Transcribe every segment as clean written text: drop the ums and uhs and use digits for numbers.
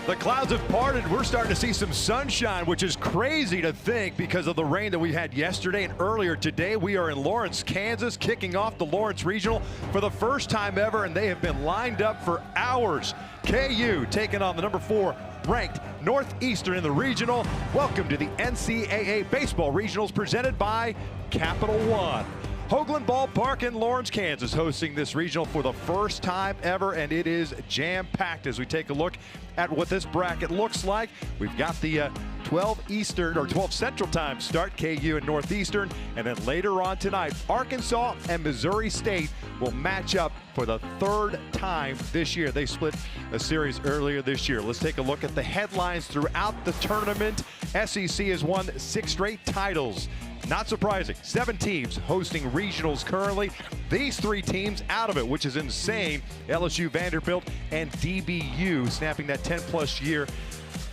The clouds have parted. We're starting to see some sunshine, which is crazy to think because of the rain that we had yesterday and earlier today. We are in Lawrence, Kansas, kicking off the Lawrence Regional for the first time ever, and they have been lined up for hours. KU taking on the number 4 ranked Northeastern in the regional. Welcome to the NCAA Baseball Regionals presented by Capital One. Hoagland Ballpark in Lawrence, Kansas, hosting this regional for the first time ever, and it is jam-packed as we take a look at what this bracket looks like. We've got the 12 Eastern or 12 Central Time start, KU and Northeastern, and then later on tonight, Arkansas and Missouri State will match up for the third time this year. They split a series earlier this year. Let's take a look at the headlines throughout the tournament. SEC has won 6 straight titles. Not surprising, 7 teams hosting regionals currently. These 3 teams out of it, which is insane. LSU, Vanderbilt, and DBU snapping that 10-plus year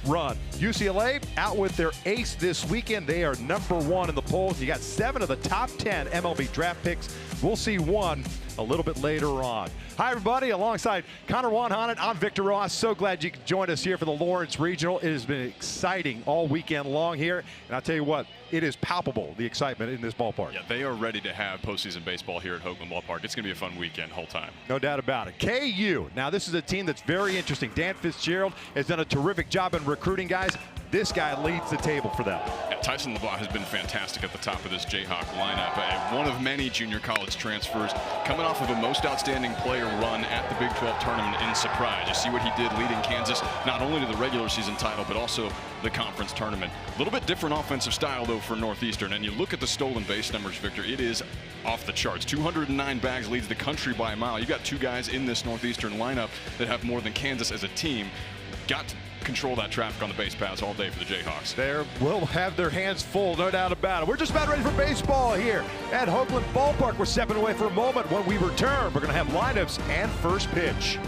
run. UCLA out with their ace this weekend. They are number 1 in the polls. You got 7 of the top 10 MLB draft picks. We'll see one a little bit later on. Hi, everybody. Alongside Connor Wanhonen, I'm Victor Ross. So glad you could join us here for the Lawrence Regional. It has been exciting all weekend long here. And I'll tell you what, it is palpable, the excitement in this ballpark. Yeah, they are ready to have postseason baseball here at Hoagland Ballpark. It's going to be a fun weekend whole time. No doubt about it. KU. Now, this is a team that's very interesting. Dan Fitzgerald has done a terrific job in recruiting guys. This guy leads the table for them. Yeah, Tyson LeBlanc has been fantastic at the top of this Jayhawk lineup. One of many junior college transfers coming off of a most outstanding player run at the Big 12 tournament in Surprise. You see what he did leading Kansas not only to the regular season title but also the conference tournament. A little bit different offensive style though for Northeastern, and you look at the stolen base numbers, Victor, it is off the charts. 209 bags leads the country by a mile. You got 2 guys in this Northeastern lineup that have more than Kansas as a team. Got to control that traffic on the base paths all day for the Jayhawks. They will have their hands full, no doubt about it. We're just about ready for baseball here at Hoagland Ballpark. We're stepping away for a moment. When we return, we're going to have lineups and first pitch.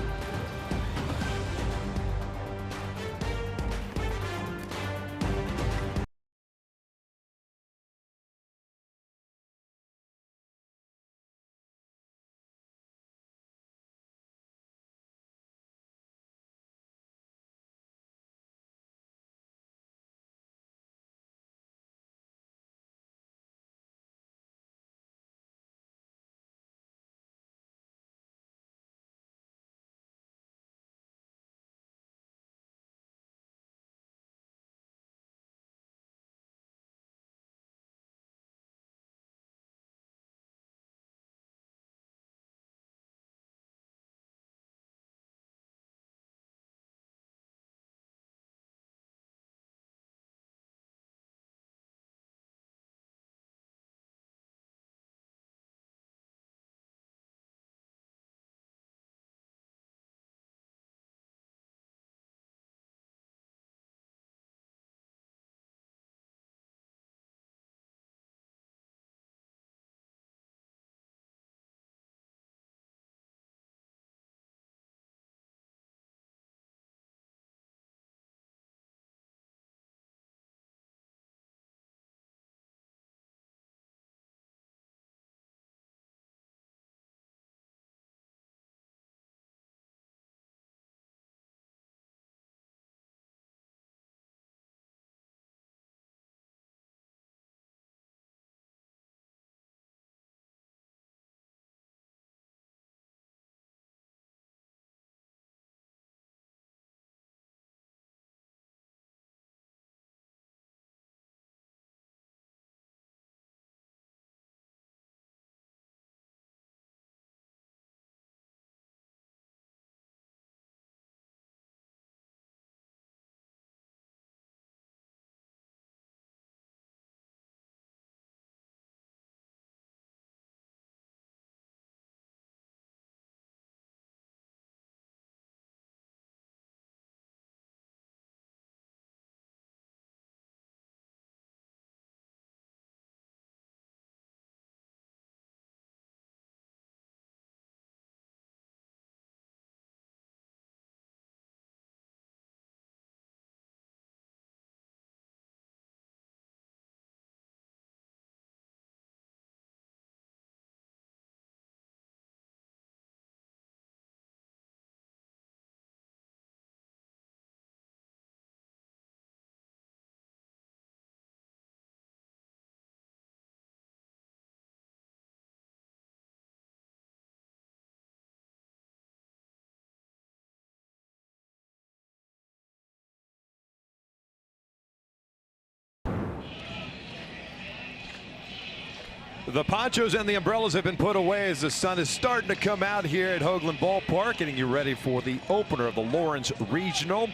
The ponchos and the umbrellas have been put away as the sun is starting to come out here at Hoagland Ballpark, getting you ready for the opener of the Lawrence Regional.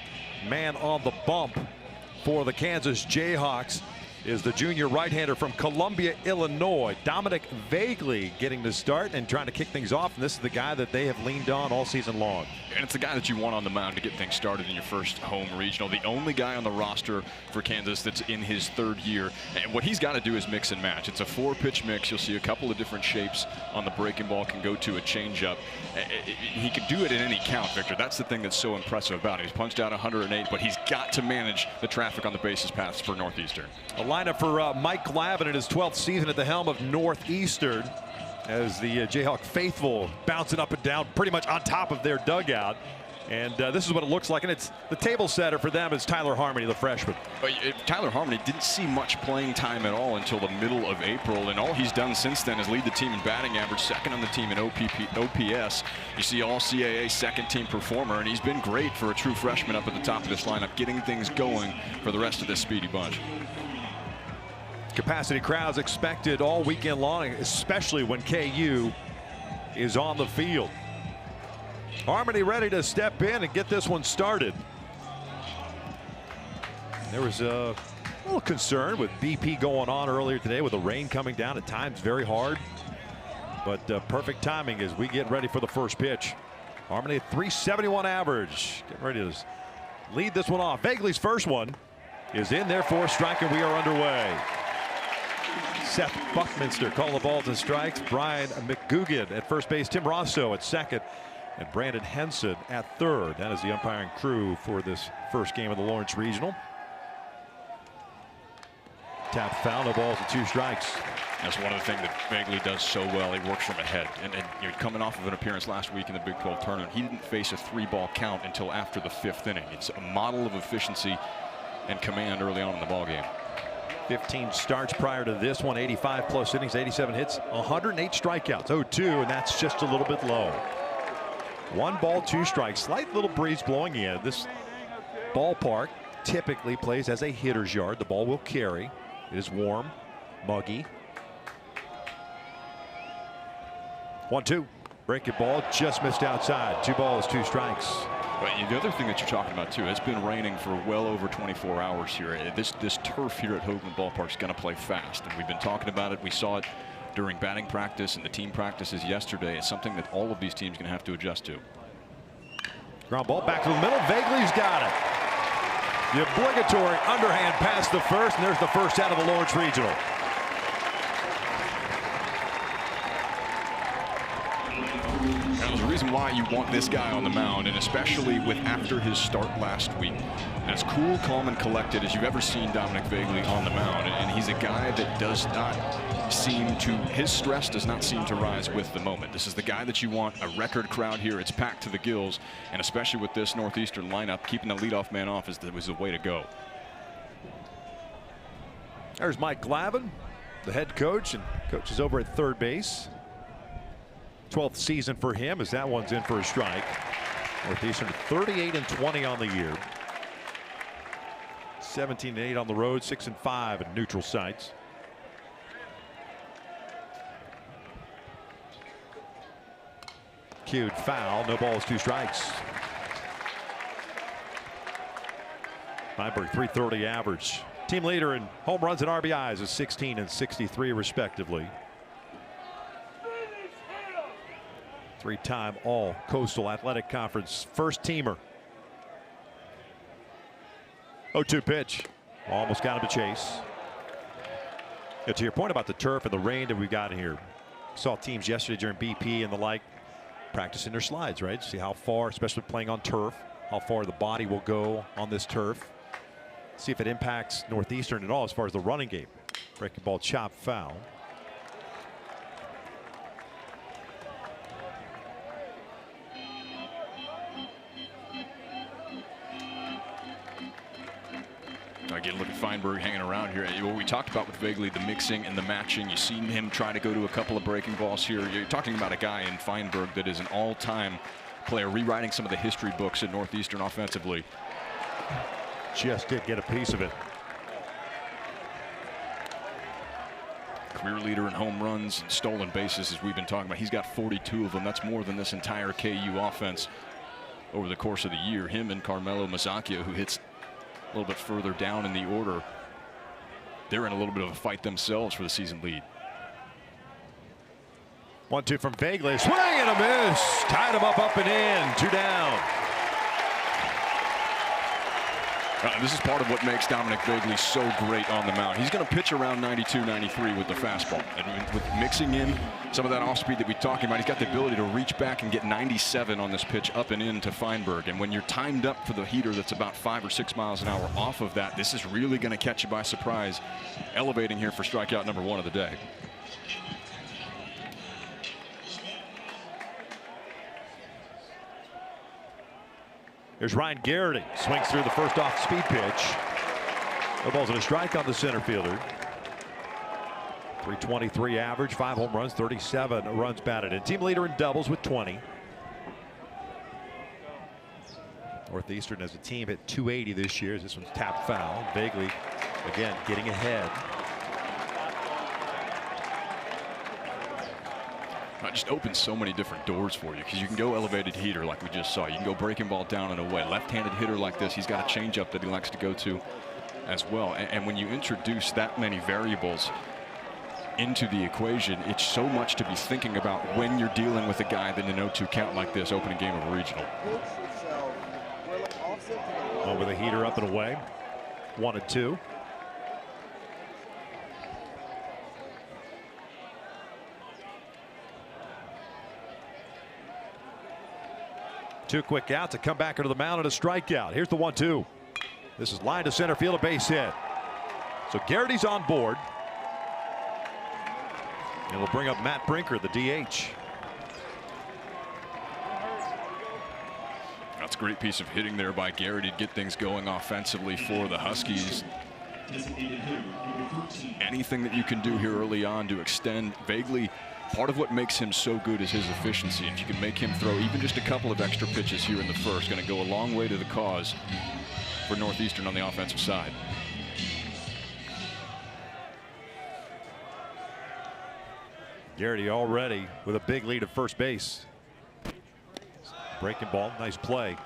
Man on the bump for the Kansas Jayhawks is the junior right-hander from Columbia, Illinois, Dominic Vagley, getting the start and trying to kick things off. And this is the guy that they have leaned on all season long. And it's the guy that you want on the mound to get things started in your first home regional. The only guy on the roster for Kansas that's in his third year. And what he's got to do is mix and match. It's a 4-pitch mix. You'll see a couple of different shapes on the breaking ball. Can go to a changeup. He can do it in any count, Victor. That's the thing that's so impressive about it. He's punched out 108, but he's got to manage the traffic on the bases paths for Northeastern. A lineup for Mike Glavin in his 12th season at the helm of Northeastern, as the Jayhawk faithful bouncing up and down pretty much on top of their dugout. And this is what it looks like. And it's the table setter for them is Tyler Harmony, the freshman. Tyler Harmony didn't see much playing time at all until the middle of April. And all he's done since then is lead the team in batting average, second on the team in OPS. You see all CAA second team performer. And he's been great for a true freshman up at the top of this lineup, getting things going for the rest of this speedy bunch. Capacity crowds expected all weekend long, especially when KU is on the field. Harmony ready to step in and get this one started. There was a little concern with BP going on earlier today with the rain coming down at times very hard. But perfect timing as we get ready for the first pitch. Harmony at 371 average. Getting ready to lead this one off. Vagley's first one is in there for a strike, and we are underway. Seth Buckminster calling the balls and strikes. Brian McGugan at first base. Tim Rosso at second. And Brandon Henson at third. That is the umpiring crew for this first game of the Lawrence Regional. Tap foul, no balls and 2 strikes. That's one of the things that Vagley does so well. He works from ahead. And you're coming off of an appearance last week in the Big 12 tournament. He didn't face a 3-ball count until after the 5th inning. It's a model of efficiency and command early on in the ballgame. 15 starts prior to this one, 85 plus innings, 87 hits, 108 strikeouts, 0-2, and that's just a little bit low. 1 ball, 2 strikes. Slight little breeze blowing in. This ballpark typically plays as a hitter's yard. The ball will carry. It is warm, muggy. 1-2. Breaking ball just missed outside. 2 balls, 2 strikes. But the other thing that you're talking about too, it's been raining for well over 24 hours here. This turf here at Hoagland Ballpark is going to play fast, and we've been talking about it. We saw it during batting practice and the team practices yesterday. It's something that all of these teams are going to have to adjust to. Ground ball back to the middle. Vagley's got it. The obligatory underhand pass to first, and there's the first out of the Lawrence Regional. Now, there's a reason why you want this guy on the mound, and especially with after his start last week. As cool, calm, and collected as you've ever seen Dominic Vagley on the mound. And he's a guy that does not seem to, his stress does not seem to rise with the moment. This is the guy that you want. A record crowd here. It's packed to the gills, and especially with this Northeastern lineup, keeping the leadoff man off was the way to go. There's Mike Glavin, the head coach, and coach is over at third base. 12th season for him as that one's in for a strike. Northeastern 38-20 on the year. 17-8 on the road, 6-5 in neutral sites. Cued foul, no balls, 2 strikes. Feinberg 330 average. Team leader in home runs and RBIs is 16 and 63 respectively. 3-time All Coastal Athletic Conference first teamer. 0-2 pitch. Almost got him to chase. Yeah, to your point about the turf and the rain that we've got here. Saw teams yesterday during BP and the like practicing their slides, right? See how far, especially playing on turf, how far the body will go on this turf. See if it impacts Northeastern at all as far as the running game. Breaking ball, chop foul. Again, look at Feinberg hanging around here. What we talked about with Vagley, the mixing and the matching. You've seen him try to go to a couple of breaking balls here. You're talking about a guy in Feinberg that is an all-time player, rewriting some of the history books at Northeastern offensively. Just did get a piece of it. career leader in home runs and stolen bases, as we've been talking about. He's got 42 of them. That's more than this entire KU offense over the course of the year. Him and Carmelo Mazzacchio, who hits a little bit further down in the order, they're in a little bit of a fight themselves for the season lead. 1-2 from Vegley. Swing and a miss. Tied him up and in. 2 down. This is part of what makes Dominic Vegley so great on the mound. He's going to pitch around 92, 93 with the fastball. And with mixing in some of that off speed that we're talking about, he's got the ability to reach back and get 97 on this pitch up and in to Feinberg. And when you're timed up for the heater that's about 5 or 6 miles an hour off of that, this is really going to catch you by surprise. Elevating here for strikeout number 1 of the day. Here's Ryan Garrity. Swings through the first off speed pitch. The ball's in a strike on the center fielder. 323 average, 5 home runs, 37 runs batted in. Team leader in doubles with 20. Northeastern as a team hit 280 this year. This one's tapped foul. Vegley again getting ahead. It just opens so many different doors for you, because you can go elevated heater like we just saw. You can go breaking ball down and away. Left-handed hitter like this, he's got a changeup that he likes to go to as well. And when you introduce that many variables into the equation, it's so much to be thinking about when you're dealing with a guy that in an 0-2 count like this, opening game of a regional. Over the heater up and away. 1-2. Two quick outs to come back into the mound and a strikeout. Here's the 1-2. This is line to center field, a base hit. So Garrity's on board. And we'll bring up Matt Brinker, the DH. That's a great piece of hitting there by Garrity to get things going offensively for the Huskies. Anything that you can do here early on to extend Vegley. Part of what makes him so good is his efficiency. If you can make him throw even just a couple of extra pitches here in the first, going to go a long way to the cause for Northeastern on the offensive side. Garrity already with a big lead at first base. Breaking ball, nice play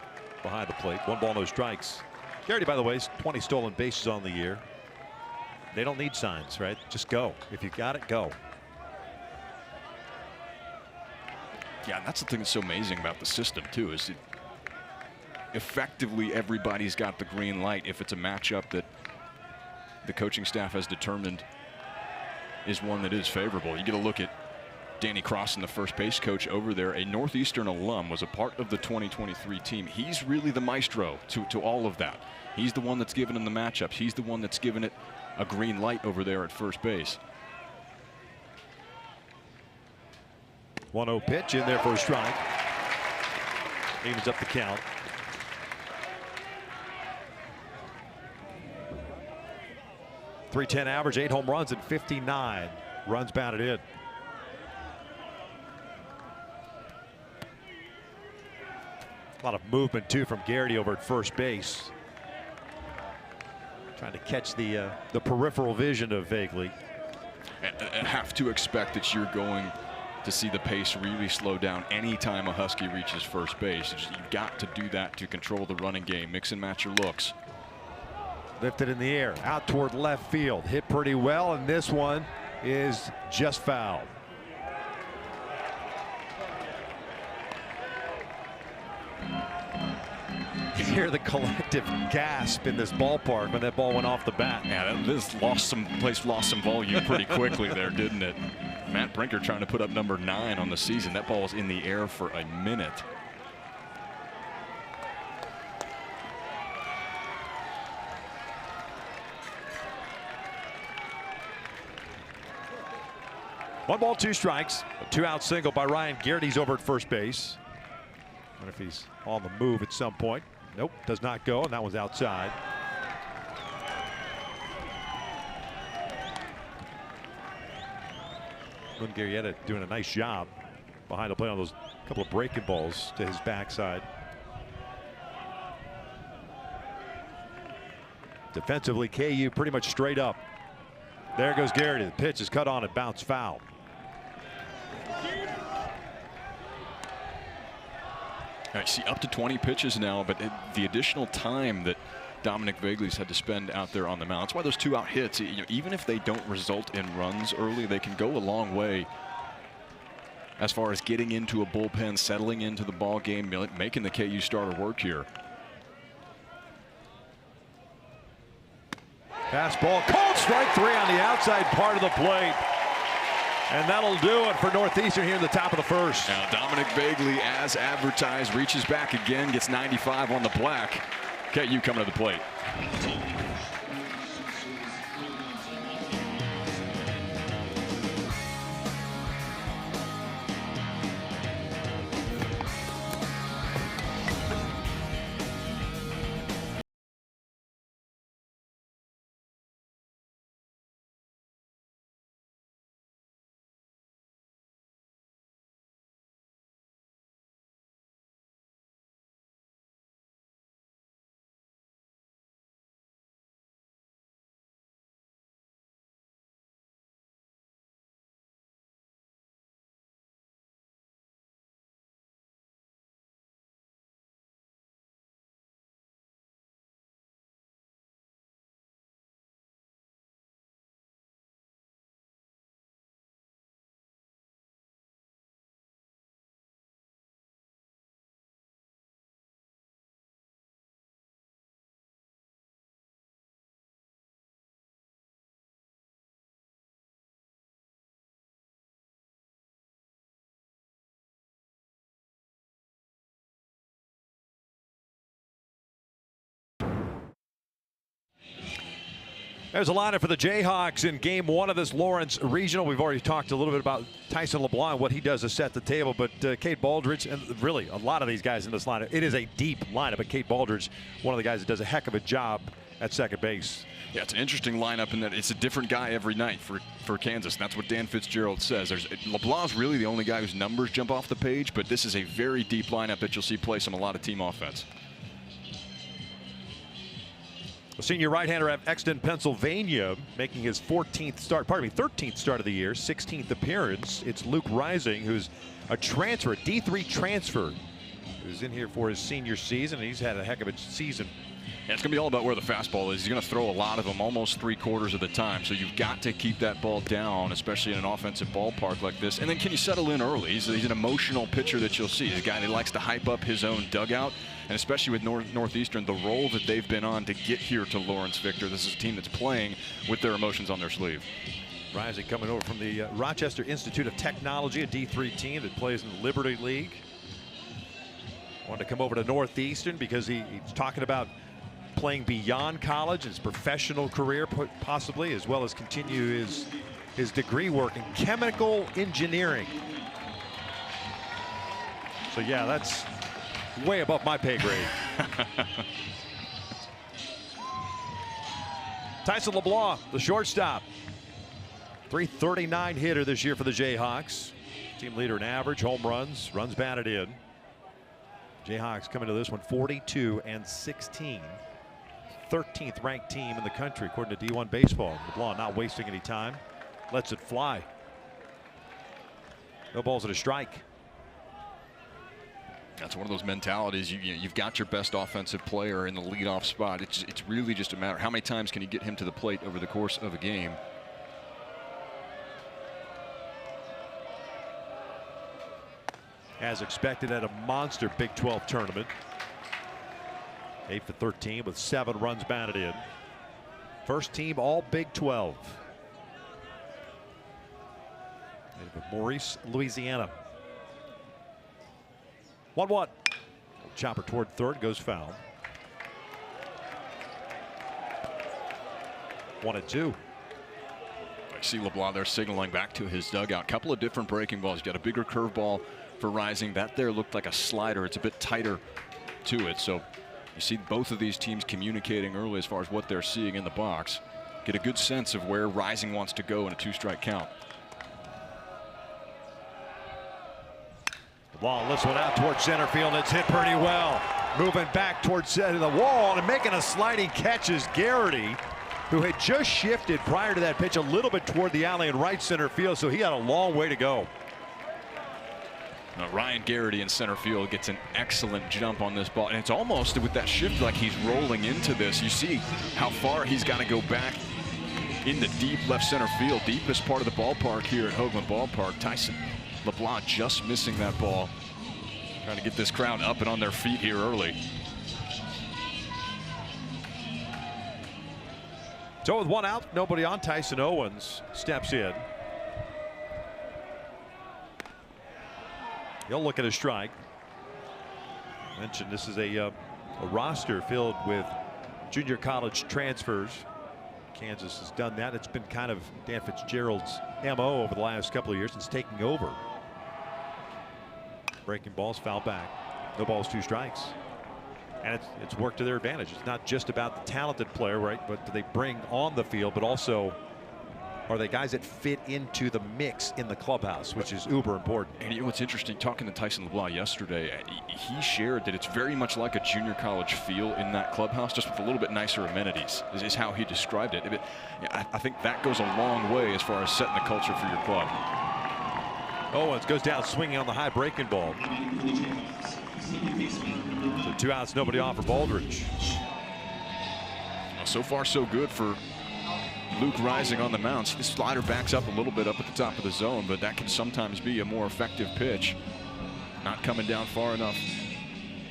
behind the plate. 1 ball, no strikes. Garrity, by the way, is 20 stolen bases on the year. They don't need signs, right? Just go. If you got it, go. Yeah, that's the thing that's so amazing about the system too, is that effectively everybody's got the green light if it's a matchup that the coaching staff has determined is one that is favorable. You get a look at Danny Crossan, the first base coach over there, a Northeastern alum, was a part of the 2023 team. He's really the maestro to all of that. He's the one that's given him the matchups. He's the one that's given it a green light over there at first base. 1-0 pitch in there for a strike. Evens up the count. .310 average, 8 home runs and 59 runs batted in. A lot of movement too from Garrity over at first base. Trying to catch the peripheral vision of Vegley. I have to expect that you're going to see the pace really slow down anytime a Husky reaches first base. You've got to do that to control the running game. Mix and match your looks. Lifted in the air, out toward left field. Hit pretty well, and this one is just fouled. You hear the collective gasp in this ballpark when that ball went off the bat. Yeah, this lost some volume pretty quickly there, didn't it? Matt Brinker trying to put up number 9 on the season. That ball was in the air for a minute. One ball, 2 strikes. A 2-out single by Ryan Garrity. He's over at first base. I wonder if he's on the move at some point. Nope, does not go, and that one's outside. Garrietta doing a nice job behind the plate on those couple of breaking balls to his backside. Defensively, KU pretty much straight up. There goes Garrity. The pitch is cut on and bounce foul. All right, see, up to 20 pitches now, but the additional time that Dominic Vegley's had to spend out there on the mound. That's why those 2-out hits, even if they don't result in runs early, they can go a long way as far as getting into a bullpen, settling into the ball game, making the KU starter work here. Fastball, called strike 3 on the outside part of the plate. And that'll do it for Northeastern here in the top of the first. Now Dominic Vegley, as advertised, reaches back again, gets 95 on the black. KU coming to the plate. There's a lineup for the Jayhawks in game 1 of this Lawrence Regional. We've already talked a little bit about Tyson LeBlanc, what he does to set the table, but Cade Baldridge, and really a lot of these guys in this lineup, it is a deep lineup, but Cade Baldridge, one of the guys that does a heck of a job at second base. Yeah, it's an interesting lineup in that it's a different guy every night for Kansas. And that's what Dan Fitzgerald says. LeBlanc's really the only guy whose numbers jump off the page, but this is a very deep lineup that you'll see play a lot of team offense. The senior right-hander out of Exton, Pennsylvania, making his 13th start of the year, 16th appearance. It's Luke Rising, who's a transfer, a D3 transfer, who's in here for his senior season, and he's had a heck of a season. Yeah, it's going to be all about where the fastball is. He's going to throw a lot of them almost 3/4 of the time, so you've got to keep that ball down, especially in an offensive ballpark like this. And then can you settle in early? He's an emotional pitcher that you'll see. He's a guy that likes to hype up his own dugout, and especially with Northeastern, the role that they've been on to get here to Lawrence Victor. This is a team that's playing with their emotions on their sleeve. Rising coming over from the Rochester Institute of Technology, a D3 team that plays in the Liberty League. Wanted to come over to Northeastern because he's talking about playing beyond college, his professional career possibly, as well as continue his degree work in chemical engineering. So yeah, that's way above my pay grade. Tyson LeBlanc, the shortstop, .339 hitter this year for the Jayhawks. Team leader in average, home runs batted in. Jayhawks coming to this one 42-16. 13th ranked team in the country according to D1 baseball. LeBlanc not wasting any time, lets it fly. No balls at a strike. That's one of those mentalities. You've got your best offensive player in the leadoff spot. It's really just a matter how many times can you get him to the plate over the course of a game. As expected at a monster Big 12 tournament. 8 for 13 with 7 runs batted in. First team all Big 12. Maurice, Louisiana. 1-1. Chopper toward third, goes foul. 1-2. I see LeBlanc there signaling back to his dugout. Couple of different breaking balls. He's got a bigger curveball for Rising. That there looked like a slider. It's a bit tighter to it. So you see both of these teams communicating early as far as what they're seeing in the box. Get a good sense of where Rising wants to go in a 2-strike count. The ball lifts one out towards center field. It's hit pretty well. Moving back towards the wall and making a sliding catch is Garrity. who had just shifted prior to that pitch a little bit toward the alley in right center field, so he had a long way to go. Ryan Garrity in center field gets an excellent jump on this ball, and it's almost with that shift like he's rolling into this. You see how far he's got to go back in the deep left center field, deepest part of the ballpark here at Hoagland Ballpark. Tyson LeBlanc just missing that ball. Trying to get this crowd up and on their feet here early. So with one out, nobody on, Tyson Owens steps in. He'll look at a strike. Mentioned this is a roster filled with junior college transfers. Kansas has done that. It's been kind of Dan Fitzgerald's MO over the last couple of years since taking over. Breaking balls, foul back. No balls, 2 strikes. And it's worked to their advantage. It's not just about the talented player, right? But do they bring on the field, but also are they guys that fit into the mix in the clubhouse, which is uber important. And you know what's interesting, talking to Tyson LeBlanc yesterday, he shared that it's very much like a junior college feel in that clubhouse, just with a little bit nicer amenities, is how he described it. I think that goes a long way as far as setting the culture for your club. Owens goes down swinging on the high breaking ball. So 2 outs, nobody on for Baldridge. So far so good for Luke Rising on the mound. This slider backs up a little bit up at the top of the zone, but that can sometimes be a more effective pitch. Not coming down far enough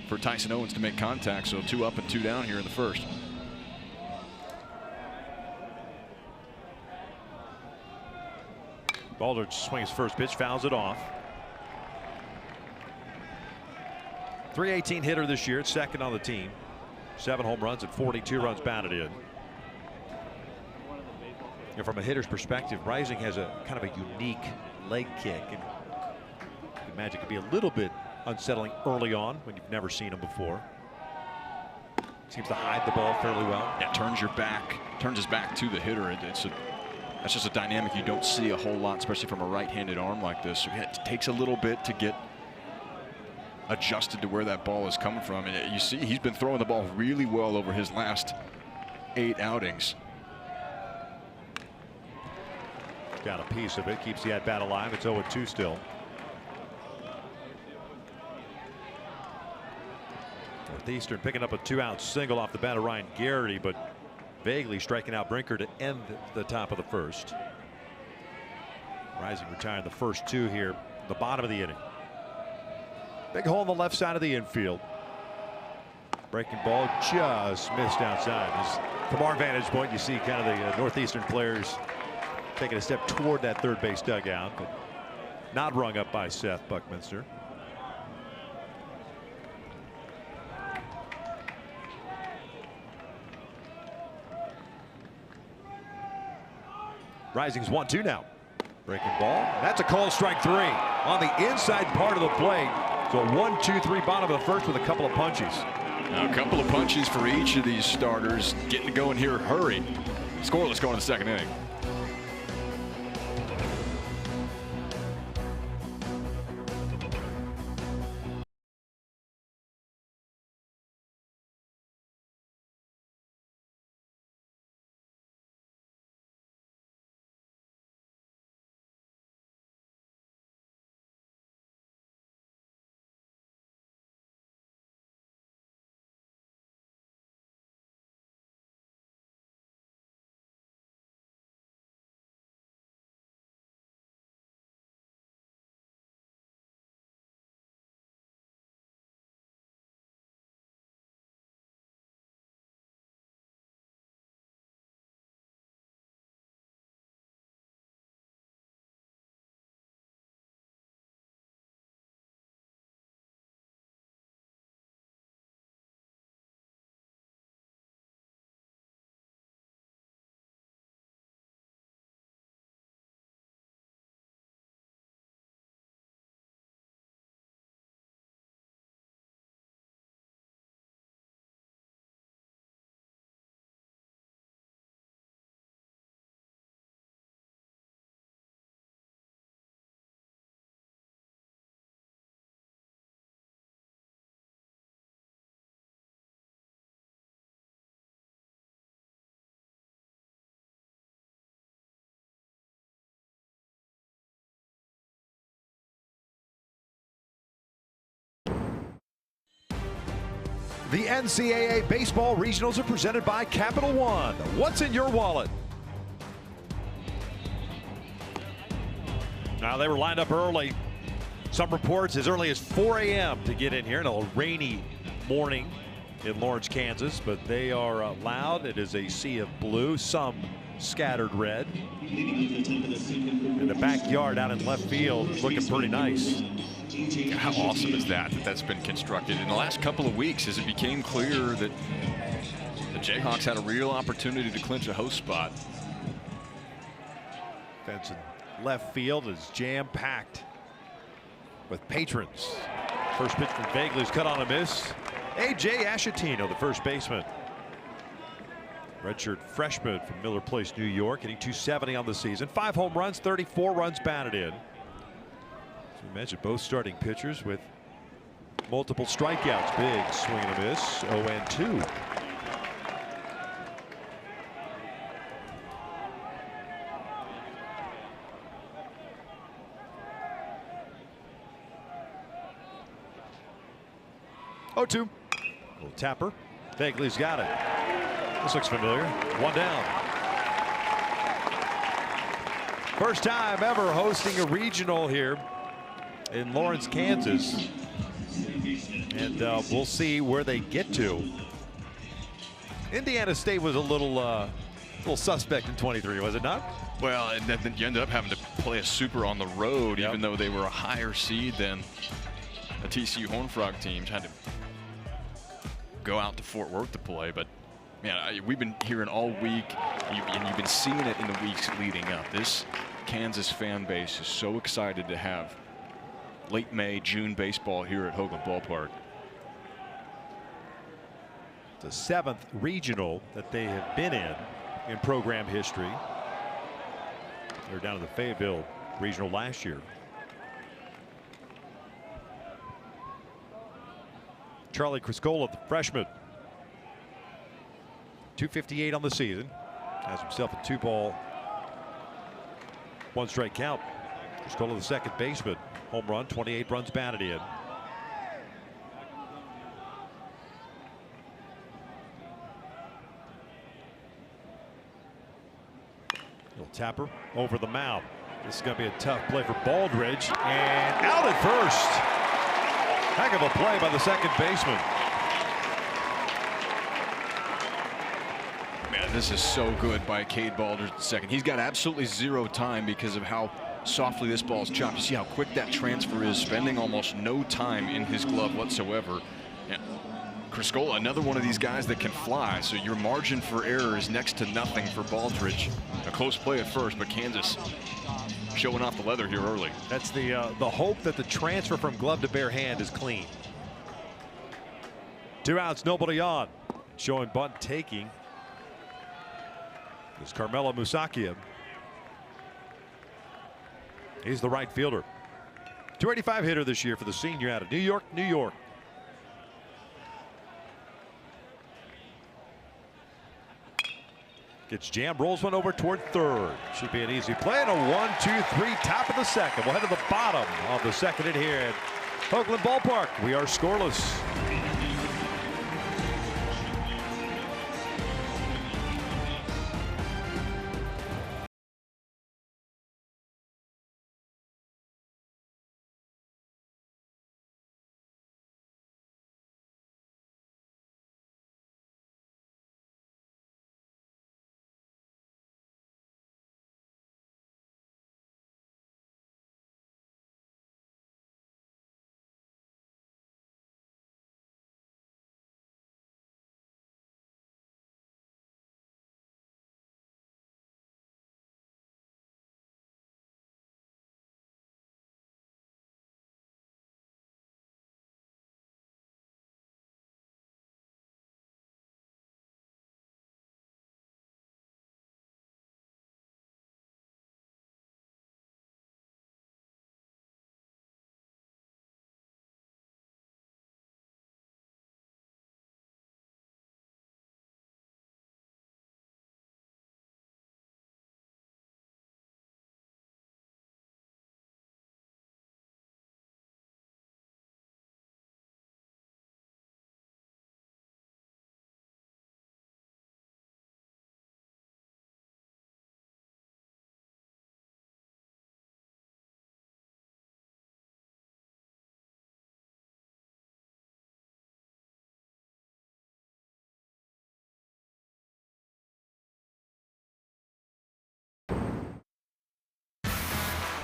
for Tyson Owens to make contact, so 2 up and 2 down here in the first. Baldridge swings first pitch, fouls it off. .318 hitter this year, second on the team. 7 home runs and 42 runs batted in. And from a hitter's perspective, Rising has a kind of a unique leg kick, and you can imagine it could be a little bit unsettling early on when you've never seen him before. Seems to hide the ball fairly well. Yeah, turns his back to the hitter. That's just a dynamic you don't see a whole lot, especially from a right-handed arm like this. So yeah, it takes a little bit to get adjusted to where that ball is coming from. And you see he's been throwing the ball really well over his last 8 outings. Got a piece of it, keeps the at-bat alive. It's 0-2 still. Northeastern picking up a 2-out single off the bat of Ryan Garrity, but vaguely striking out Brinker to end the top of the first. Rising retiring the first 2 here, the bottom of the inning. Big hole on the left side of the infield. Breaking ball just missed outside. From our vantage point, you see kind of the Northeastern players taking a step toward that third base dugout, but not rung up by Seth Buckminster. Rising's 1-2 now. Breaking ball. That's a called strike 3 on the inside part of the plate. So 1-2-3 bottom of the first with a couple of punches. Now a couple of punches for each of these starters. Getting to go in here, hurry. Scoreless going in the second inning. The NCAA Baseball Regionals are presented by Capital One. What's in your wallet? Now, they were lined up early. Some reports as early as 4 a.m. to get in here in a rainy morning in Lawrence, Kansas, but they are loud. It is a sea of blue, some scattered red. In the backyard out in left field, looking pretty nice. How awesome is that that's been constructed in the last couple of weeks as it became clear that the Jayhawks had a real opportunity to clinch a host spot. Fence in left field is jam-packed with patrons. First pitch from Vagley is cut on a miss. A.J. Ashatino, the first baseman. Redshirt freshman from Miller Place, New York, hitting .270 on the season. 5 home runs, 34 runs batted in. As we mentioned, both starting pitchers with multiple strikeouts. Big swing and a miss. 0-2. Little tapper. Vagley's got it. This looks familiar. One down. First time ever hosting a regional here in Lawrence, Kansas. And we'll see where they get to. Indiana State was a little suspect in 23, was it not? Well, and then you ended up having to play a super on the road, Yep. even though they were a higher seed than the TCU Horned Frog teams. Had to go out to Fort Worth to play, but man, we've been hearing all week, and you've been seeing it in the weeks leading up. This Kansas fan base is so excited to have late May, June baseball here at Hoagland Ballpark. The 7th regional that they have been in program history. They were down in the Fayetteville regional last year. Charlie Criscola, the freshman. 258 on the season. Has himself a 2-ball, 1-strike count. Criscola, the second baseman. Home run, 28 runs batted in. Little tapper over the mound. This is going to be a tough play for Baldridge. And out at first. Heck of a play by the second baseman. Man, this is so good by Cade Baldridge II. He's got absolutely zero time because of how softly this ball is chopped. You see how quick that transfer is, spending almost no time in his glove whatsoever. And Criscola, another one of these guys that can fly, so your margin for error is next to nothing for Baldridge. A close play at first, but Kansas showing off the leather here early. That's the hope that the transfer from glove to bare hand is clean. 2 outs, nobody on. Showing bunt taking is Carmelo Musakia. He's the right fielder. 285 hitter this year for the senior out of New York, New York. Gets jammed, rolls one over toward third. Should be an easy play, and a 1-2-3 top of the second. We'll head to the bottom of the second in here at Hoagland Ballpark. We are scoreless.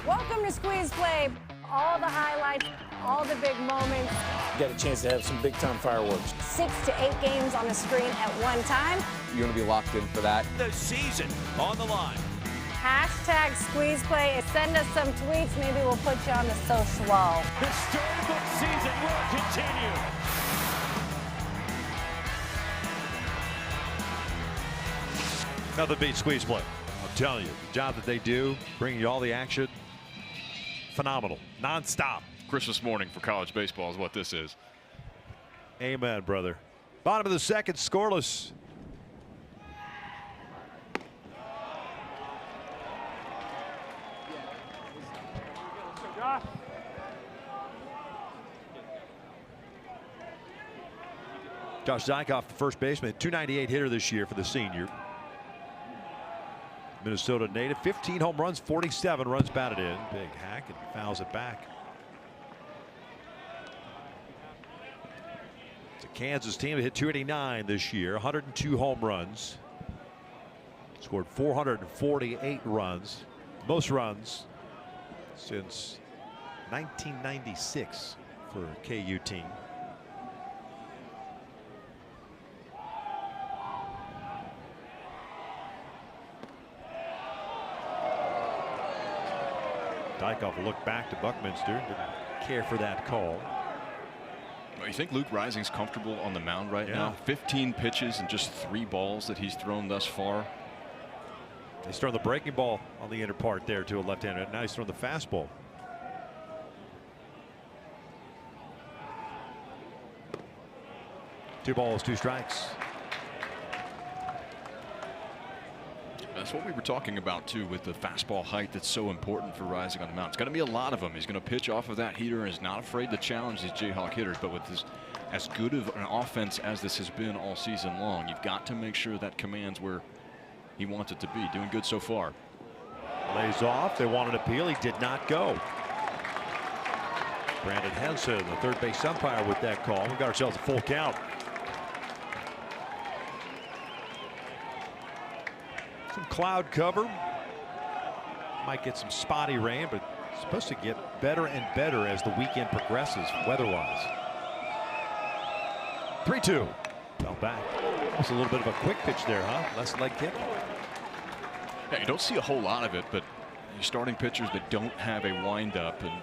Welcome to Squeeze Play. All the highlights, all the big moments. You got a chance to have some big-time fireworks. 6 to 8 games on the screen at one time. You're going to be locked in for that. The season on the line. Hashtag Squeeze Play. Send us some tweets. Maybe we'll put you on the social wall. The storybook season will continue. Nothing beats Squeeze Play. I'm telling you, the job that they do, bringing you all the action, phenomenal, nonstop. Christmas morning for college baseball is what this is. Amen, brother. Bottom of the second, scoreless. Josh Dykoff, the first baseman, 298 hitter this year for the senior. Minnesota native, 15 home runs, 47 runs batted in. Big hack and fouls it back. It's a Kansas team that hit 289 this year, 102 home runs. Scored 448 runs, most runs since 1996 for a KU team. Dykoff will look back to Buckminster. Didn't care for that call. Well, you think Luke Rising's comfortable on the mound right now? 15 pitches and just 3 balls that he's thrown thus far. He's throwing the breaking ball on the inner part there to a left-hander. Now he's throwing the fastball. Two balls, 2 strikes. That's what we were talking about too with the fastball height that's so important for Rising on the mound. It's going to be a lot of them. He's going to pitch off of that heater and is not afraid to challenge these Jayhawk hitters. But with this, as good of an offense as this has been all season long, you've got to make sure that commands where he wants it to be. Doing good so far. Lays off. They want an appeal. He did not go. Brandon Henson, the third base umpire, with that call. We got ourselves a full count. Some cloud cover. Might get some spotty rain, but it's supposed to get better and better as the weekend progresses weather-wise. 3-2. Fell back. That's a little bit of a quick pitch there, huh? Less leg kick. Yeah, you don't see a whole lot of it, but you're starting pitchers that don't have a windup, and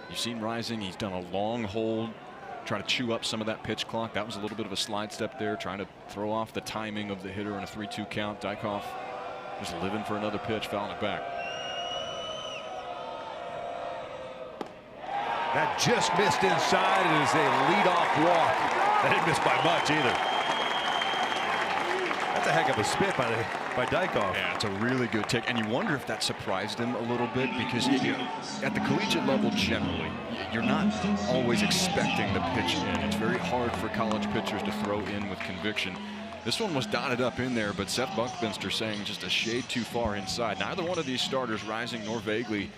you've seen Rising. He's done a long hold, trying to chew up some of that pitch clock. That was a little bit of a slide step there, trying to throw off the timing of the hitter in a 3-2 count. Dykoff just living for another pitch, fouling it back. That just missed inside. It is a leadoff walk. That didn't miss by much either. That's a heck of a spit by Dykoff. Yeah, it's a really good take, and you wonder if that surprised him a little bit, because at the collegiate level generally, you're not always expecting the pitch in. It's very hard for college pitchers to throw in with conviction. This one was dotted up in there, but Seth Buckminster saying just a shade too far inside. Neither one of these starters, Rising nor Vagley,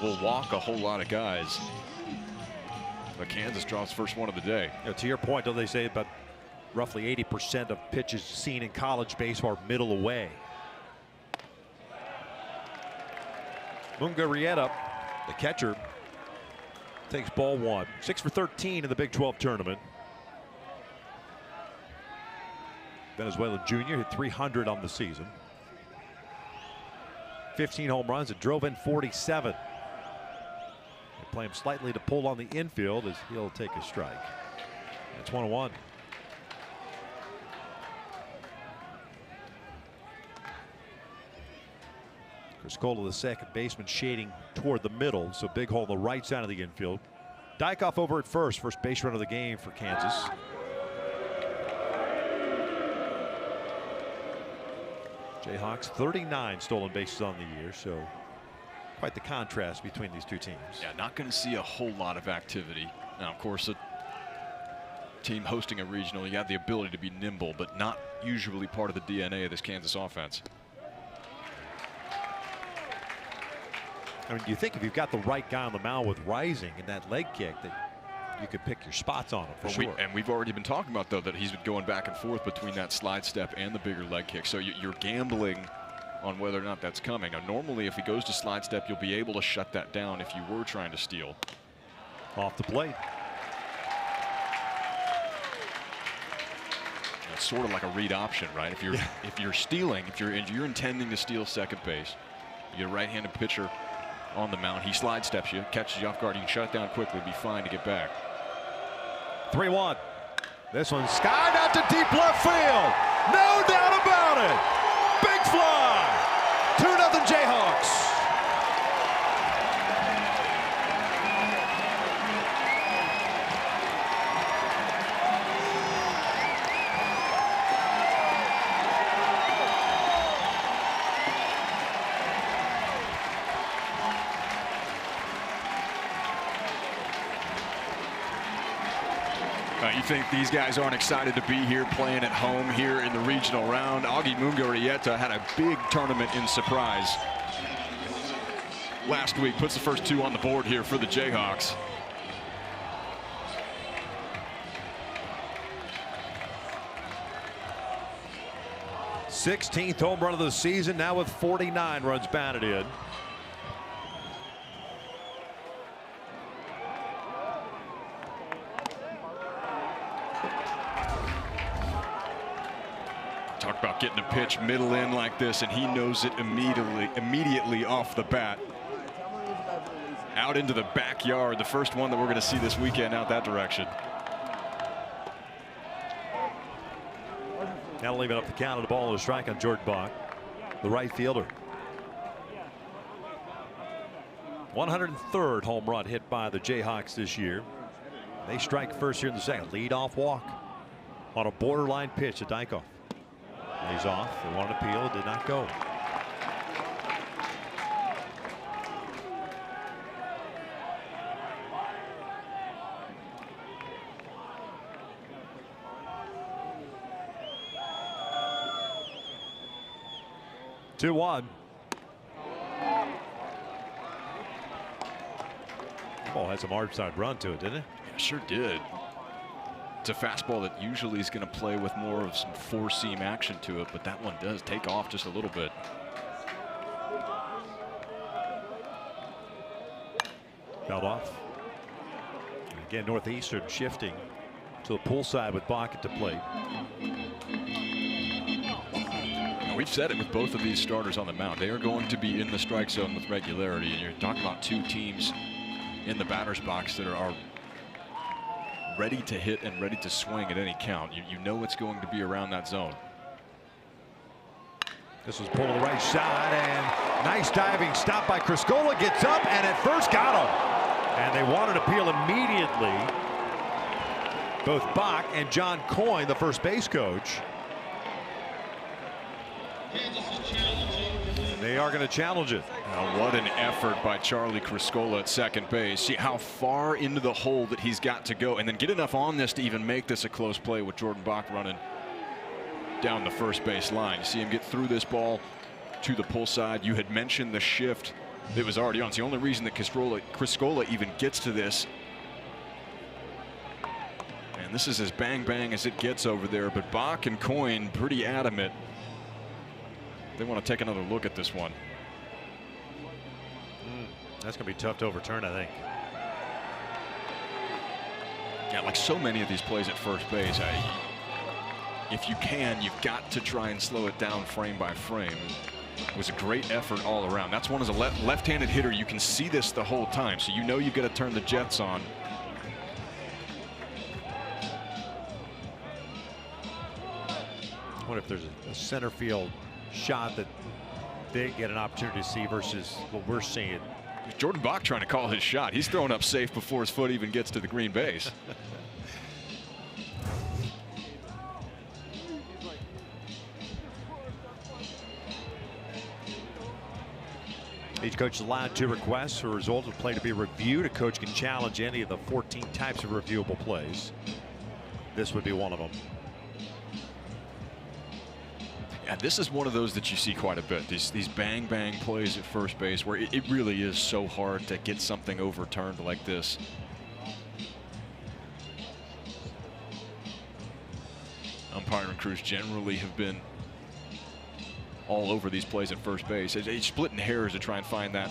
will walk a whole lot of guys. But Kansas draws first one of the day. You know, to your point, don't they say about roughly 80% of pitches seen in college baseball are middle away? Mungarieta, the catcher, takes ball 1. 6 for 13 in the Big 12 tournament. Venezuelan junior hit 300 on the season. 15 home runs and drove in 47. They play him slightly to pull on the infield as he'll take a strike. It's 1-1. Criscola, the second baseman, shading toward the middle, so big hole on the right side of the infield. Dykoff over at first base run of the game for Kansas. Jayhawks 39 stolen bases on the year, so quite the contrast between these two teams. Yeah, not going to see a whole lot of activity. Now, of course, a team hosting a regional, you have the ability to be nimble, but not usually part of the DNA of this Kansas offense. I mean, you think if you've got the right guy on the mound with Rising and that leg kick, that you could pick your spots on him for sure. And we've already been talking about, though, that he's been going back and forth between that slide step and the bigger leg kick. So you're gambling on whether or not that's coming. Now, normally, if he goes to slide step, you'll be able to shut that down if you were trying to steal. Off the plate. It's sort of like a read option, right? If you're stealing, if you're intending to steal second base, you get a right-handed pitcher on the mound. He slide steps you, catches you off guard. You can shut it down quickly, be fine to get back. 3-1. This one's skied out to deep left field. No doubt about it. Big fly. 2-0 Jayhawks. You think these guys aren't excited to be here playing at home here in the regional round? Augie Munguerieta had a big tournament in Surprise last week. Puts the first 2 on the board here for the Jayhawks. th home run of the season, now with 49 runs batted in. Talk about getting a pitch middle in like this, and he knows it immediately off the bat. Out into the backyard, the first one that we're going to see this weekend out that direction. Now leaving up the count of the ball to strike on Jordan Bach, the right fielder. 103rd home run hit by the Jayhawks this year. They strike first here in the second. Lead-off walk on a borderline pitch to Dykoff. He's off. They wanted to appeal. It did not go. Two one. Ball had some hard side run to it, didn't it? Yeah, sure did. It's a fastball that usually is going to play with more of some four-seam action to it, but that one does take off just a little bit. Fouled off. And again, Northeastern shifting to the pull side with Bach at the plate. We've said it with both of these starters on the mound. They are going to be in the strike zone with regularity, and you're talking about two teams in the batter's box that are ready to hit and ready to swing at any count. You know it's going to be around that zone. This was pulled to the right side, and nice diving stop by Criscola. Gets up and at first got him. And they wanted to appeal immediately. Both Bach and John Coyne, the first base coach. And they are going to challenge it. Now, what an effort by Charlie Criscola at second base. See how far into the hole that he's got to go, and then get enough on this to even make this a close play with Jordan Bach running down the first base line. You see him get through this ball to the pull side. You had mentioned the shift that was already on. It's the only reason that Criscola even gets to this. And this is as bang as it gets over there, but Bach and Coyne pretty adamant. They want to take another look at this one. That's going to be tough to overturn, I think. Yeah, like so many of these plays at first base, if you can, you've got to try and slow it down frame by frame. It was a great effort all around. That's one as a left-handed hitter. You can see this the whole time, so you know you've got to turn the jets on. I wonder if there's a center field shot that they get an opportunity to see versus what we're seeing. Jordan Bach trying to call his shot. He's throwing up safe before his foot even gets to the green base. Each coach is allowed to request for a result of play to be reviewed. A coach can challenge any of the 14 types of reviewable plays. This would be one of them. Yeah, this is one of those that you see quite a bit. These bang plays at first base where it really is so hard to get something overturned like this. Umpiring crews generally have been all over these plays at first base. He's splitting hairs to try and find that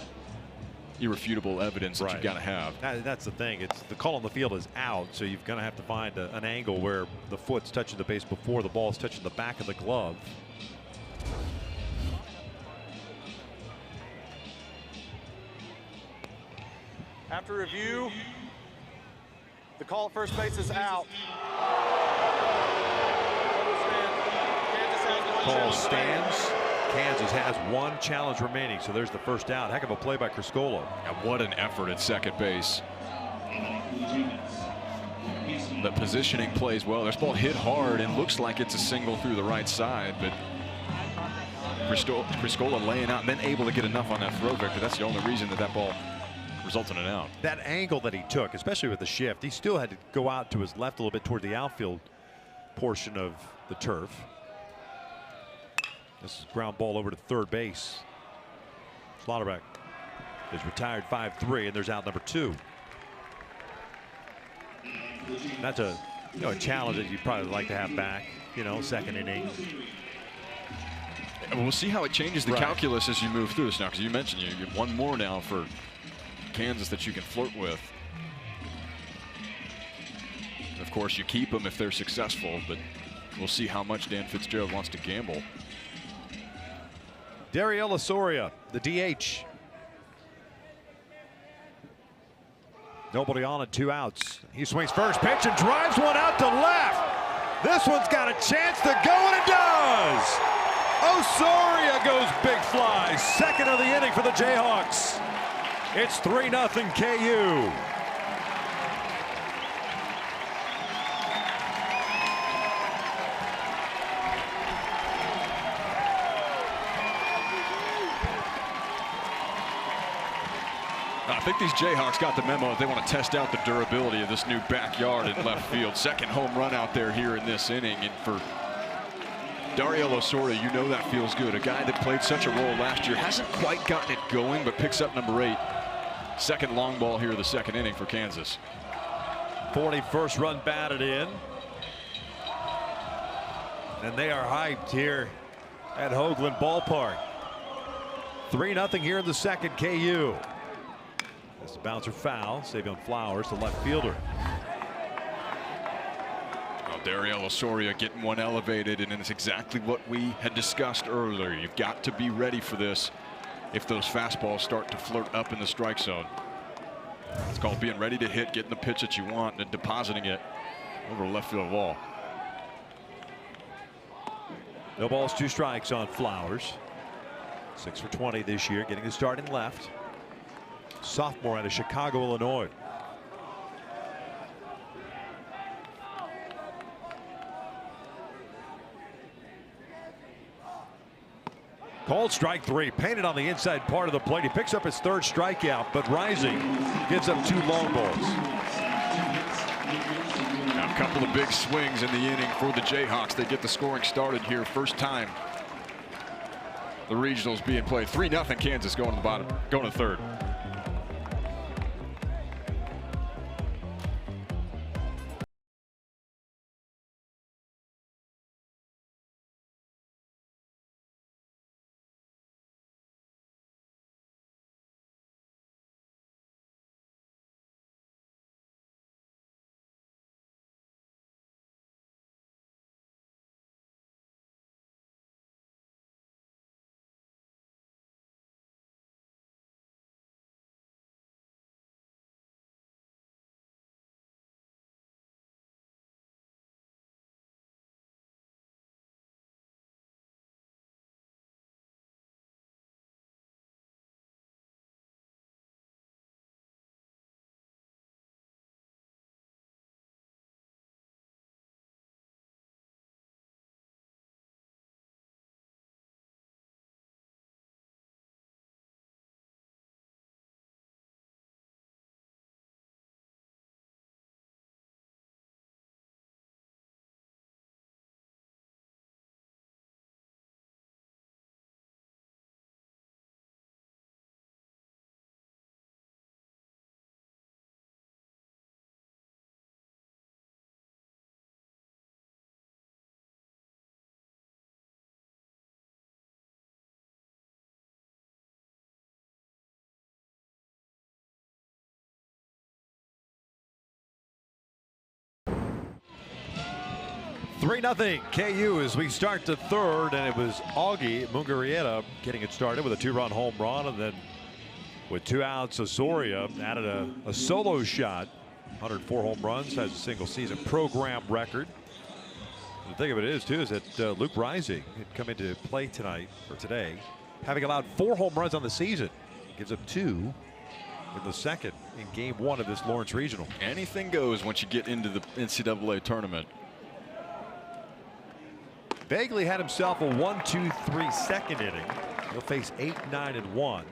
irrefutable evidence that you've got to have. That's the thing. It's the call on the field is out, so you're going to have to find an angle where the foot's touching the base before the ball's touching the back of the glove. After review, the call at first base is out. Call stands. Kansas has one challenge remaining, so there's the first out. Heck of a play by Criscola. And what an effort at second base. The positioning plays well. This ball hit hard and looks like it's a single through the right side, but Criscola laying out and then able to get enough on that throw, Victor. That's the only reason that ball results in an out. That angle that he took, especially with the shift, he still had to go out to his left a little bit toward the outfield portion of the turf. This is ground ball over to third base. Slaughterback is retired 5-3, and there's out number 2. That's a a challenge that you'd probably like to have back. Second inning. And we'll see how it changes the calculus as you move through this now, because you mentioned you get one more now for Kansas that you can flirt with. And of course, you keep them if they're successful, but we'll see how much Dan Fitzgerald wants to gamble. Dariel Osorio, the DH. Nobody on and 2 outs. He swings first pitch and drives one out to left. This one's got a chance to go, and it does. Osorio goes big fly. Second of the inning for the Jayhawks. It's 3-0 KU. I think these Jayhawks got the memo. They want to test out the durability of this new backyard in left field. Second home run out there here in this inning. And for Dariel Osorio, that feels good. A guy that played such a role last year. Hasn't quite gotten it going, but picks up number 8. Second long ball here in the second inning for Kansas. 41st run batted in. And they are hyped here at Hoagland Ballpark. 3-0 here in the second, KU. This bouncer foul. Savion Flowers, the left fielder. Well, Dariel Osorio getting one elevated, and it's exactly what we had discussed earlier. You've got to be ready for this if those fastballs start to flirt up in the strike zone. It's called being ready to hit, getting the pitch that you want, and depositing it over the left field wall. No balls, 2 strikes on Flowers. 6 for 20 this year, getting the start in left. Sophomore out of Chicago, Illinois. Called strike 3, painted on the inside part of the plate. He picks up his 3rd strikeout, but Rising gives up 2 long balls. Now a couple of big swings in the inning for the Jayhawks. They get the scoring started here. First time the regionals being played. 3-0 Kansas going to the bottom, going to third. 3-0 KU as we start the third, and it was Augie Mungarieta getting it started with a 2-run home run, and then with 2 outs, Osorio added a solo shot. 104 home runs, has a single season program record. The thing of it is, too, is that Luke Rising had come into play tonight, or today, having allowed 4 home runs on the season. Gives up 2 in the second in game 1 of this Lawrence Regional. Anything goes once you get into the NCAA tournament. Bagley had himself a 1-2-3 second inning. He'll face 8, 9, and 1.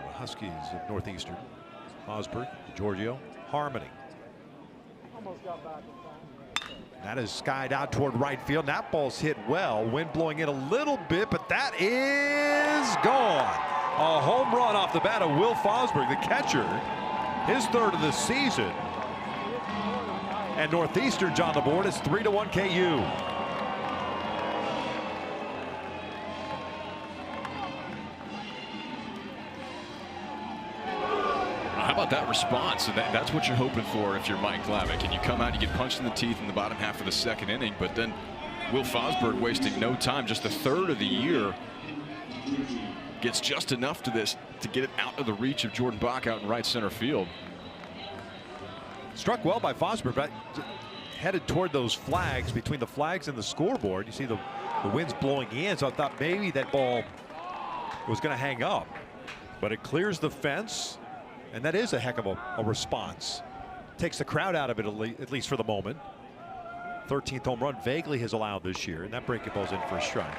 The Huskies of Northeastern. Osberg, Giorgio, Harmony. That is skied out toward right field. That ball's hit well. Wind blowing in a little bit, but that is gone. A home run off the bat of Will Fosberg, the catcher. His 3rd of the season. And Northeastern's on the board. It's 3-1 KU. How about that response? So that's what you're hoping for if you're Mike Glavick. And you come out, you get punched in the teeth in the bottom half of the second inning, but then Will Fosberg wasting no time, just the 3rd of the year, gets just enough to get it out of the reach of Jordan Bach out in right center field. Struck well by Fosberg, but headed toward those flags, between the flags and the scoreboard. You see the wind's blowing in, so I thought maybe that ball was going to hang up, but it clears the fence, and that is a heck of a response. Takes the crowd out of it, at least for the moment. 13th home run Bagley has allowed this year, and that breaking ball's in for a strike.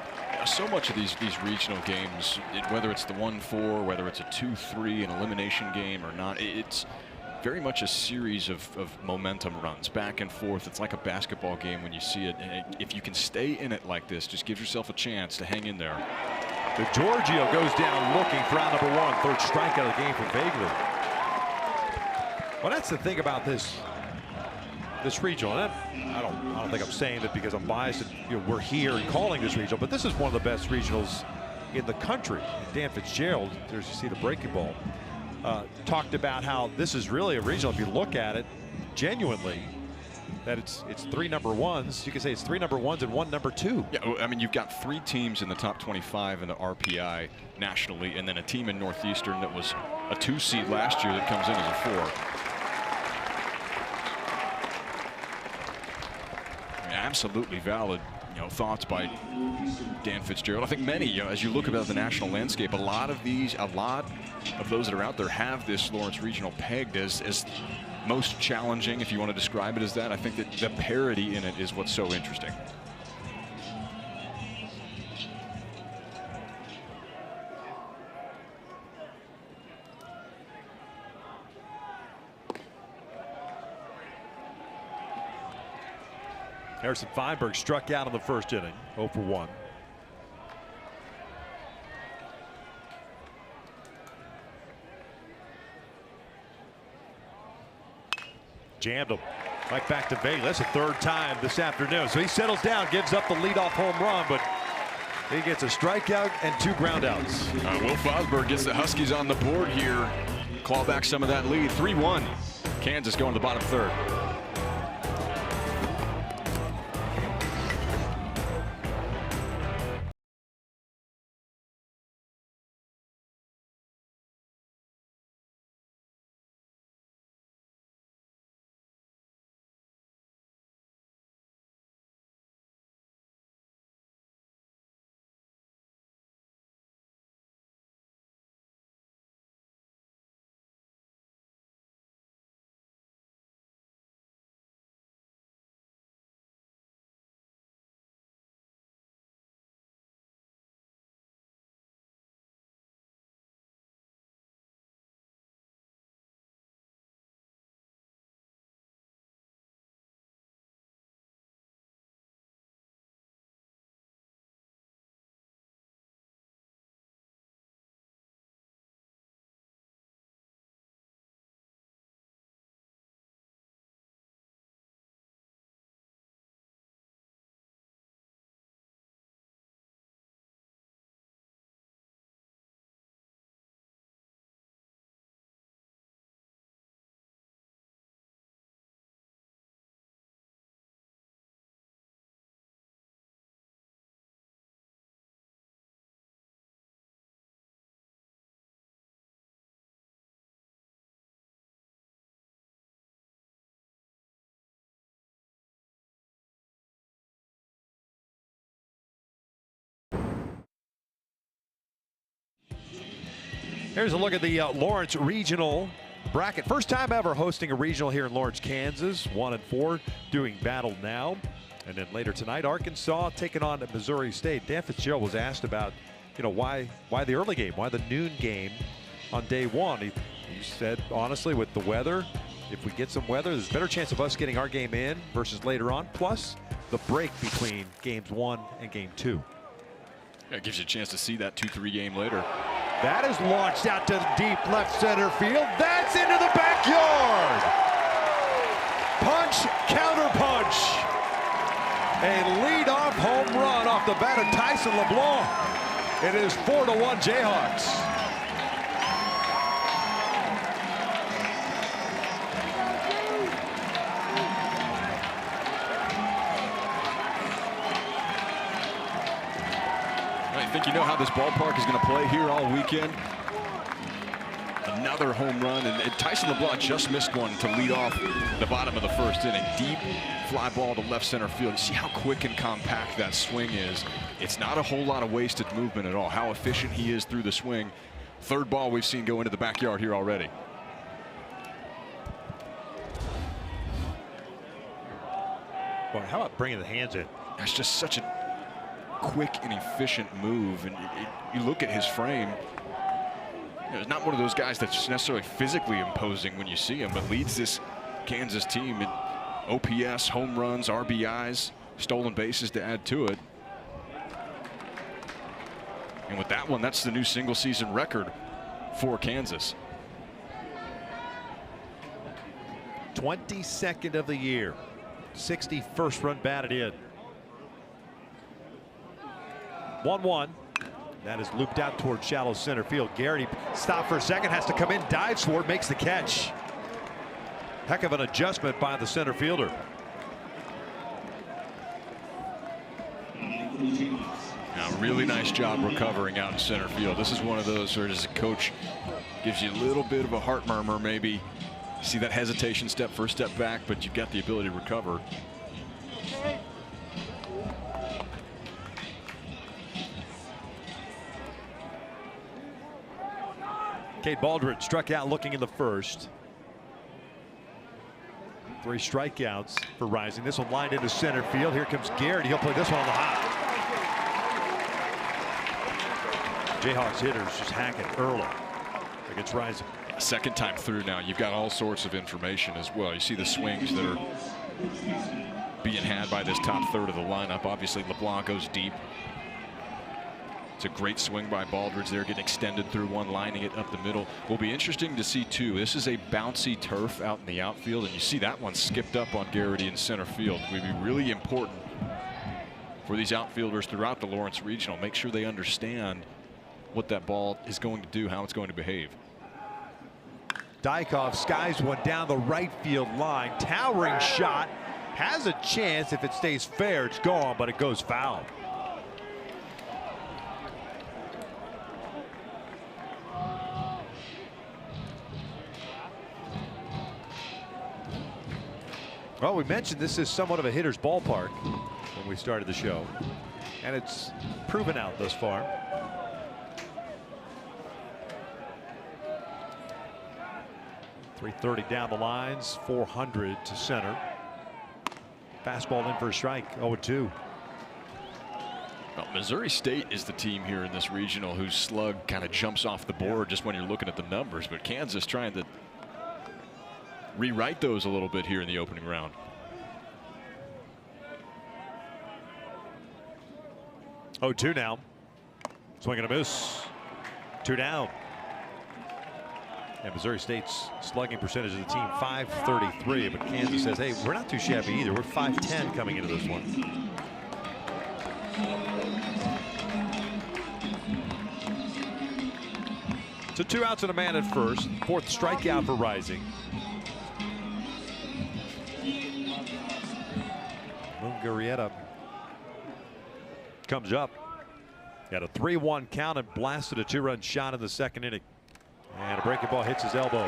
So much of these regional games, whether it's the 1-4, whether it's a 2-3, an elimination game or not, it's very much a series of momentum runs back and forth. It's like a basketball game when you see it. And if you can stay in it like this, just give yourself a chance to hang in there. The Giorgio goes down looking for out number 1, 3rd strikeout of the game for Bagley. Well, that's the thing about this regional. And I don't think I'm saying that because I'm biased and we're here and calling this regional, but this is one of the best regionals in the country. Dan Fitzgerald, there's you see the breaking ball, talked about how this is really a regional. If you look at it genuinely, that it's 3 number 1s. You can say it's 3 number 1s and 1 number 2. Yeah, I mean, you've got 3 teams in the top 25 in the RPI nationally, and then a team in Northeastern that was a 2 seed last year that comes in as a 4. Absolutely valid, thoughts by Dan Fitzgerald. I think many, as you look about the national landscape, a lot of those that are out there have this Lawrence Regional pegged as most challenging, if you want to describe it as that. I think that the parity in it is what's so interesting. Harrison Feinberg struck out in the 1st inning, 0 for 1. Jammed him right back to Bagley. That's the 3rd time this afternoon. So he settles down, gives up the leadoff home run, but he gets a strikeout and 2 groundouts. Will Fosberg gets the Huskies on the board here. Claw back some of that lead. 3-1. Kansas going to the bottom 3rd. Here's a look at the Lawrence Regional bracket. First time ever hosting a regional here in Lawrence, Kansas. 1-4, doing battle now. And then later tonight, Arkansas taking on Missouri State. Dan Fitzgerald was asked about, why the early game, why the noon game on day one. He said, honestly, with the weather, if we get some weather, there's a better chance of us getting our game in versus later on. Plus the break between games 1 and game 2. Yeah, it gives you a chance to see that 2-3 game later. That is launched out to deep left center field. That's into the backyard. Punch, counter punch. A leadoff home run off the bat of Tyson LeBlanc. It is 4-1 Jayhawks. I think you know how this ballpark is going to play here all weekend. Another home run, and Tyson LeBlanc just missed one to lead off the bottom of the first inning. Deep fly ball to left center field. See how quick and compact that swing is. It's not a whole lot of wasted movement at all. How efficient he is through the swing. Third ball we've seen go into the backyard here already. Boy, how about bringing the hands in? That's just such a quick and efficient move, and you look at his frame. He's not one of those guys that's necessarily physically imposing when you see him, but leads this Kansas team in OPS, home runs, RBIs, stolen bases to add to it. And with that one, that's the new single season record for Kansas. 22nd of the year, 61st run batted in. 1-1. That is looped out toward shallow center field. Garrity stopped for a second, has to come in, dives for it, makes the catch. Heck of an adjustment by the center fielder. Now, really nice job recovering out in center field. This is one of those where, as a coach, gives you a little bit of a heart murmur, maybe. See that hesitation step, first step back, but you've got the ability to recover. Cade Baldridge struck out looking in the first. 3 strikeouts for Rising. This one lined into center field. Here comes Garrity. He'll play this one on the hop. Jayhawks hitters just hacking early against Rising. Second time through now, you've got all sorts of information as well. You see the swings that are being had by this top third of the lineup. Obviously, LeBlanc goes deep. It's a great swing by Baldridge there, getting extended through one, lining it up the middle. Will be interesting to see too. This is a bouncy turf out in the outfield, and you see that one skipped up on Garrity in center field. It would be really important for these outfielders throughout the Lawrence Regional. Make sure they understand what that ball is going to do, how it's going to behave. Dykhoff skies one down the right field line. Towering shot. Has a chance. If it stays fair, it's gone, but it goes foul. Well, we mentioned this is somewhat of a hitter's ballpark when we started the show, and it's proven out thus far. .330 down the lines, 400 to center. Fastball in for a strike, 0-2. Well, Missouri State is the team here in this regional whose slug kind of jumps off the board just when you're looking at the numbers, but Kansas trying to rewrite those a little bit here in the opening round. 0-2 now. Swing and a miss. 2 down. And Missouri State's slugging percentage of the team .533, but Kansas says, hey, we're not too shabby either. We're .510 coming into this one. So 2 outs and a man at first. 4th strikeout for Rising. Mungarieta comes up. Got a 3-1 count and blasted a 2-run shot in the second inning. And a breaking ball hits his elbow.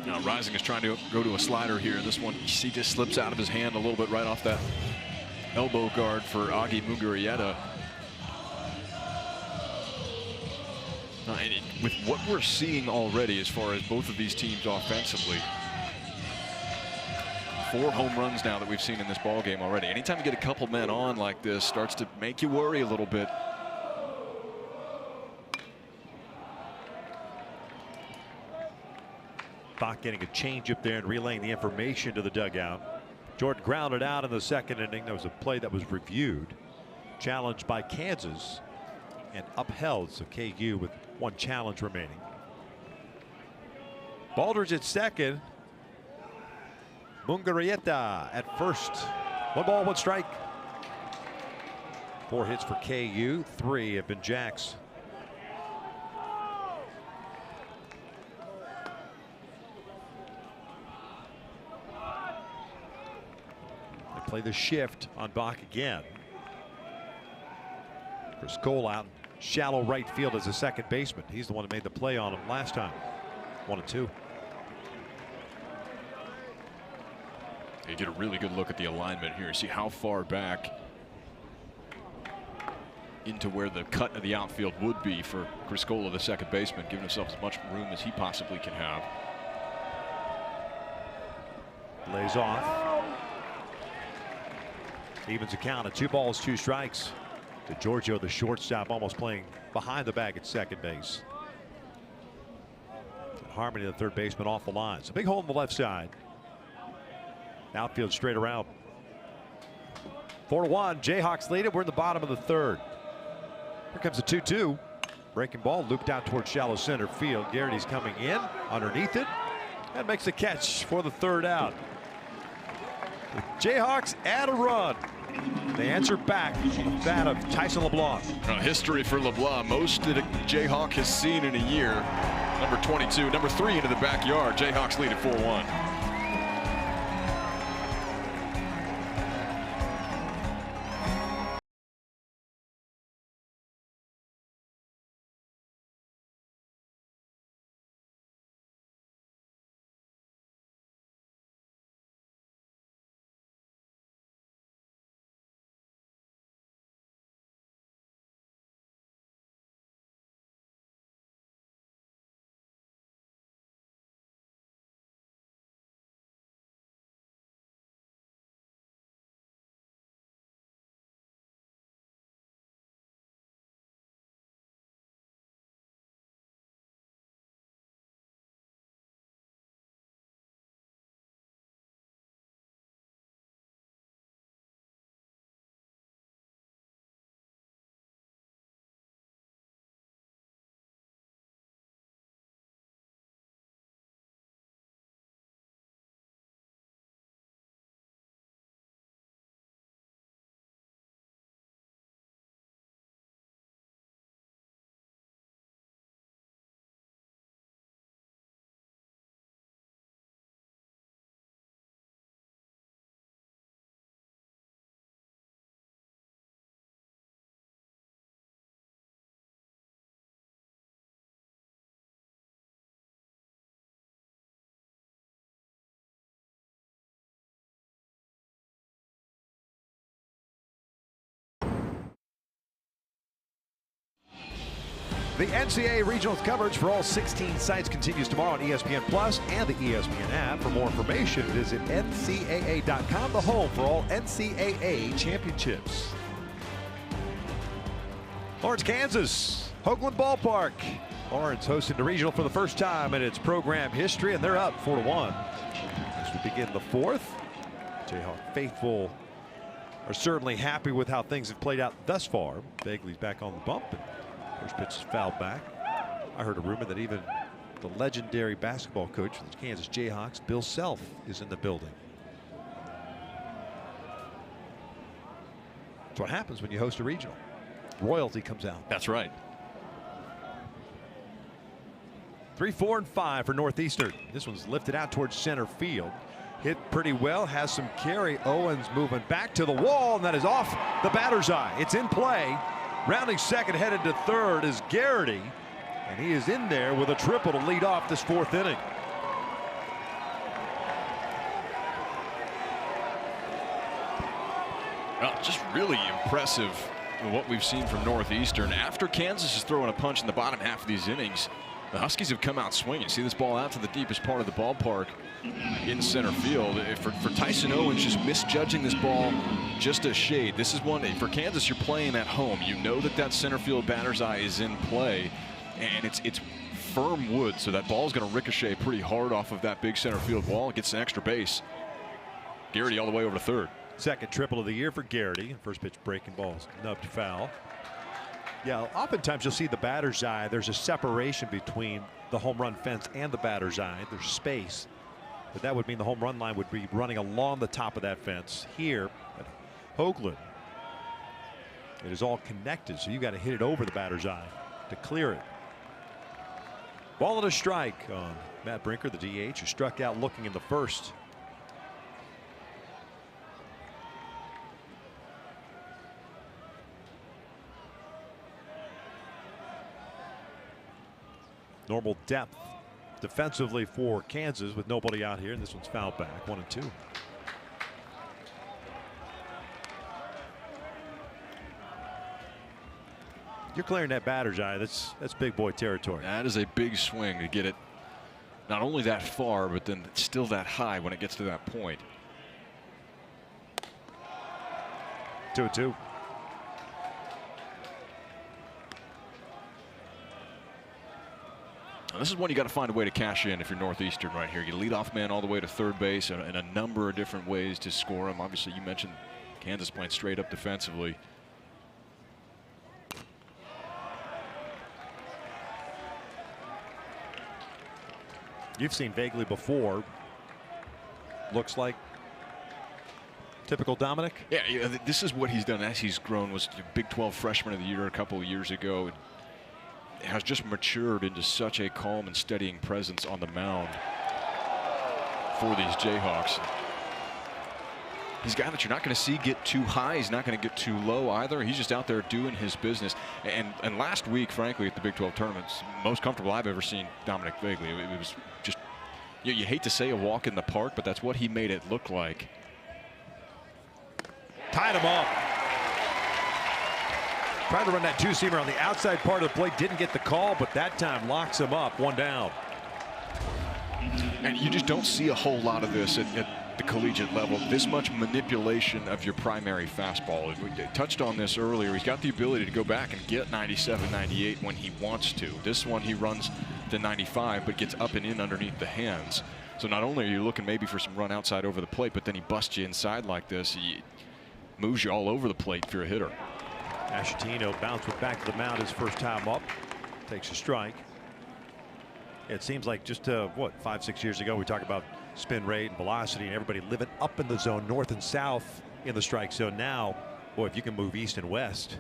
Now, Rising is trying to go to a slider here. This one, you see, just slips out of his hand a little bit right off that elbow guard for Augie Mugarieta. With what we're seeing already as far as both of these teams offensively, 4 home runs now that we've seen in this ball game already. Anytime you get a couple men on like this, starts to make you worry a little bit. Bach getting a changeup there and relaying the information to the dugout. Jordan grounded out in the second inning. That was a play that was reviewed, challenged by Kansas, and upheld. So KU with 1 challenge remaining. Baldridge at second. Mugarieta at first. 1 ball, 1 strike. 4 hits for KU. 3 have been Jacks. They play the shift on Bach again. Chris Cole out in shallow right field as a second baseman. He's the one who made the play on him last time. 1-2. You get a really good look at the alignment here. See how far back into where the cut of the outfield would be for Criscola, the second baseman, giving himself as much room as he possibly can have. Lays off. Evens a count at 2 balls, 2 strikes. To Giorgio, the shortstop, almost playing behind the bag at second base. And Harmony, the third baseman, off the line. So big hole on the left side. Outfield straight around. 4-1. Jayhawks lead it. We're in the bottom of the third. Here comes the 2-2. Breaking ball looped out towards shallow center field. Garrity's coming in underneath it and makes a catch for the 3rd out. The Jayhawks add a run. They answer back on the bat of Tyson LeBlanc. History for LeBlanc, most that a Jayhawk has seen in a year. Number 22, number 3 into the backyard. Jayhawks lead at 4-1. The NCAA Regionals coverage for all 16 sites continues tomorrow on ESPN Plus and the ESPN app. For more information, visit ncaa.com, the home for all NCAA championships. Lawrence, Kansas, Hoagland Ballpark. Lawrence hosting the regional for the first time in its program history, and they're up 4-1 as we begin the 4th. Jayhawk faithful are certainly happy with how things have played out thus far. Bagley's back on the bump. First pitch is fouled back. I heard a rumor that even the legendary basketball coach for the Kansas Jayhawks, Bill Self, is in the building. That's what happens when you host a regional. Royalty comes out. That's right. 3, 4, and 5 for Northeastern. This one's lifted out towards center field. Hit pretty well, has some carry. Owens moving back to the wall, and that is off the batter's eye. It's in play. Rounding second, headed to third is Garrity, and he is in there with a triple to lead off this 4th inning. Well, just really impressive what we've seen from Northeastern. After Kansas is throwing a punch in the bottom half of these innings, the Huskies have come out swinging. See this ball out to the deepest part of the ballpark in center field. For Tyson Owens just misjudging this ball just a shade. This is one, for Kansas, you're playing at home. You know that center field batter's eye is in play, and it's firm wood, so that ball is going to ricochet pretty hard off of that big center field wall. It gets an extra base. Garrity all the way over to third. Second triple of the year for Garrity. First pitch breaking balls, nubbed foul. Yeah, oftentimes you'll see the batter's eye. There's a separation between the home run fence and the batter's eye. There's space, but that would mean the home run line would be running along the top of that fence. Here at Hoagland, it is all connected, so you got to hit it over the batter's eye to clear it. Ball and a strike on Matt Brinker, the DH, who struck out looking in the first. Normal depth defensively for Kansas with nobody out here, and this one's fouled back. 1-2. You're clearing that batter's eye. That's big boy territory. That is a big swing to get it not only that far, but then still that high when it gets to that point. 2-2. This is one you got to find a way to cash in if you're Northeastern right here. You lead off man all the way to third base, and a number of different ways to score him. Obviously, you mentioned Kansas playing straight up defensively. You've seen Vaguely before. Looks like typical Dominic. Yeah, this is what he's done as he's grown. Was Big 12 Freshman of the Year a couple of years ago. Has just matured into such a calm and steadying presence on the mound for these Jayhawks. He's a guy that you're not going to see get too high. He's not going to get too low either. He's just out there doing his business. And last week, frankly, at the Big 12 tournaments, most comfortable I've ever seen Dominic Vaguely. It was just, you hate to say a walk in the park, but that's what he made it look like. Tied him up. Tried to run that two-seamer on the outside part of the plate. Didn't get the call, but that time locks him up. One down. And you just don't see a whole lot of this at the collegiate level. This much manipulation of your primary fastball. We touched on this earlier. He's got the ability to go back and get 97, 98 when he wants to. This one he runs to 95, but gets up and in underneath the hands. So not only are you looking maybe for some run outside over the plate, but then he busts you inside like this. He moves you all over the plate if you're a hitter. Ashatino bounced back to the mound his first time up. Takes a strike. It seems like just what, 5-6 years ago we talked about spin rate and velocity and everybody living up in the zone, north and south in the strike zone. Now, boy, if you can move east and west.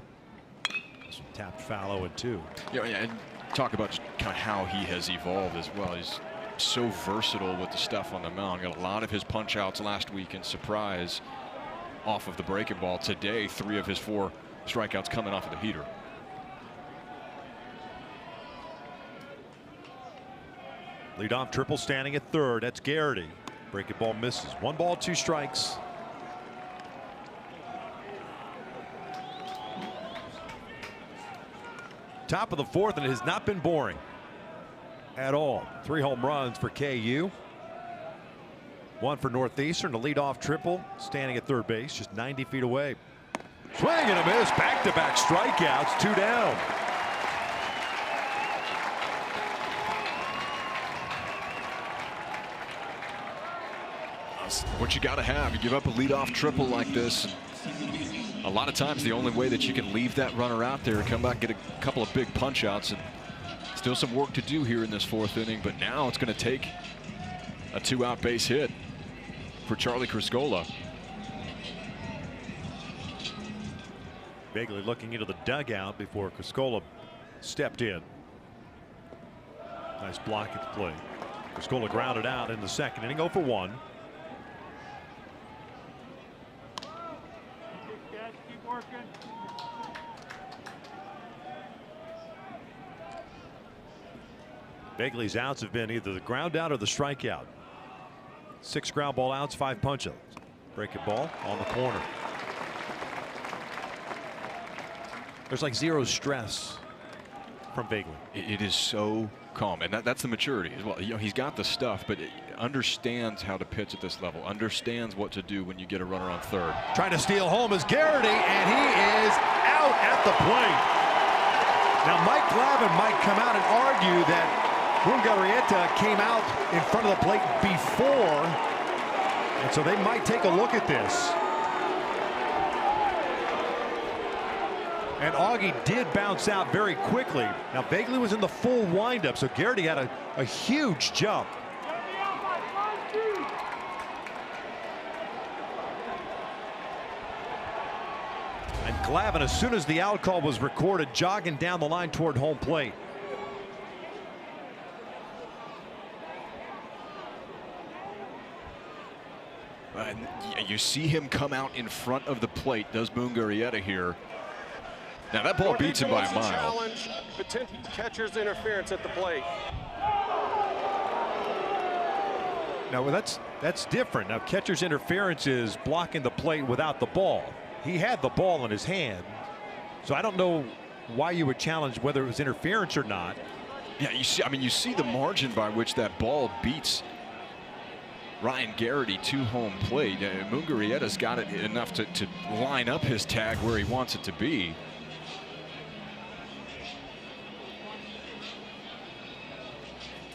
This one tapped foul 0-2. Yeah, and talk about just kind of how he has evolved as well. He's so versatile with the stuff on the mound. Got a lot of his punch outs last week in Surprise off of the breaking ball. Today, 3 of his 4 strikeouts coming off of the heater. Leadoff triple standing at third. That's Garrity. Breaking ball misses. 1 ball, 2 strikes. Top of the 4th, and it has not been boring at all. 3 home runs for KU. 1 for Northeastern. A leadoff triple standing at third base, just 90 feet away. Swing and a miss. Back-to-back strikeouts. 2 down. That's what you got to have. You give up a leadoff triple like this. A lot of times the only way that you can leave that runner out there and come back and get a couple of big punch outs. And still some work to do here in this 4th inning, but now it's going to take a 2-out base hit for Charlie Criscola. Vaguely looking into the dugout before Criscola stepped in. Nice block at the plate. Criscola grounded out in the 2nd inning. 0 for 1. Vaguely's outs have been either the ground out or the strikeout. 6 ground ball outs, 5 punch outs. Breaking ball on the corner. There's like zero stress from Vagley. It is so calm, and that's the maturity as well. You know, he's got the stuff, but understands how to pitch at this level, understands what to do when you get a runner on third. Trying to steal home is Garrity, and he is out at the plate. Now Mike Glavine might come out and argue that Mungarieta came out in front of the plate before, and so they might take a look at this. And Augie did bounce out very quickly. Now Vagley was in the full windup, so Garrity had a huge jump. And Glavine, as soon as the out call was recorded, jogging down the line toward home plate. You see him come out in front of the plate, does Mungarieta here. Now that ball beats him by a mile. Challenge potential catcher's interference at the plate. Now that's different. Now catcher's interference is blocking the plate without the ball. He had the ball in his hand, so I don't know why you would challenge whether it was interference or not. Yeah, you see, I mean, you see the margin by which that ball beats Ryan Garrity to home plate. Mungarieta's got it enough to line up his tag where he wants it to be.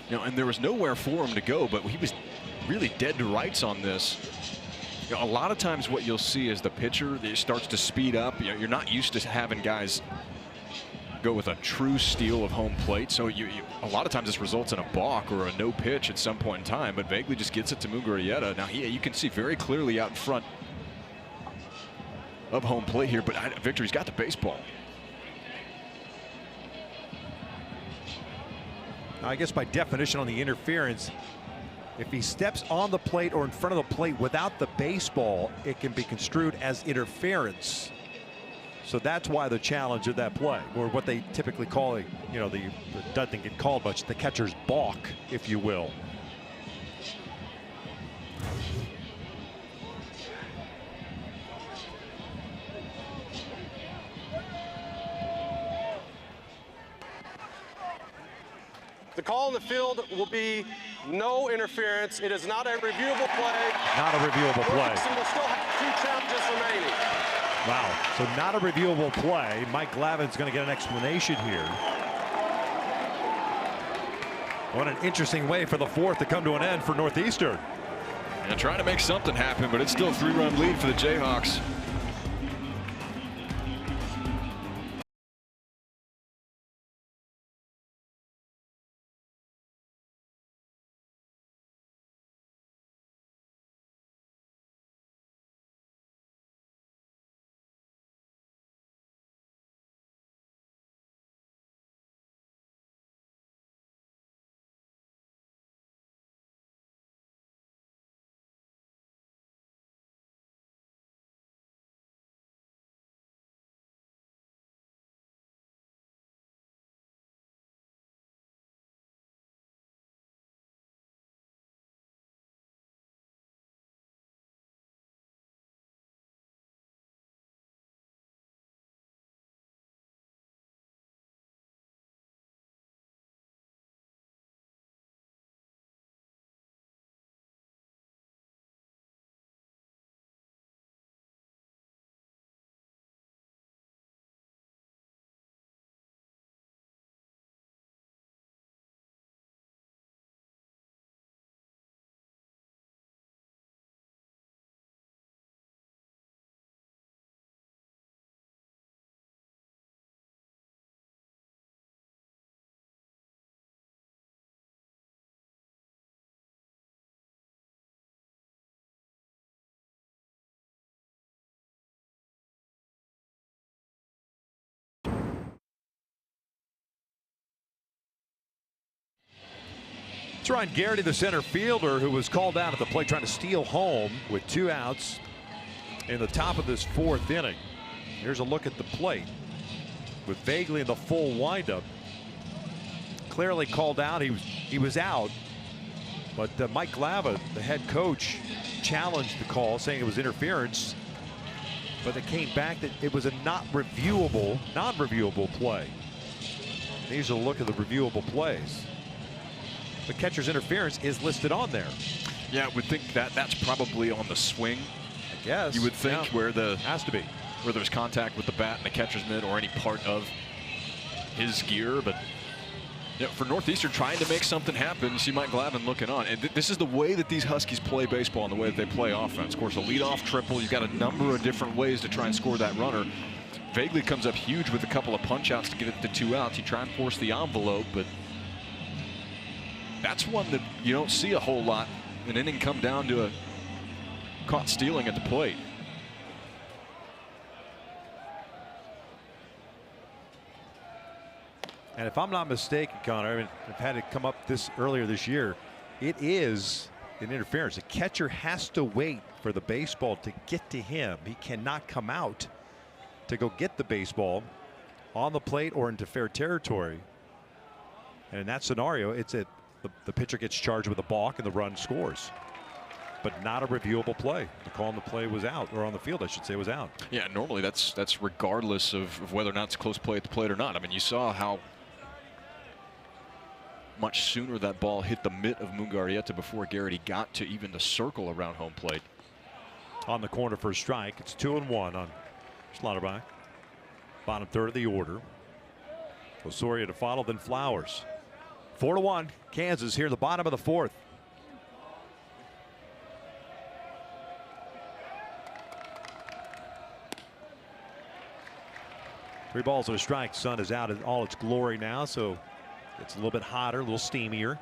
You know, and there was nowhere for him to go, but he was really dead to rights on this. You know, a lot of times what you'll see is the pitcher starts to speed up. You know, you're not used to having guys go with a true steal of home plate, so a lot of times this results in a balk or a no pitch at some point in time, but Vagley just gets it to Mungarieta. Now you can see very clearly out in front of home plate here, but Victory's got the baseball. I guess by definition on the interference, if he steps on the plate or in front of the plate without the baseball, it can be construed as interference. So that's why the challenge of that play, or what they typically call it, you know, it doesn't get called much, the catcher's balk, if you will. The call in the field will be no interference. It is not a reviewable play. Not a reviewable play. Northeastern will still have 2 challenges remaining. Wow. So not a reviewable play. Mike Glavine's going to get an explanation here. What an interesting way for the fourth to come to an end for Northeastern. And trying to make something happen, but it's still a 3-run lead for the Jayhawks. It's Ryan Garrity, the center fielder, who was called out at the plate trying to steal home with 2 outs in the top of this 4th inning. Here's a look at the plate with Vagley in the full windup. Clearly called out. He was out, but Mike Glavine, the head coach, challenged the call, saying it was interference. but it came back that it was a non-reviewable play. These are a look at the reviewable plays. The catcher's interference is listed on there. Yeah, I would think that that's probably on the swing. I guess. You would think where the has to be where there's contact with the bat and the catcher's mitt or any part of his gear, but you know, for Northeastern trying to make something happen, you see Mike Glavin looking on. And this is the way that these Huskies play baseball and the way that they play offense. Of course, a leadoff triple, you've got a number of different ways to try and score that runner. Vaguely comes up huge with a couple of punch outs to get it to 2 outs. You try and force the envelope, but that's one that you don't see a whole lot. An inning come down to a caught stealing at the plate. And if I'm not mistaken, Connor, I mean, I've had it come up earlier this year. It is an interference. The catcher has to wait for the baseball to get to him. He cannot come out to go get the baseball on the plate or into fair territory. And in that scenario, it's the pitcher gets charged with a balk and the run scores. But not a reviewable play. The call on the play was out, or on the field, I should say, was out. Yeah, normally that's regardless of whether or not it's close play at the plate or not. I mean, you saw how much sooner that ball hit the mitt of Mungarieta before Garrity got to even the circle around home plate. On the corner for a strike. It's 2-1 on Schlotterbeck. Bottom third of the order. Osorio to follow, then Flowers. 4-1. Kansas here at the bottom of the fourth. Three balls and a strike. Sun is out in all its glory now, so it's a little bit hotter, a little steamier.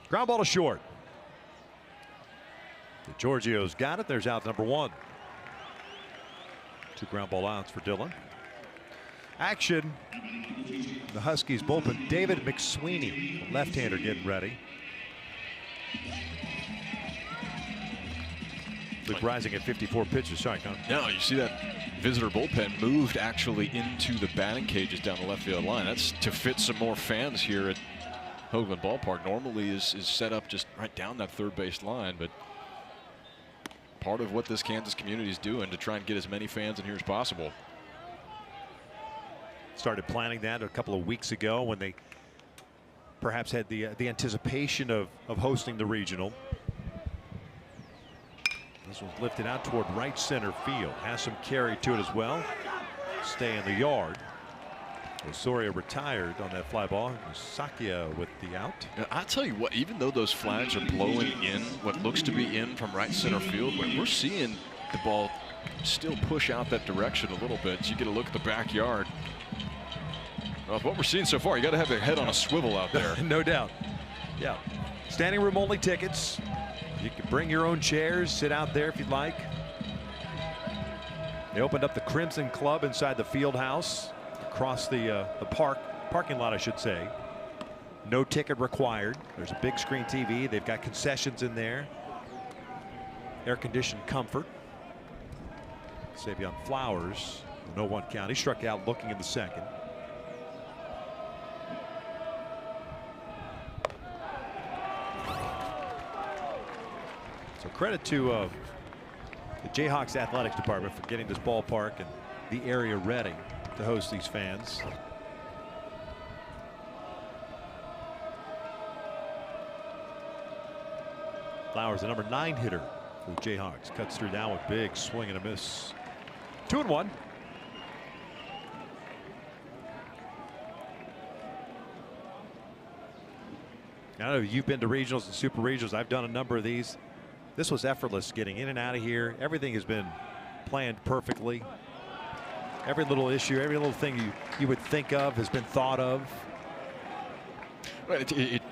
Ground ball to short. Giorgio's got it. There's out number 1. 2 ground ball outs for Dillon. Action. The Huskies bullpen. David McSweeney, left-hander, getting ready. Luke Rising at 54 pitches. Sorry, Con. No, you see that visitor bullpen moved actually into the batting cages down the left field line. That's to fit some more fans here at Hoagland Ballpark. Normally is set up just right down that third base line, but part of what this Kansas community is doing to try and get as many fans in here as possible. Started planning that a couple of weeks ago when they perhaps had the anticipation of hosting the regional. This was lifted out toward right center field. Has some carry to it as well. Stay in the yard. Osorio retired on that fly ball. Sakia with the out. I'll tell you what, even though those flags are blowing in what looks to be in from right center field, we're seeing the ball still push out that direction a little bit. So you get a look at the backyard. Well, what we're seeing so far, you got to have your head on a swivel out there. No doubt. Yeah. Standing room only tickets. You can bring your own chairs, sit out there if you'd like. They opened up the Crimson Club inside the field house across the parking lot, I should say. No ticket required. There's a big screen TV. They've got concessions in there. Air conditioned comfort. Savion Flowers, no 1 count. He struck out looking in the second. So credit to the Jayhawks athletics department for getting this ballpark and the area ready to host these fans. Flowers, the number 9 hitter for the Jayhawks, cuts through now with big swing and a miss. 2-1. I know you've been to regionals and super regionals. I've done a number of these. This was effortless getting in and out of here. Everything has been planned perfectly. Every little issue, every little thing you would think of has been thought of. Well, it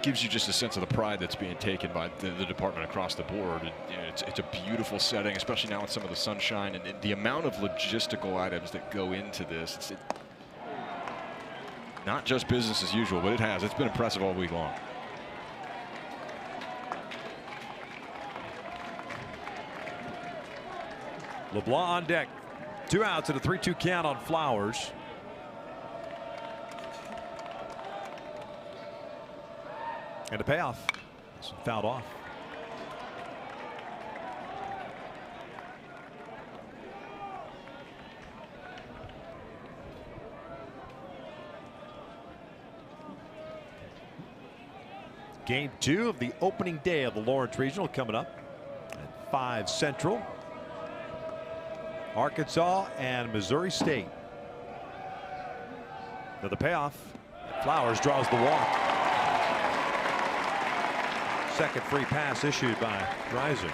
gives you just a sense of the pride that's being taken by the department across the board. It's a beautiful setting, especially now with some of the sunshine and the amount of logistical items that go into this. It's not just business as usual, but it's been impressive all week long. LeBlanc on deck. 2 outs and a 3-2 count on Flowers. And the payoff is fouled off. Game 2 of the opening day of the Lawrence Regional coming up at 5 Central. Arkansas and Missouri State. Now the payoff. Flowers draws the walk. Second free pass issued by Reiser.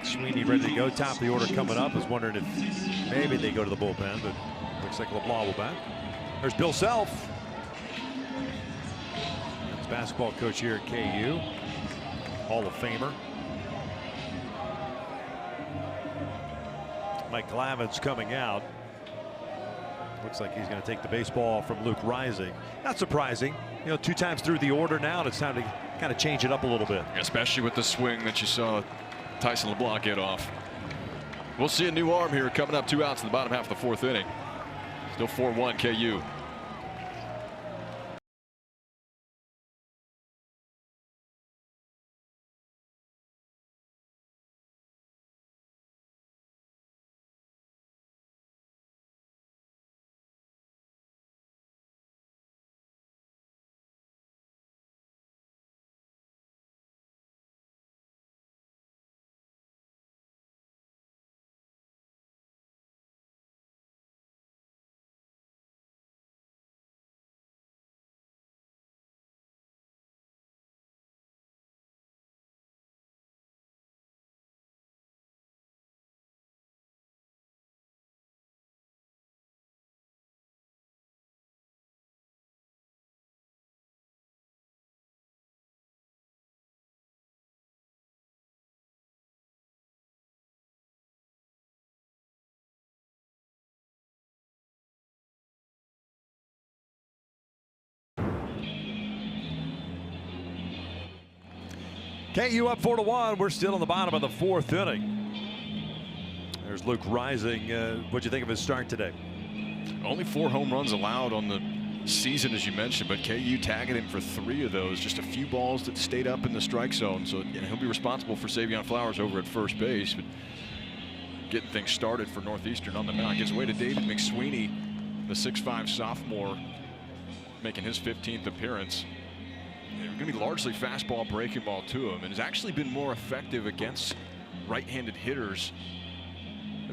Sweeney ready to go. Top of the order coming up. I was wondering if maybe they go to the bullpen, but looks like LeBlanc will back. There's Bill Self. Basketball coach here at KU, Hall of Famer. Mike Glavin's coming out. Looks like he's going to take the baseball from Luke Rising. Not surprising. You know, 2 times through the order now, and it's time to kind of change it up a little bit. Especially with the swing that you saw Tyson LeBlanc get off. We'll see a new arm here coming up. 2 outs in the bottom half of the 4th inning. Still 4-1 KU. KU up 4-1. We're still in the bottom of the 4th inning. There's Luke Rising. What'd you think of his start today? Only 4 home runs allowed on the season, as you mentioned, but KU tagging him for 3 of those. Just a few balls that stayed up in the strike zone. So he'll be responsible for Savion Flowers over at first base. But getting things started for Northeastern on the mound. Gives away to David McSweeney, the 6'5" sophomore, making his 15th appearance. Going to be largely fastball, breaking ball to him, and has actually been more effective against right-handed hitters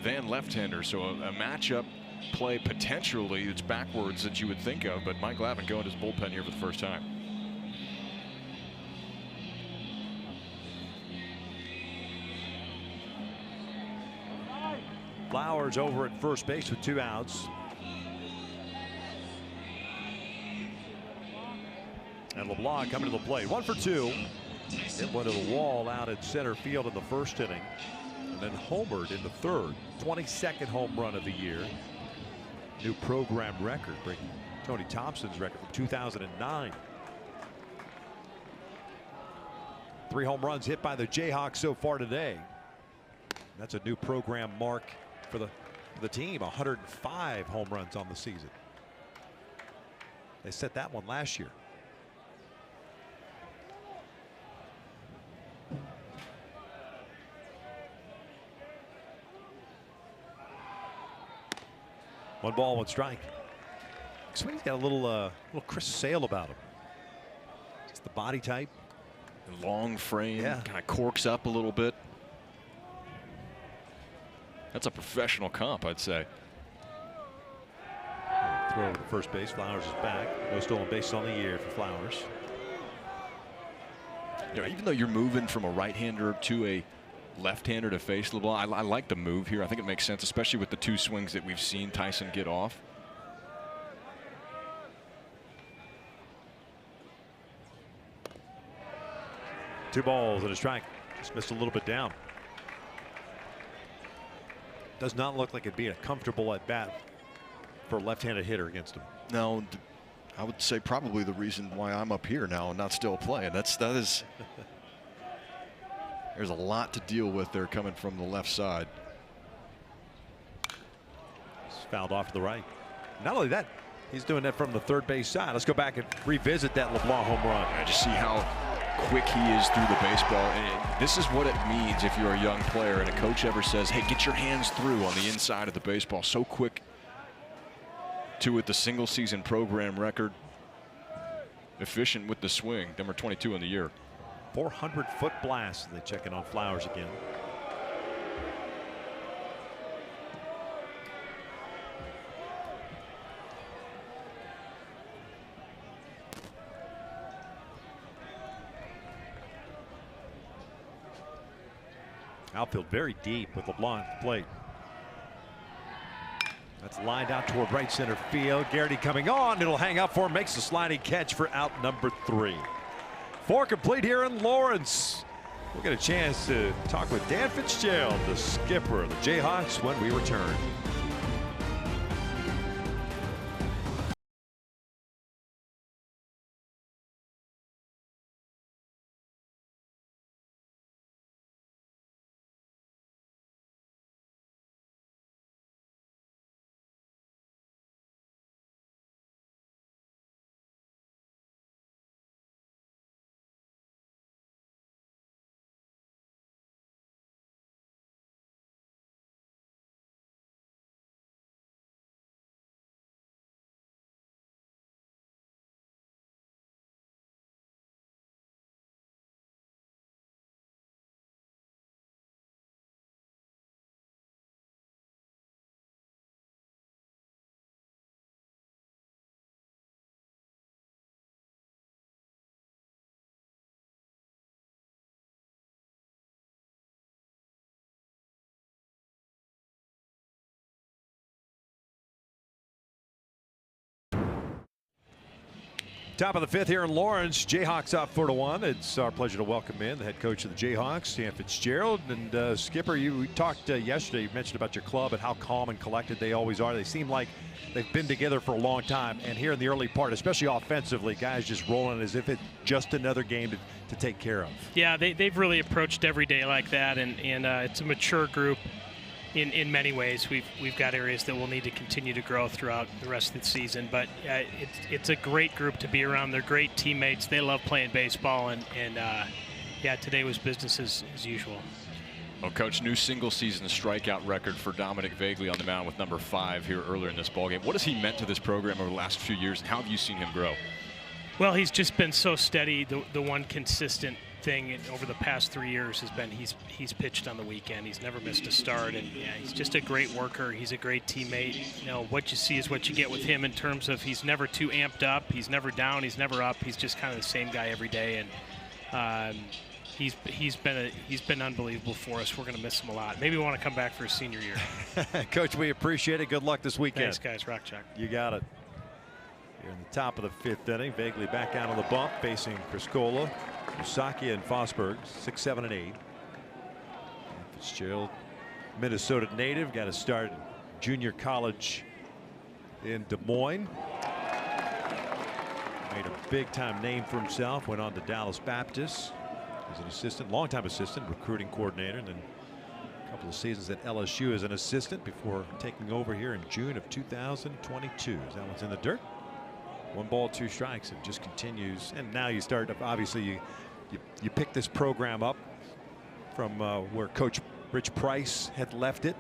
than left-handers. So a matchup play potentially that's backwards that you would think of, but Mike Glavin going to his bullpen here for the first time. Flowers over at first base with 2 outs. And LeBlanc coming to the plate. 1 for 2. Hit one to the wall out at center field in the 1st inning. And then homered in the 3rd. 22nd home run of the year. New program record, breaking Tony Thompson's record from 2009. 3 home runs hit by the Jayhawks so far today. That's a new program mark for the team. 105 home runs on the season. They set that one last year. One ball, 1 strike. Sweeney's got a little Chris Sale about him. Just the body type. Long frame, yeah. Kind of corks up a little bit. That's a professional comp, I'd say. Throw over to first base. Flowers is back. No stolen bases on the year for Flowers. You know, even though you're moving from a right-hander to a left-hander to face LeBlanc, I like the move here. I think it makes sense, especially with the 2 swings that we've seen Tyson get off. Two balls and a strike. Just missed a little bit down. Does not look like it'd be a comfortable at bat for a left-handed hitter against him. No, I would say probably the reason why I'm up here now and not still playing. That is there's a lot to deal with there coming from the left side. It's fouled off to the right. Not only that, He's doing that from the third base side. Let's go back and revisit that LeBlanc home run. I just see how quick he is through the baseball. And this is what it means if you're a young player and a coach ever says, hey, get your hands through on the inside of the baseball. So quick to it, the single season program record. Efficient with the swing, number 22 in the year. 400-foot blast. They check in on Flowers again. Outfield very deep with LeBlanc at the plate. That's lined out toward right center field. Garrity coming on. It'll hang up for him. Makes the sliding catch for out number 3. 4 complete here in Lawrence. We'll get a chance to talk with Dan Fitzgerald, the skipper of the Jayhawks, when we return. Top of the 5th here in Lawrence. Jayhawks up 4-1. It's our pleasure to welcome in the head coach of the Jayhawks, Dan Fitzgerald. And Skipper, we talked yesterday. You mentioned about your club and how calm and collected they always are. They seem like they've been together for a long time. And here in the early part, especially offensively, guys just rolling as if it's just another game to take care of. Yeah, they've really approached every day like that, and it's a mature group. In many ways, we've got areas that will need to continue to grow throughout the rest of the season, but it's a great group to be around. They're great teammates. They love playing baseball, and yeah, today was business as usual. Well, Coach, new single season strikeout record for Dominic Vagley on the mound with number 5 here earlier in this ballgame. What has he meant to this program over the last few years, and how have you seen him grow? Well, he's just been so steady. The one consistent thing over the past 3 years has been he's pitched on the weekend. He's never missed a start, and yeah, he's just a great worker. He's a great teammate. You know, what you see is what you get with him in terms of he's never too amped up. He's never down. He's never up. He's just kind of the same guy every day, and he's been unbelievable for us. We're going to miss him a lot. Maybe we want to come back for his senior year. Coach, we appreciate it. Good luck this weekend. Thanks, guys. Rock chalk. You got it. Here in the top of the 5th inning, Vagley back out on the bump, facing Criscola, Usaki, and Fosberg, 6, 7, and 8. Fitzgerald, Minnesota native, got to start junior college in Des Moines. Made a big-time name for himself. Went on to Dallas Baptist as an assistant, longtime assistant, recruiting coordinator, and then a couple of seasons at LSU as an assistant before taking over here in June of 2022. That one's in the dirt. 1 ball, 2 strikes. It just continues, and now you start. Obviously, you pick this program up from where Coach Rich Price had left it,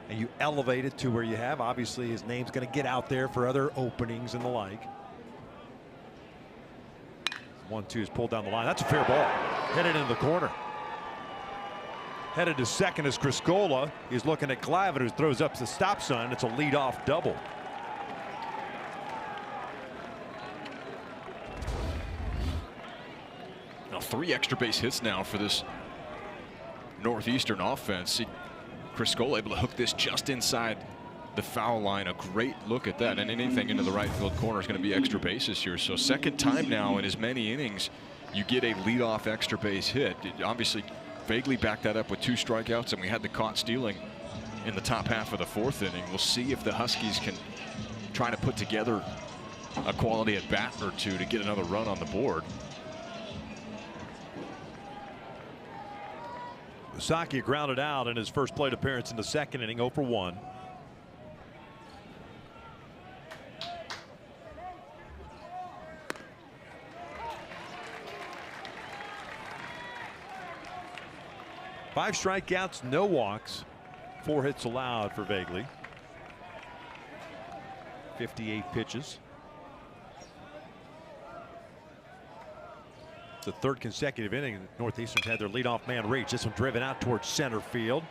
and you elevate it to where you have. Obviously, his name's going to get out there for other openings and the like. 1-2 is pulled down the line. That's a fair ball. Headed into the corner. Headed to second is Criscola. He's looking at Glavin, who throws up the stop sign. It's a leadoff double. Now 3 extra base hits now for this Northeastern offense. See Criscola able to hook this just inside the foul line. A great look at that, and anything into the right field corner is going to be extra bases here. So second time now in as many innings you get a leadoff extra base hit. Obviously Vagley backed that up with 2 strikeouts, and we had the caught stealing in the top half of the 4th inning. We'll see if the Huskies can try to put together a quality at bat or 2 to get another run on the board. Usaki grounded out in his first plate appearance in the 2nd inning, 0 for 1. 5 strikeouts, no walks, 4 hits allowed for Vegley. 58 pitches. It's the 3rd consecutive inning Northeastern's had their leadoff man reach. This one driven out towards center field.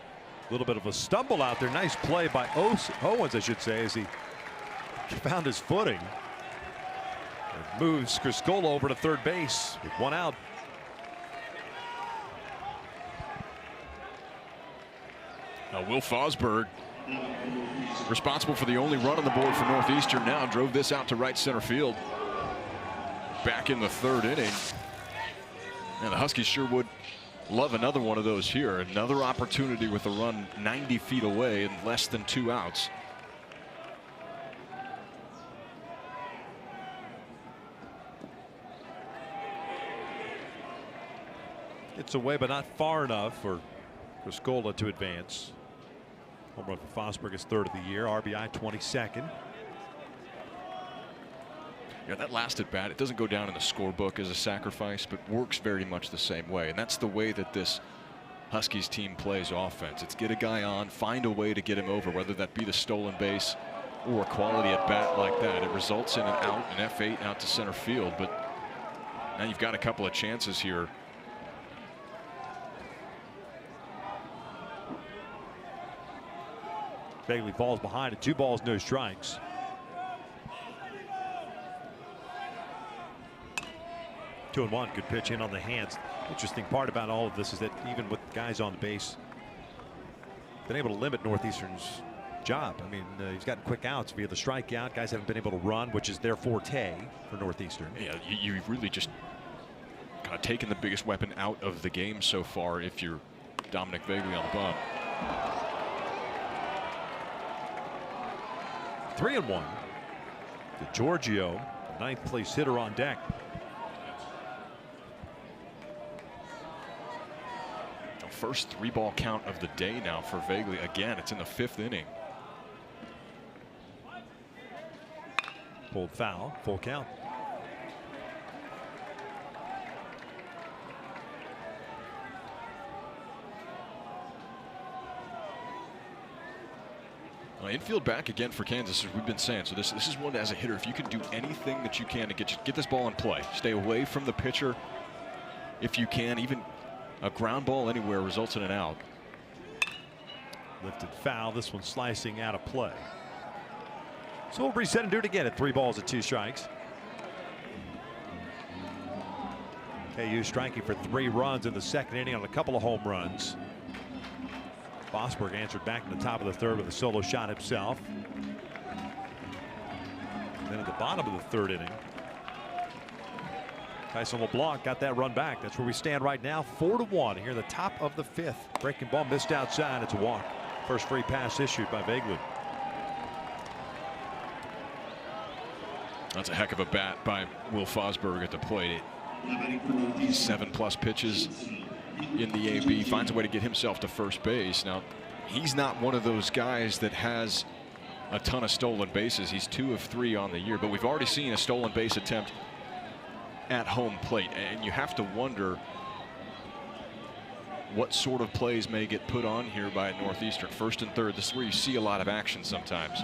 A little bit of a stumble out there. Nice play by Owens, I should say, as he found his footing. It moves Criscola over to third base with 1 out. Will Fosberg, responsible for the only run on the board for Northeastern, now drove this out to right center field. Back in the 3rd inning. And the Huskies sure would love another one of those here. Another opportunity with a run 90 feet away and less than 2 outs. It's away, but not far enough for Criscola to advance. Home run for Fosberg is 3rd of the year. RBI 22nd. Yeah, that last at bat, it doesn't go down in the scorebook as a sacrifice, but works very much the same way. And that's the way that this Huskies team plays offense. It's get a guy on, find a way to get him over, whether that be the stolen base or a quality at bat like that. It results in an out, an F8 out to center field. But now you've got a couple of chances here. Vegley falls behind at 2 balls, no strikes. Two and one, good pitch in on the hands. Interesting part about all of this is that even with guys on base, been able to limit Northeastern's job. I mean, he's gotten quick outs via the strikeout. Guys haven't been able to run, which is their forte for Northeastern. Yeah, you've really just kind of taken the biggest weapon out of the game so far if you're Dominic Vegley on the bump. 3 and 1. DeGiorgio, 9th place hitter on deck. First 3-ball count of the day now for Vegley. Again, it's in the 5th inning. Pulled foul, full count. Infield back again for Kansas, as we've been saying. So this is one as a hitter, if you can do anything that you can to get this ball in play, stay away from the pitcher if you can. Even a ground ball anywhere results in an out. Lifted foul. This one slicing out of play. So we'll reset and do it again at 3 balls and 2 strikes. KU striking for 3 runs in the 2nd inning on a couple of home runs. Fosberg answered back in the top of the 3rd with a solo shot himself. And then at the bottom of the 3rd inning, Tyson LeBlanc got that run back. That's where we stand right now, 4-1 here in the top of the 5th. Breaking ball missed outside. It's a walk. First free pass issued by Vegley. That's a heck of a bat by Will Fosberg at the plate. 7+ pitches in the AB. Finds a way to get himself to first base. Now, he's not one of those guys that has a ton of stolen bases. He's 2 of 3 on the year, but we've already seen a stolen base attempt at home plate, and you have to wonder what sort of plays may get put on here by Northeastern. 1st and 3rd, this is where you see a lot of action sometimes.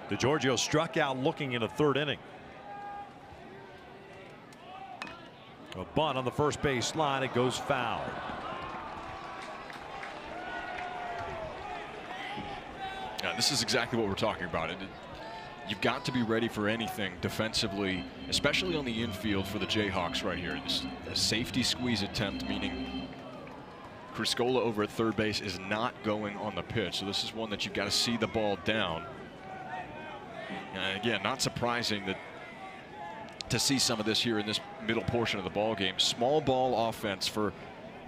DeGiorgio struck out looking in the 3rd inning. A bunt on the first base line. It goes foul. Yeah, this is exactly what we're talking about. You've got to be ready for anything defensively, especially on the infield for the Jayhawks right here. This a safety squeeze attempt, meaning Criscola over at 3rd base is not going on the pitch. So this is one that you've got to see the ball down. And again, not surprising that to see some of this here in this middle portion of the ball game. Small ball offense for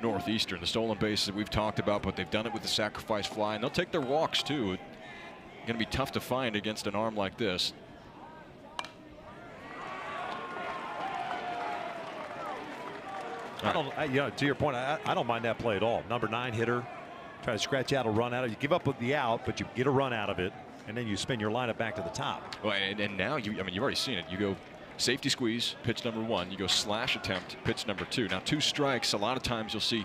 Northeastern. The stolen bases that we've talked about, but they've done it with the sacrifice fly, and they'll take their walks too. Going to be tough to find against an arm like this. To your point, I don't mind that play at all. Number 9 hitter, try to scratch out a run out of it. You give up with the out, but you get a run out of it, and then you spin your lineup back to the top. Well, and now you've already seen it. You go Safety squeeze, pitch number 1. You go slash attempt, pitch number 2. Now 2 strikes, a lot of times you'll see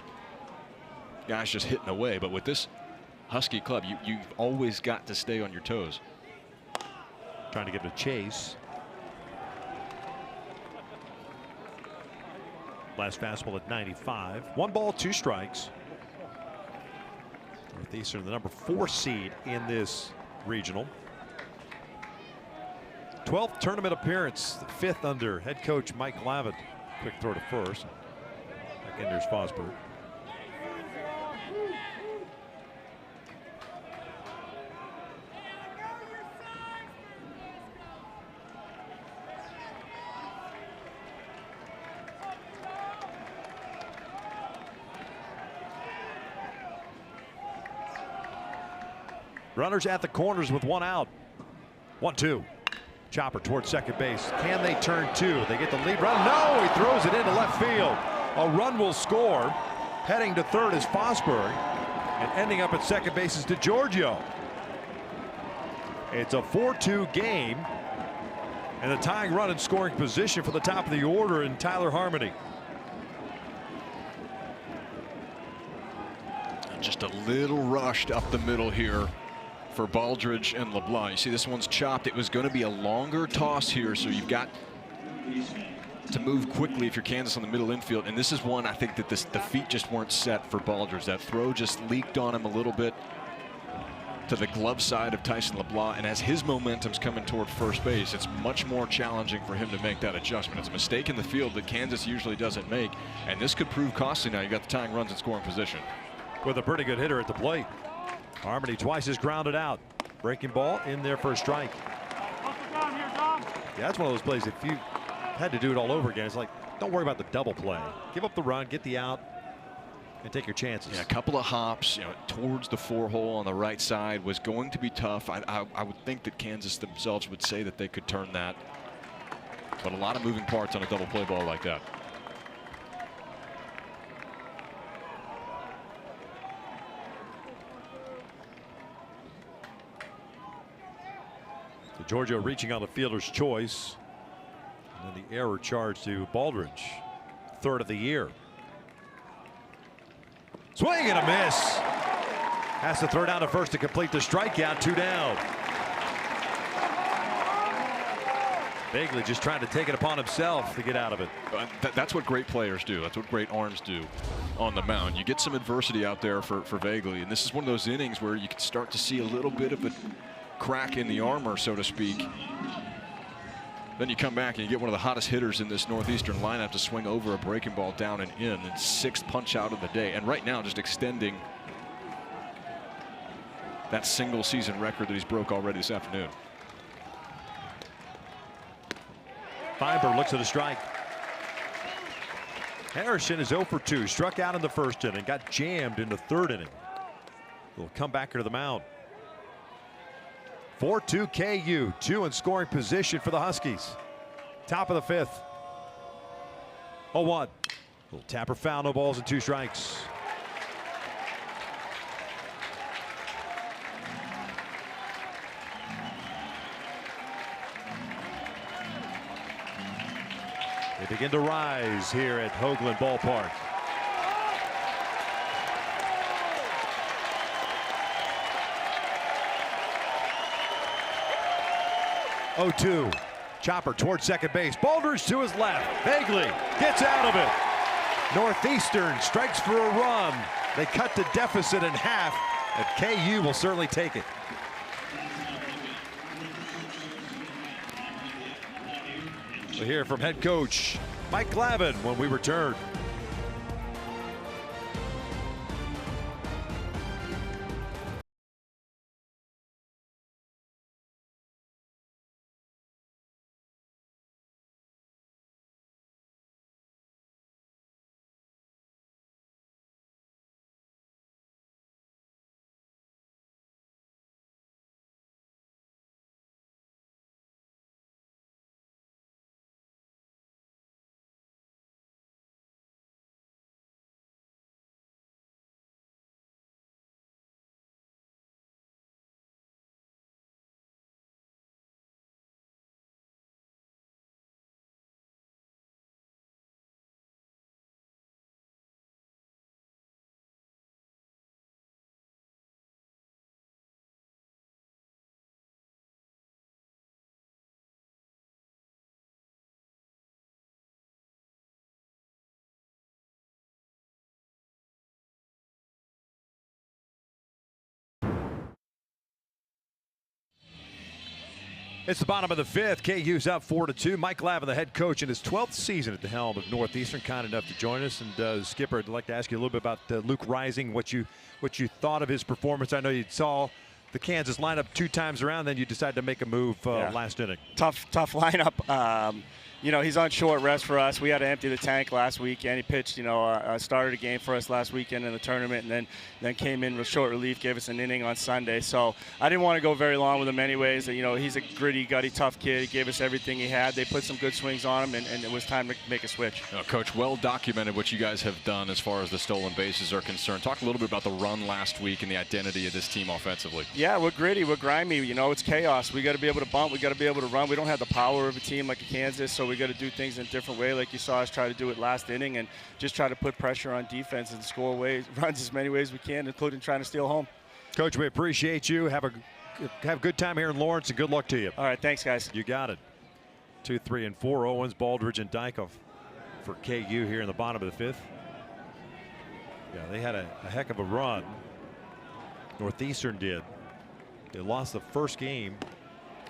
guys just hitting away, but with this Husky club, you've always got to stay on your toes. Trying to get him to chase. Last fastball at 95. 1 ball, 2 strikes. Northeastern, the number 4 seed in this regional. 12th tournament appearance, the 5th under head coach Mike Lavin. Quick throw to first. Back in there's Fosberg. Runners at the corners with 1 out. 1-2. Chopper towards second base. Can they turn 2? They get the lead run. No, he throws it into left field. A run will score. Heading to third is Fosberg. And ending up at second base is DeGiorgio. It's a 4-2 game. And the tying run in scoring position for the top of the order in Tyler Harmony. Just a little rushed up the middle here for Baldridge and LeBlanc. You see this one's chopped. It was going to be a longer toss here, so you've got to move quickly if you're Kansas on the middle infield. And this is one I think that the feet just weren't set for Baldridge. That throw just leaked on him a little bit to the glove side of Tyson LeBlanc, and as his momentum's coming toward first base, it's much more challenging for him to make that adjustment. It's a mistake in the field that Kansas usually doesn't make, and this could prove costly. Now you got the tying runs in scoring position. With a pretty good hitter at the plate. Harmony twice is grounded out. Breaking ball in there for a strike. Yeah, that's one of those plays. If you had to do it all over again, it's like, don't worry about the double play. Give up the run, get the out, and take your chances. Yeah, a couple of hops, towards the 4-hole on the right side was going to be tough. I would think that Kansas themselves would say that they could turn that, but a lot of moving parts on a double play ball like that. Giorgio reaching on the fielder's choice. And then the error charge to Baldridge. 3rd of the year. Swing and a miss. Has to throw down to first to complete the strikeout. 2 down. Bagley just trying to take it upon himself to get out of it. That's what great players do. That's what great arms do on the mound. You get some adversity out there for Bagley, and this is one of those innings where you can start to see a little bit of a crack in the armor, so to speak. Then you come back and you get one of the hottest hitters in this Northeastern lineup to swing over a breaking ball down and in. And 6th punch out of the day, and right now just extending that single season record that he's broke already this afternoon. Feinberg looks at a strike. Harrison is 0 for 2. Struck out in the 1st inning, got jammed in the 3rd inning. He'll come back to the mound. 4-2 KU, 2 in scoring position for the Huskies. Top of the 5th. 0-1. Little tapper foul, no balls and 2 strikes. They begin to rise here at Hoagland Ballpark. Oh, 2. Chopper towards second base. Baldridge to his left. Bagley gets out of it. Northeastern strikes for a run. They cut the deficit in half, and KU will certainly take it. We'll hear from head coach Mike Lavin when we return. It's the bottom of the fifth. KU's up 4-2. Mike Lavin, the head coach, in his 12th season at the helm of Northeastern, kind enough to join us. And Skipper, I'd like to ask you a little bit about Luke Rising, what you thought of his performance. I know you saw the Kansas lineup 2 times around, then you decided to make a move last inning. Tough lineup. You know, he's on short rest for us. We had to empty the tank last weekend. He pitched, started a game for us last weekend in the tournament, and then came in with short relief, gave us an inning on Sunday. So I didn't want to go very long with him anyways. You know, he's a gritty, gutty, tough kid. He gave us everything he had. They put some good swings on him, and it was time to make a switch. Coach, well documented what you guys have done as far as the stolen bases are concerned. Talk a little bit about the run last week and the identity of this team offensively. Yeah, we're gritty, we're grimy. You know, it's chaos. We got to be able to bump. We got to be able to run. We don't have the power of a team like a Kansas, so we got to do things in a different way, like you saw us try to do it last inning, and just try to put pressure on defense and score runs as many ways as we can, including trying to steal home. Coach, we appreciate you. Have a good time here in Lawrence, and good luck to you. All right, thanks, guys. You got it. 2, 3, and 4. Owens, Baldridge, and Dykoff for KU here in the bottom of the fifth. Yeah, they had a heck of a run. Northeastern did. They lost the first game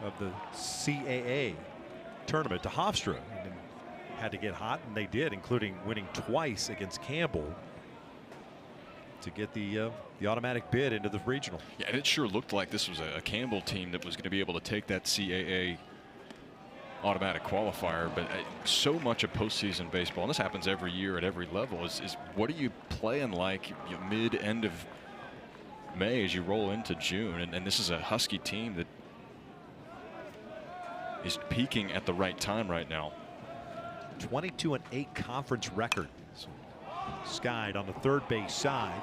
of the CAA tournament to Hofstra, and had to get hot, and they did, including winning twice against Campbell to get the automatic bid into the regional. Yeah, and it sure looked like this was a Campbell team that was going to be able to take that CAA automatic qualifier. But so much of postseason baseball, and this happens every year at every level, is what are you playing like mid-end of May as you roll into June? And this is a Husky team that is peaking at the right time right now. 22-8 conference record. Skied on the third base side.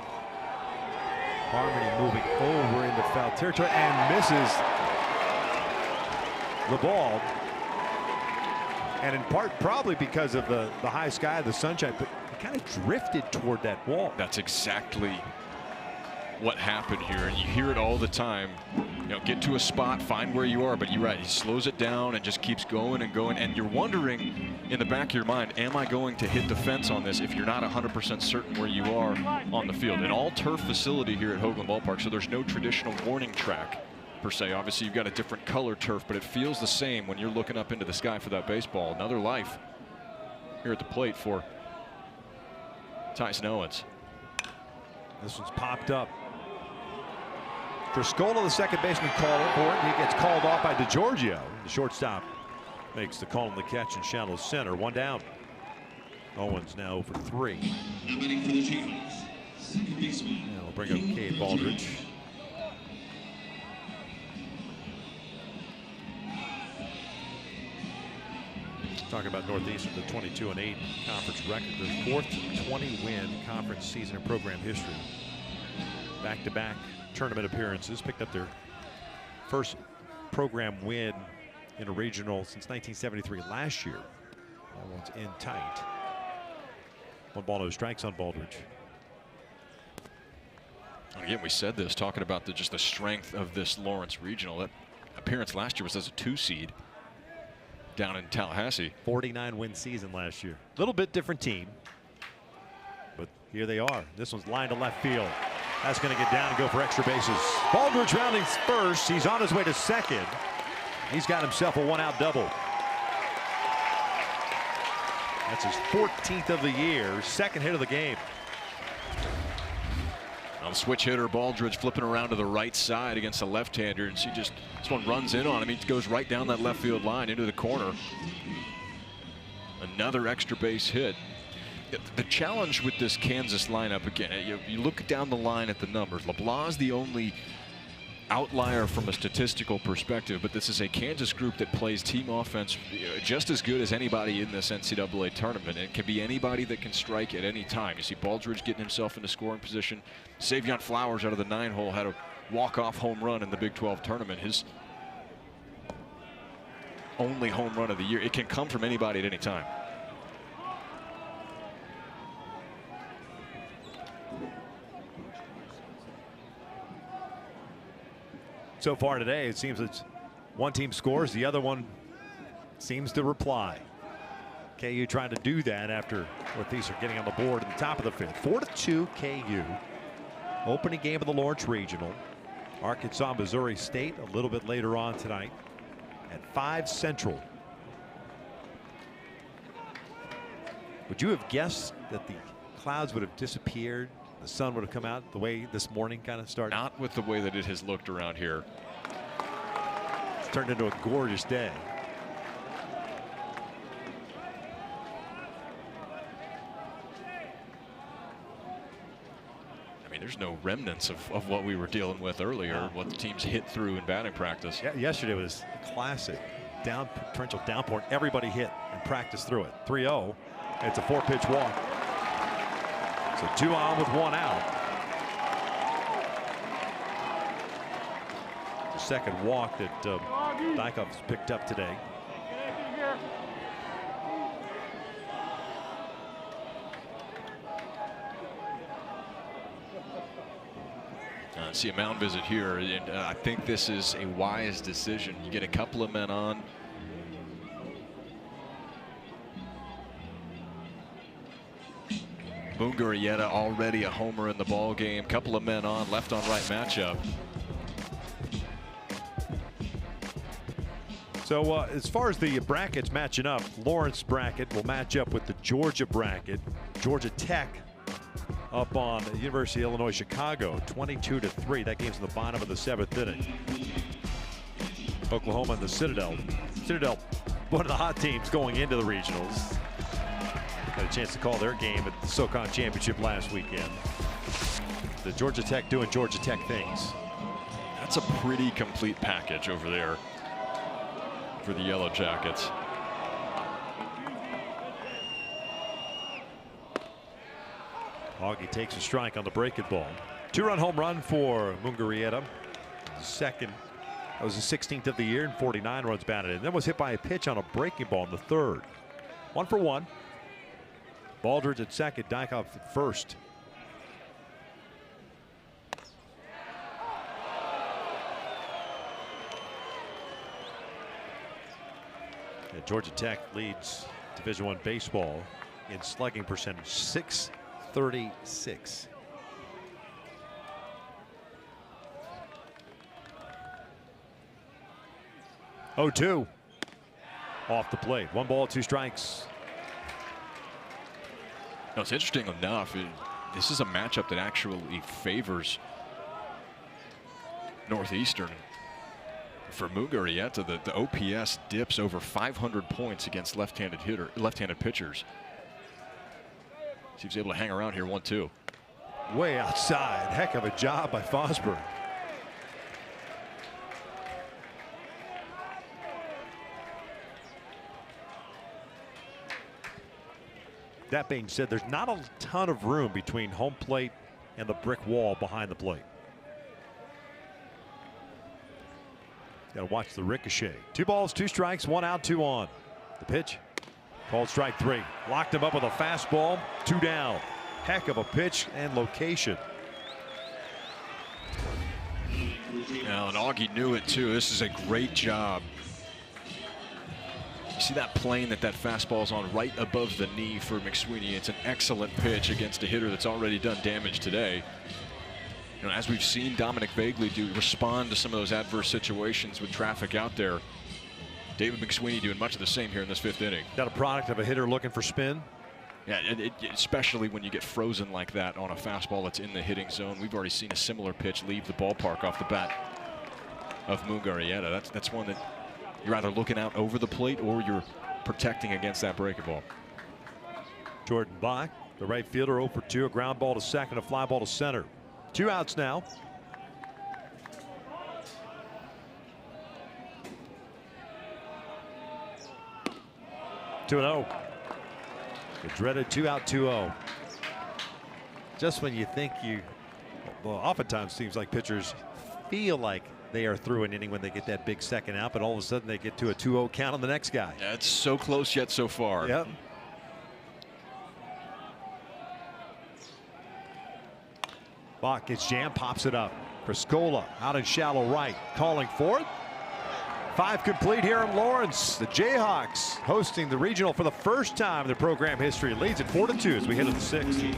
Harmony moving over into foul territory and misses the ball. And in part probably because of the high sky, the sunshine, but it kind of drifted toward that wall. That's exactly what happened here, and you hear it all the time. You know, get to a spot, find where you are, but you're right, he slows it down and just keeps going and going, and you're wondering in the back of your mind, am I going to hit the fence on this if you're not 100% certain where you are on the field? An all-turf facility here at Hoagland Ballpark, so there's no traditional warning track per se. Obviously you've got a different color turf, but it feels the same when you're looking up into the sky for that baseball. Another life here at the plate for Tyson Owens. This one's popped up. Triscola, the second baseman, called for it. He gets called off by DeGiorgio. The shortstop makes the call on the catch in shallow center. 1 down. Owens now for 3. Now batting for the Jayhawks, second baseman. Now we'll bring up Cade Baldridge. Talking about Northeastern, the 22-8 conference record, their 4th 20-win conference season in program history. Back-to-back tournament appearances, picked up their first program win in a regional since 1973 last year. That one's in tight. 1 ball, no strikes on Baldridge. Again, we said this, talking about just the strength of this Lawrence regional. That appearance last year was as a 2 seed down in Tallahassee. 49-win season last year. A little bit different team, but here they are. This one's lined to left field. That's going to get down and go for extra bases. Baldridge rounding first. He's on his way to second. He's got himself a 1-out double. That's his 14th of the year, second hit of the game. Well, switch hitter Baldridge flipping around to the right side against a left-hander, and this one runs in on him. He goes right down that left field line into the corner. Another extra base hit. The challenge with this Kansas lineup, again, you look down the line at the numbers. LeBlanc's the only outlier from a statistical perspective, but this is a Kansas group that plays team offense just as good as anybody in this NCAA tournament. It can be anybody that can strike at any time. You see Baldridge getting himself into scoring position. Savion Flowers out of the 9-hole had a walk-off home run in the Big 12 tournament. His only home run of the year. It can come from anybody at any time. So far today, it seems it's one team scores, the other one seems to reply. KU trying to do that after Northeastern getting on the board at the top of the fifth. 4-2 KU. Opening game of the Lawrence Regional. Arkansas, Missouri State a little bit later on tonight at 5 Central. Would you have guessed that the clouds would have disappeared, the sun would have come out the way this morning kind of started? Not with the way that it has looked around here. It's turned into a gorgeous day. I mean, there's no remnants of what we were dealing with earlier, what the teams hit through in batting practice. Yeah, yesterday was a classic torrential downpour, and everybody hit and practiced through it. 3-0. It's a 4-pitch walk. So 2 on with 1 out. The second walk that Dykov's picked up today. See a mound visit here, and I think this is a wise decision. You get a couple of men on. Mungarieta already a homer in the ball game. Couple of men on, left on right matchup. So as far as the brackets matching up, Lawrence bracket will match up with the Georgia bracket. Georgia Tech up on the University of Illinois Chicago 22-3. That game's in the bottom of the 7th inning. Oklahoma and the Citadel. Citadel, one of the hot teams going into the regionals. Had a chance to call their game at the SoCon Championship last weekend. The Georgia Tech doing Georgia Tech things. That's a pretty complete package over there for the Yellow Jackets. Augie takes a strike on the breaking ball. 2-run home run for Mungarieta. Second, that was the 16th of the year, and 49 runs batted in. Then was hit by a pitch on a breaking ball in the 3rd. 1 for 1. Baldridge at second, Dykov at first. And Georgia Tech leads Division I baseball in slugging percentage, .636. Oh, 2 off the plate. 1 ball, 2 strikes. No, it's interesting enough. This is a matchup that actually favors Northeastern. For Mungarieta, the OPS dips over 500 points against left-handed pitchers. So he was able to hang around here 1-2. Way outside. Heck of a job by Fosberg. That being said, there's not a ton of room between home plate and the brick wall behind the plate. Got to watch the ricochet. 2 balls, 2 strikes, 1 out, 2 on. The pitch called strike 3. Locked him up with a fastball. 2 down. Heck of a pitch and location. Now, and Augie knew it too. This is a great job. You see that plane that fastball's on right above the knee for McSweeney. It's an excellent pitch against a hitter that's already done damage today. You know, as we've seen Dominic Vagley respond to some of those adverse situations with traffic out there. David McSweeney doing much of the same here in this 5th inning. Got a product of a hitter looking for spin. Yeah, especially when you get frozen like that on a fastball that's in the hitting zone. We've already seen a similar pitch leave the ballpark off the bat of Mungarieta. That's one that you're either looking out over the plate or you're protecting against that breaking ball. Jordan Bach, the right fielder, 0 for 2. A ground ball to second, a fly ball to center. 2 outs now. Two and 0. The dreaded 2-out 2-0. Just when you think well, oftentimes seems like pitchers feel like they are through an inning when they get that big second out, but all of a sudden they get to a 2-0 count on the next guy. Yeah, it's so close yet so far. Yep. Bach gets jammed, pops it up. Criscola out in shallow right, calling for it. 5 complete here in Lawrence. The Jayhawks hosting the regional for the first time in their program history. Leads at 4-2 as we head to the 6th.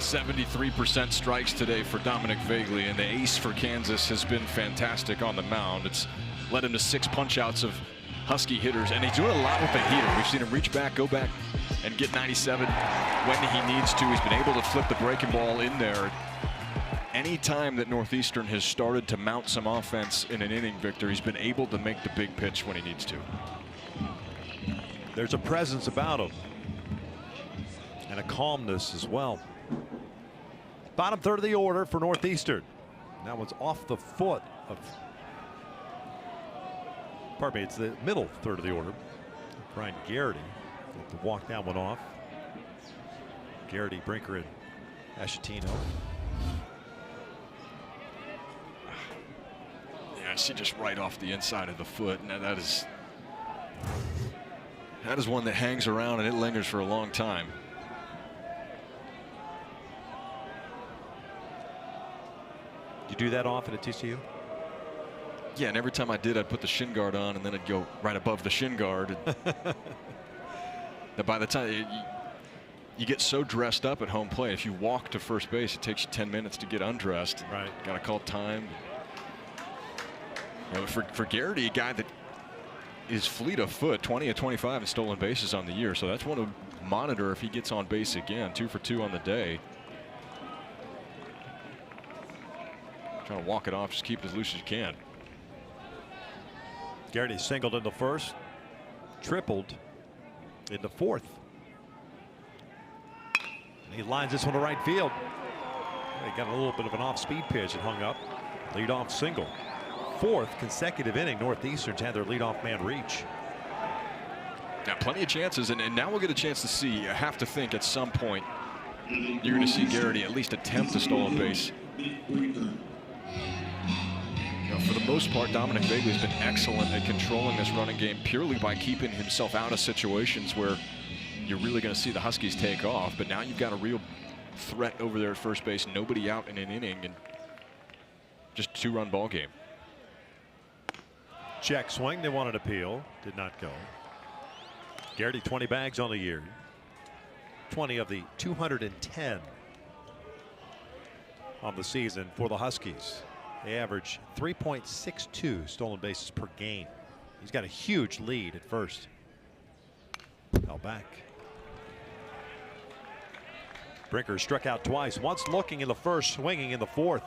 73% strikes today for Dominic Vagley, and the ace for Kansas has been fantastic on the mound. It's led him to 6 punch-outs of Husky hitters, and he's doing a lot with the heater. We've seen him reach back, go back, and get 97 when he needs to. He's been able to flip the breaking ball in there. Any time that Northeastern has started to mount some offense in an inning, Victor, he's been able to make the big pitch when he needs to. There's a presence about him and a calmness as well. Bottom third of the order for Northeastern. That one's off the foot of, pardon me, it's the middle third of the order. Brian Garrity to walk that one off. Garrity, Brinker, and Ashatino. Yeah, I see just right off the inside of the foot. Now that is one that hangs around and it lingers for a long time. You do that often at TCU? Yeah, and every time I did, I'd put the shin guard on, and then I'd go right above the shin guard. And by the time you get so dressed up at home plate, if you walk to first base, it takes you 10 minutes to get undressed. Right. Got to call time. You know, for Garrity, a guy that is fleet of foot, 20 of 25 in stolen bases on the year, so that's one to monitor if he gets on base again. 2 for 2 on the day. Trying to walk it off, just keep it as loose as you can. Garrity singled in the first, tripled in the fourth. And he lines this one to right field. He got a little bit of an off-speed pitch and hung up. Leadoff single. 4th consecutive inning Northeastern's had their leadoff man reach. Now plenty of chances, and now we'll get a chance to see. You have to think at some point you're going to see Garrity at least attempt a stolen base. For the most part, Dominic Vagley has been excellent at controlling this running game purely by keeping himself out of situations where you're really going to see the Huskies take off. But now you've got a real threat over there at first base, nobody out in an inning, and just a 2-run ball game. Check swing, they wanted appeal, did not go. Garrity 20 bags on the year. 20 of the 210 on the season for the Huskies. They average 3.62 stolen bases per game. He's got a huge lead at first. Fell back. Brinker struck out twice, once looking in the first, swinging in the fourth.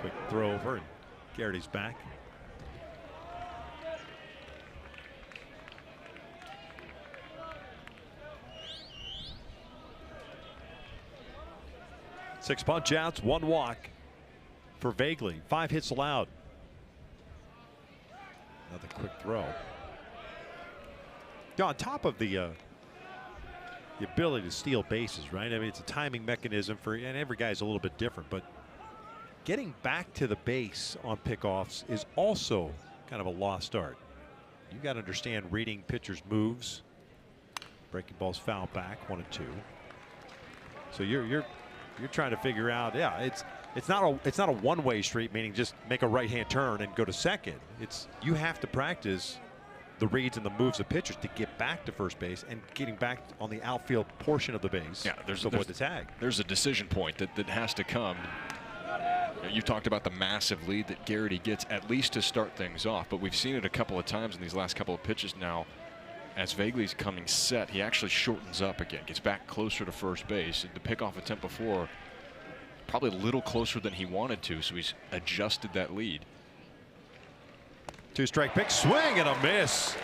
Quick throw over, and Garrity's back. Six punch outs, 1 walk for Vagley. 5 hits allowed. Another quick throw. Now, on top of the ability to steal bases, right? I mean, it's a timing mechanism for, and every guy's a little bit different, but getting back to the base on pickoffs is also kind of a lost art. You got to understand reading pitchers' moves. Breaking balls foul back, 1 and 2. So you're trying to figure out, yeah, it's not a one-way street, meaning just make a right-hand turn and go to second. It's, you have to practice the reads and the moves of pitchers to get back to first base and getting back on the outfield portion of the base. Yeah, there's the tag. There's a decision point that has to come. You talked about the massive lead that Garrity gets, at least to start things off, but we've seen it a couple of times in these last couple of pitches now. As Vagley's coming set, he actually shortens up again, gets back closer to first base. The pickoff attempt before, probably a little closer than he wanted to, so he's adjusted that lead. 2-strike pitch, swing and a miss.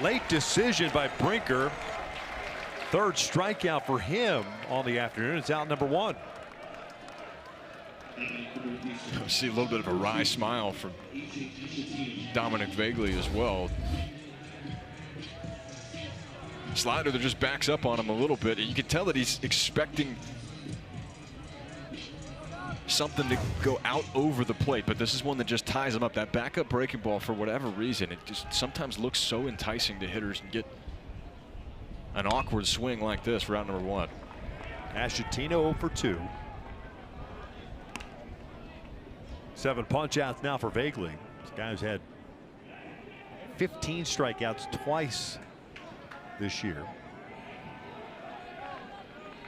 Late decision by Brinker. 3rd strikeout for him on the afternoon. It's out number 1. I see a little bit of a wry smile from Dominic Vagley as well. Slider that just backs up on him a little bit. You can tell that he's expecting something to go out over the plate, but this is one that just ties him up. That backup breaking ball, for whatever reason, it just sometimes looks so enticing to hitters and get an awkward swing like this for out number 1. Ashatino 0 for 2. 7 punch outs now for Vagley. This guy's had 15 strikeouts twice this year.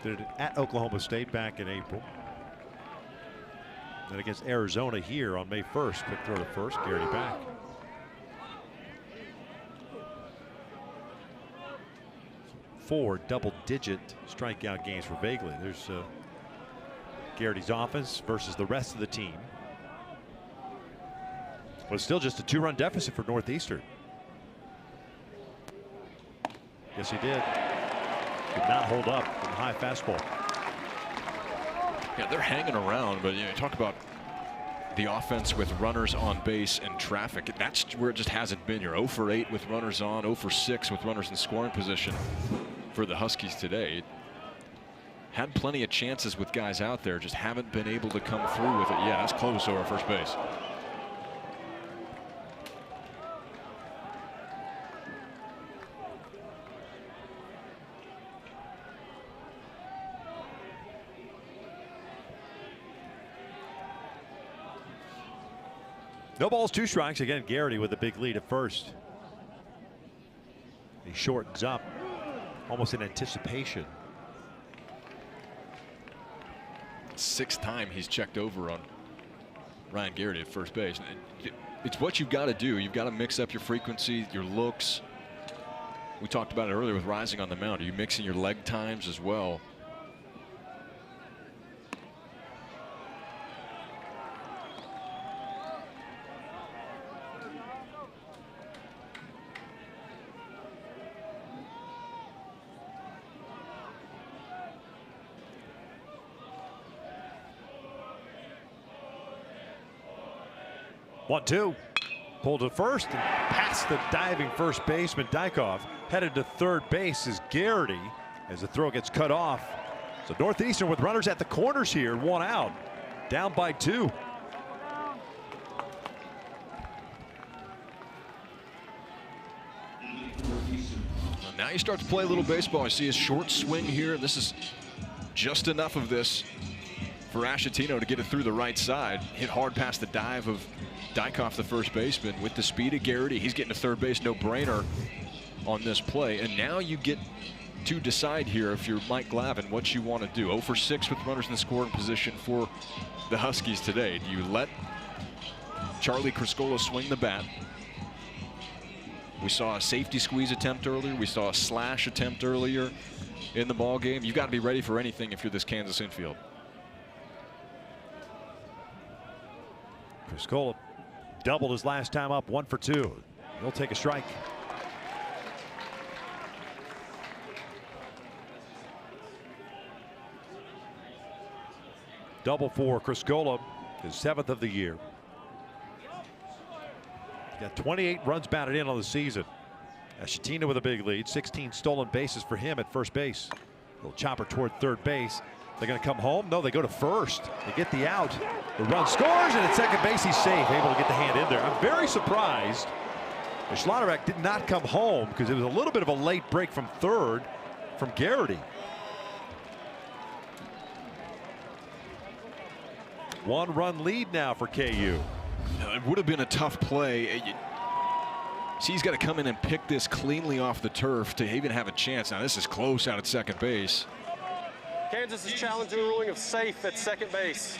Did it at Oklahoma State back in April. Then against Arizona here on May 1st. Quick throw to first. Garrity back. Four double-digit strikeout games for Vagley. There's Garrity's offense versus the rest of the team. But it's still just a 2-run deficit for Northeastern. Yes, he did. Did not hold up with a high fastball. Yeah, they're hanging around, but you talk about the offense with runners on base and traffic. That's where it just hasn't been. You're 0 for 8 with runners on, 0 for 6 with runners in scoring position for the Huskies today. Had plenty of chances with guys out there, just haven't been able to come through with it. Yeah, that's close over first base. No balls, 2 strikes. Again, Garrity with a big lead at first. He shortens up, almost in anticipation. 6th time he's checked over on Ryan Garrity at first base. It's what you've got to do. You've got to mix up your frequency, your looks. We talked about it earlier with rising on the mound. Are you mixing your leg times as well? One, two. Pulled to first and past the diving first baseman Dykhoff. Headed to third base is Garrity as the throw gets cut off. So Northeastern with runners at the corners here, 1 out. Down by 2. Now you start to play a little baseball. I see a short swing here. This is just enough of this for Ashatino to get it through the right side. Hit hard past the dive of Dykhoff, the first baseman, with the speed of Garrity. He's getting to third base, no brainer on this play. And now you get to decide here, if you're Mike Glavin, what you want to do. 0 for 6 with runners in the scoring position for the Huskies today. Do you let Charlie Criscola swing the bat? We saw a safety squeeze attempt earlier. We saw a slash attempt earlier in the ball game. You've got to be ready for anything if you're this Kansas infield. Criscola doubled his last time up, 1 for 2. He'll take a strike. Double for Criscola, his 7th of the year. Got 28 runs batted in on the season. Ashatino with a big lead, 16 stolen bases for him at first base. Little chopper toward third base. They're going to come home. No, they go to first. They get the out. The run scores, and at second base he's safe, able to get the hand in there. I'm very surprised that Schlotterbeck did not come home, because it was a little bit of a late break from third from Garrity. 1-run lead now for KU. It would have been a tough play. See, he's got to come in and pick this cleanly off the turf to even have a chance. Now this is close out at second base. Kansas is challenging the ruling of safe at second base.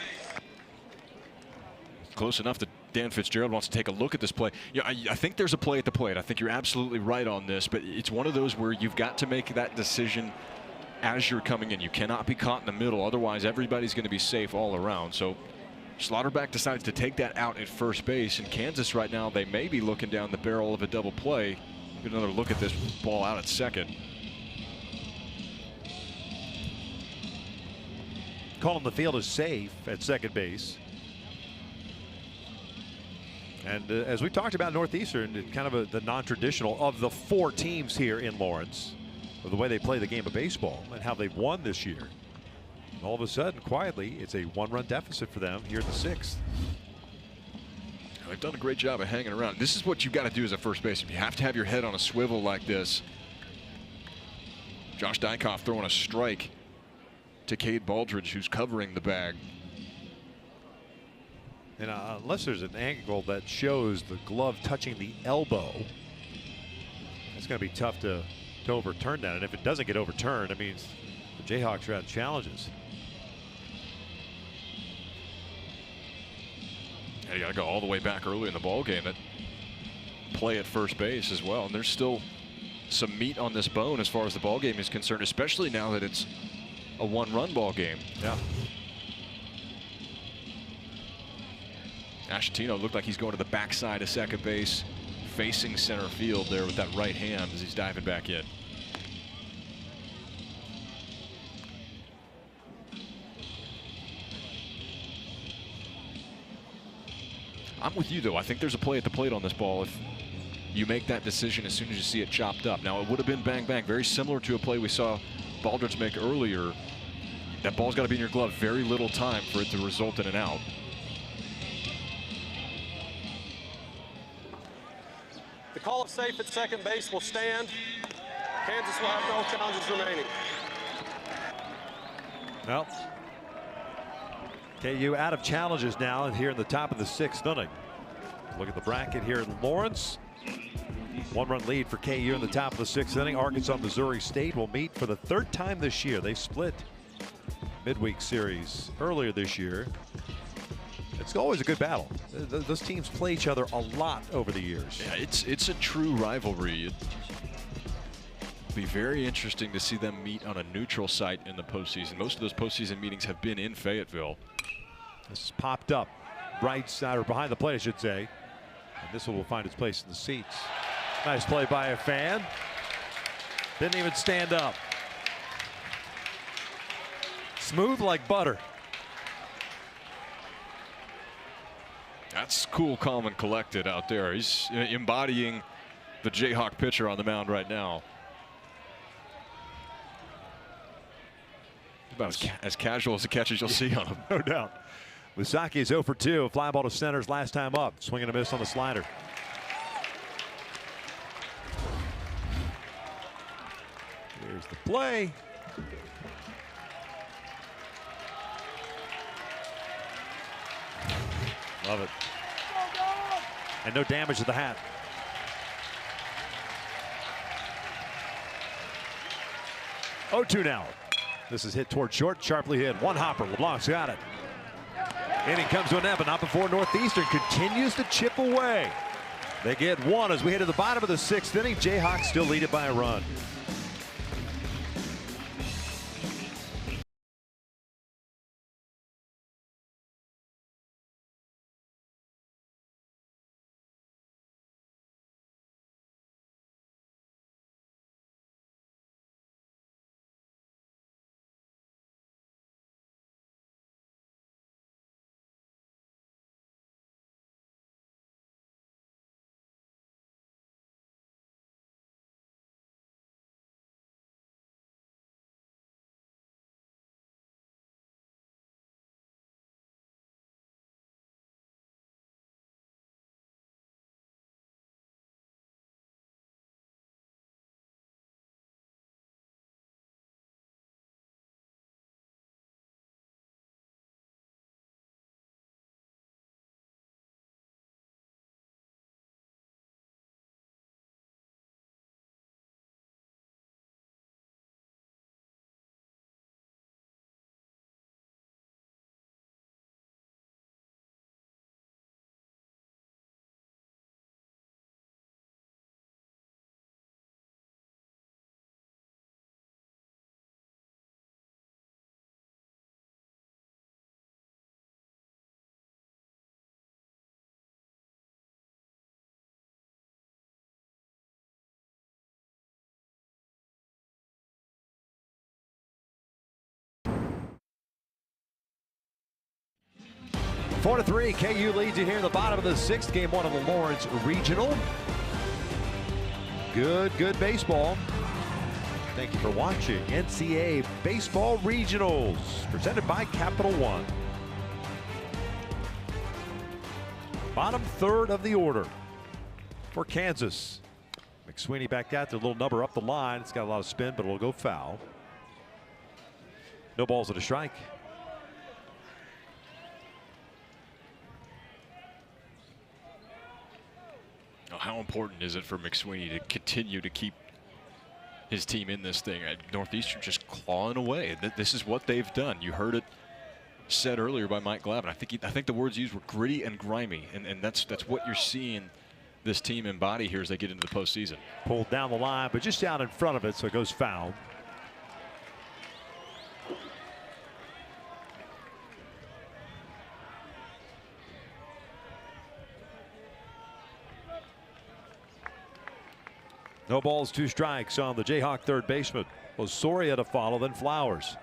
Close enough that Dan Fitzgerald wants to take a look at this play. Yeah, I think there's a play at the plate. I think you're absolutely right on this, but it's one of those where you've got to make that decision as you're coming in. You cannot be caught in the middle, otherwise everybody's going to be safe all around. So Schlotterbeck decides to take that out at first base, and Kansas right now, they may be looking down the barrel of a double play. Get another look at this ball out at second. Calling the field is safe at second base. And as we talked about Northeastern, it's kind of the non-traditional of the 4 teams here in Lawrence, of the way they play the game of baseball and how they've won this year. And all of a sudden, quietly, it's a 1-run deficit for them here in the 6th. They've done a great job of hanging around. This is what you've got to do as a first baseman. You have to have your head on a swivel like this. Josh Dykhoff throwing a strike to Cade Baldridge, who's covering the bag. And unless there's an angle that shows the glove touching the elbow, it's going to be tough to overturn that. And if it doesn't get overturned, that means the Jayhawks are out of challenges. Yeah, you got to go all the way back early in the ball game. That play at first base as well. And there's still some meat on this bone as far as the ball game is concerned, especially now that it's a one-run ball game. Yeah. Ashatino looked like he's going to the backside of second base, facing center field there with that right hand as he's diving back in. I'm with you, though. I think there's a play at the plate on this ball if you make that decision as soon as you see it chopped up. Now, it would have been bang, bang, very similar to a play we saw Baldridge make earlier. That ball's got to be in your glove very little time for it to result in an out. The call of safe at second base will stand. Kansas will have no challenges remaining. Well, KU out of challenges now, and here in the top of the 6th inning. Look at the bracket here in Lawrence. 1-run lead for KU in the top of the 6th inning. Arkansas, Missouri State will meet for the 3rd time this year. They split midweek series earlier this year. It's always a good battle. Those teams play each other a lot over the years. Yeah, it's a true rivalry. It'd be very interesting to see them meet on a neutral site in the postseason. Most of those postseason meetings have been in Fayetteville. This is popped up right side, or behind the plate, I should say. And this one will find its place in the seats. Nice play by a fan. Didn't even stand up. Smooth like butter. That's cool, calm, and collected out there. He's embodying the Jayhawk pitcher on the mound right now. About as casual as a catch as you'll see on him. No doubt. Lusaki is 0 for 2. Fly ball to center's last time up. Swing and a miss on the slider. Here's the play. Love it. And no damage to the hat. Oh, 2 now. This is hit toward short, sharply hit. One hopper. LeBlanc's got it. Inning comes to an end, but not before Northeastern continues to chip away. They get 1 as we head to the bottom of the 6th inning. Jayhawks still lead it by a run. Four to 3, KU leads you here in the bottom of the 6th, game 1 of the Lawrence Regional. Good baseball. Thank you for watching NCAA Baseball Regionals, presented by Capital One. Bottom 3rd of the order for Kansas. McSweeney back out there, a little number up the line. It's got a lot of spin, but it'll go foul. No balls at a strike. how important is it for McSweeney to continue to keep his team in this thing? Northeastern just clawing away. This is what they've done. You heard it said earlier by Mike Glavin. I think the words used were gritty and grimy, and that's what you're seeing this team embody here as they get into the postseason. Pulled down the line, but just out in front of it, so it goes foul. No balls, 2 strikes on the Jayhawk third baseman. Osorio to follow, then Flowers.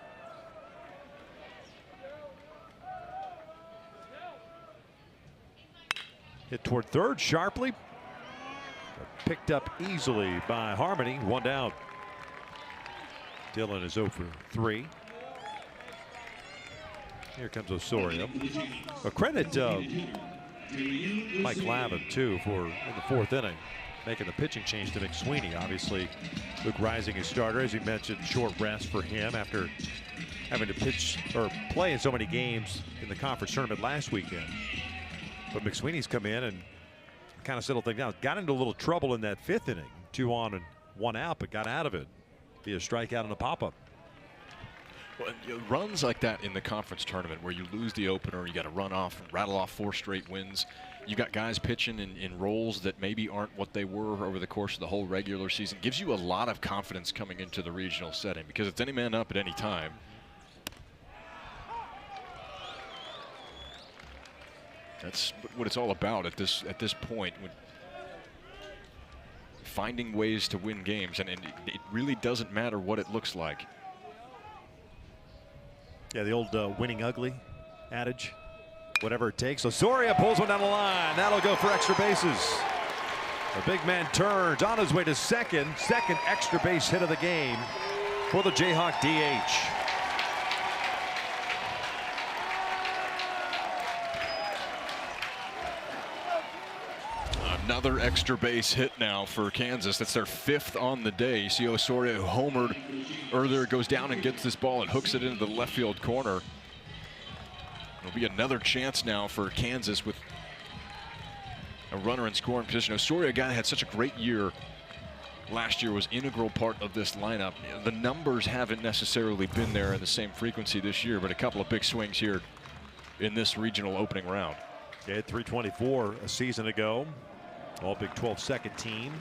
Hit toward third sharply. Picked up easily by Harmony. 1 down. Dillon is 0 for 3. Here comes Osorio. A credit Mike Glavin too for in the 4th inning making the pitching change to McSweeney. Obviously Luke Rising is starter, as you mentioned, short rest for him after having to pitch or play in so many games in the conference tournament last weekend. But McSweeney's come in and kind of settled things down. Got into a little trouble in that 5th inning. 2 on and 1 out, but got out of it via strikeout and a pop-up. Well, runs like that in the conference tournament where you lose the opener, you got to run off and rattle off 4 straight wins. You got guys pitching in roles that maybe aren't what they were over the course of the whole regular season. Gives you a lot of confidence coming into the regional setting because it's any man up at any time. That's what it's all about at this point. Finding ways to win games, and it really doesn't matter what it looks like. Yeah, the old winning ugly adage. Whatever it takes. Osorio pulls one down the line. That'll go for extra bases. The big man turns on his way to second extra base hit of the game for the Jayhawk DH. Another extra base hit now for Kansas. That's their 5th on the day. You see Osorio, who homered earlier, goes down and gets this ball and hooks it into the left field corner. It'll be another chance now for Kansas with a runner in scoring position. Osorio, a guy that had such a great year last year, was integral part of this lineup. The numbers haven't necessarily been there in the same frequency this year, but a couple of big swings here in this regional opening round. They had 324 a season ago. All Big 12 second team.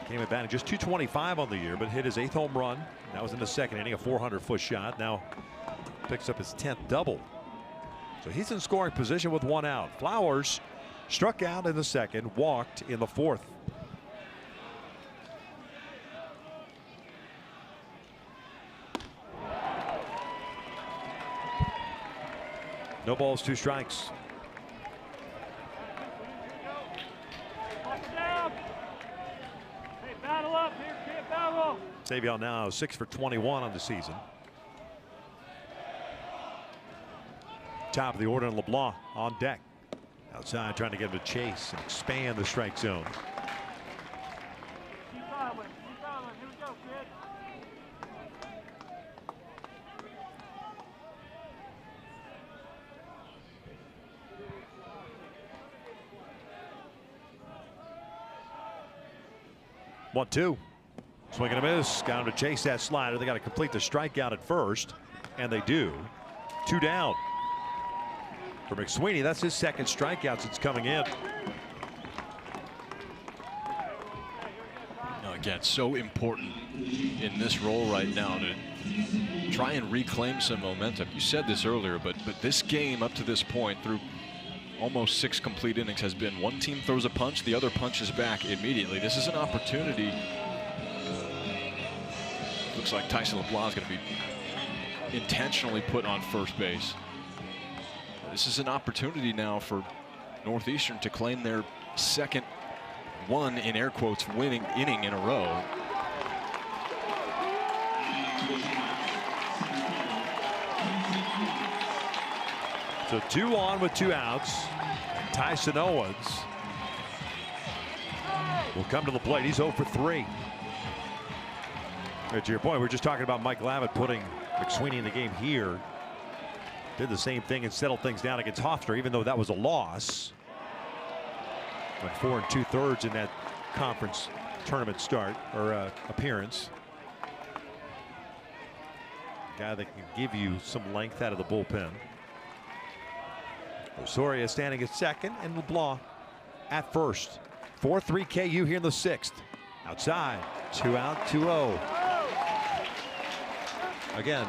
Came in batting just 225 on the year, but hit his 8th home run. That was in the 2nd inning, a 400-foot shot. Now picks up his 10th double. So he's in scoring position with 1 out. Flowers struck out in the 2nd, walked in the 4th. No balls, 2 strikes. Savion now 6 for 21 on the season. Top of the order, and LeBlanc on deck. Outside trying to get him to chase and expand the strike zone. One, 2. Swing and a miss. Got him to chase that slider. They got to complete the strikeout at first, and they do. 2 down. For McSweeney, that's his 2nd strikeout since coming in. Now again, so important in this role right now to try and reclaim some momentum. You said this earlier, but this game up to this point, through almost 6 complete innings, has been one team throws a punch, the other punches back immediately. This is an opportunity. Looks like Tyson LeBlanc is going to be intentionally put on first base. This is an opportunity now for Northeastern to claim their 2nd one, in air quotes, winning inning in a row. So 2 on with 2 outs. And Tyson Owens will come to the plate. He's 0 for 3. To your point, we're just talking about Mike Glavin putting McSweeney in the game here. Did the same thing and settled things down against Hofstra, even though that was a loss. Went 4 2/3 in that conference tournament start or appearance. Guy that can give you some length out of the bullpen. Osorio standing at second and LeBlanc at first. 4-3 KU here in the 6th. Outside, 2 out, 2-0. Again.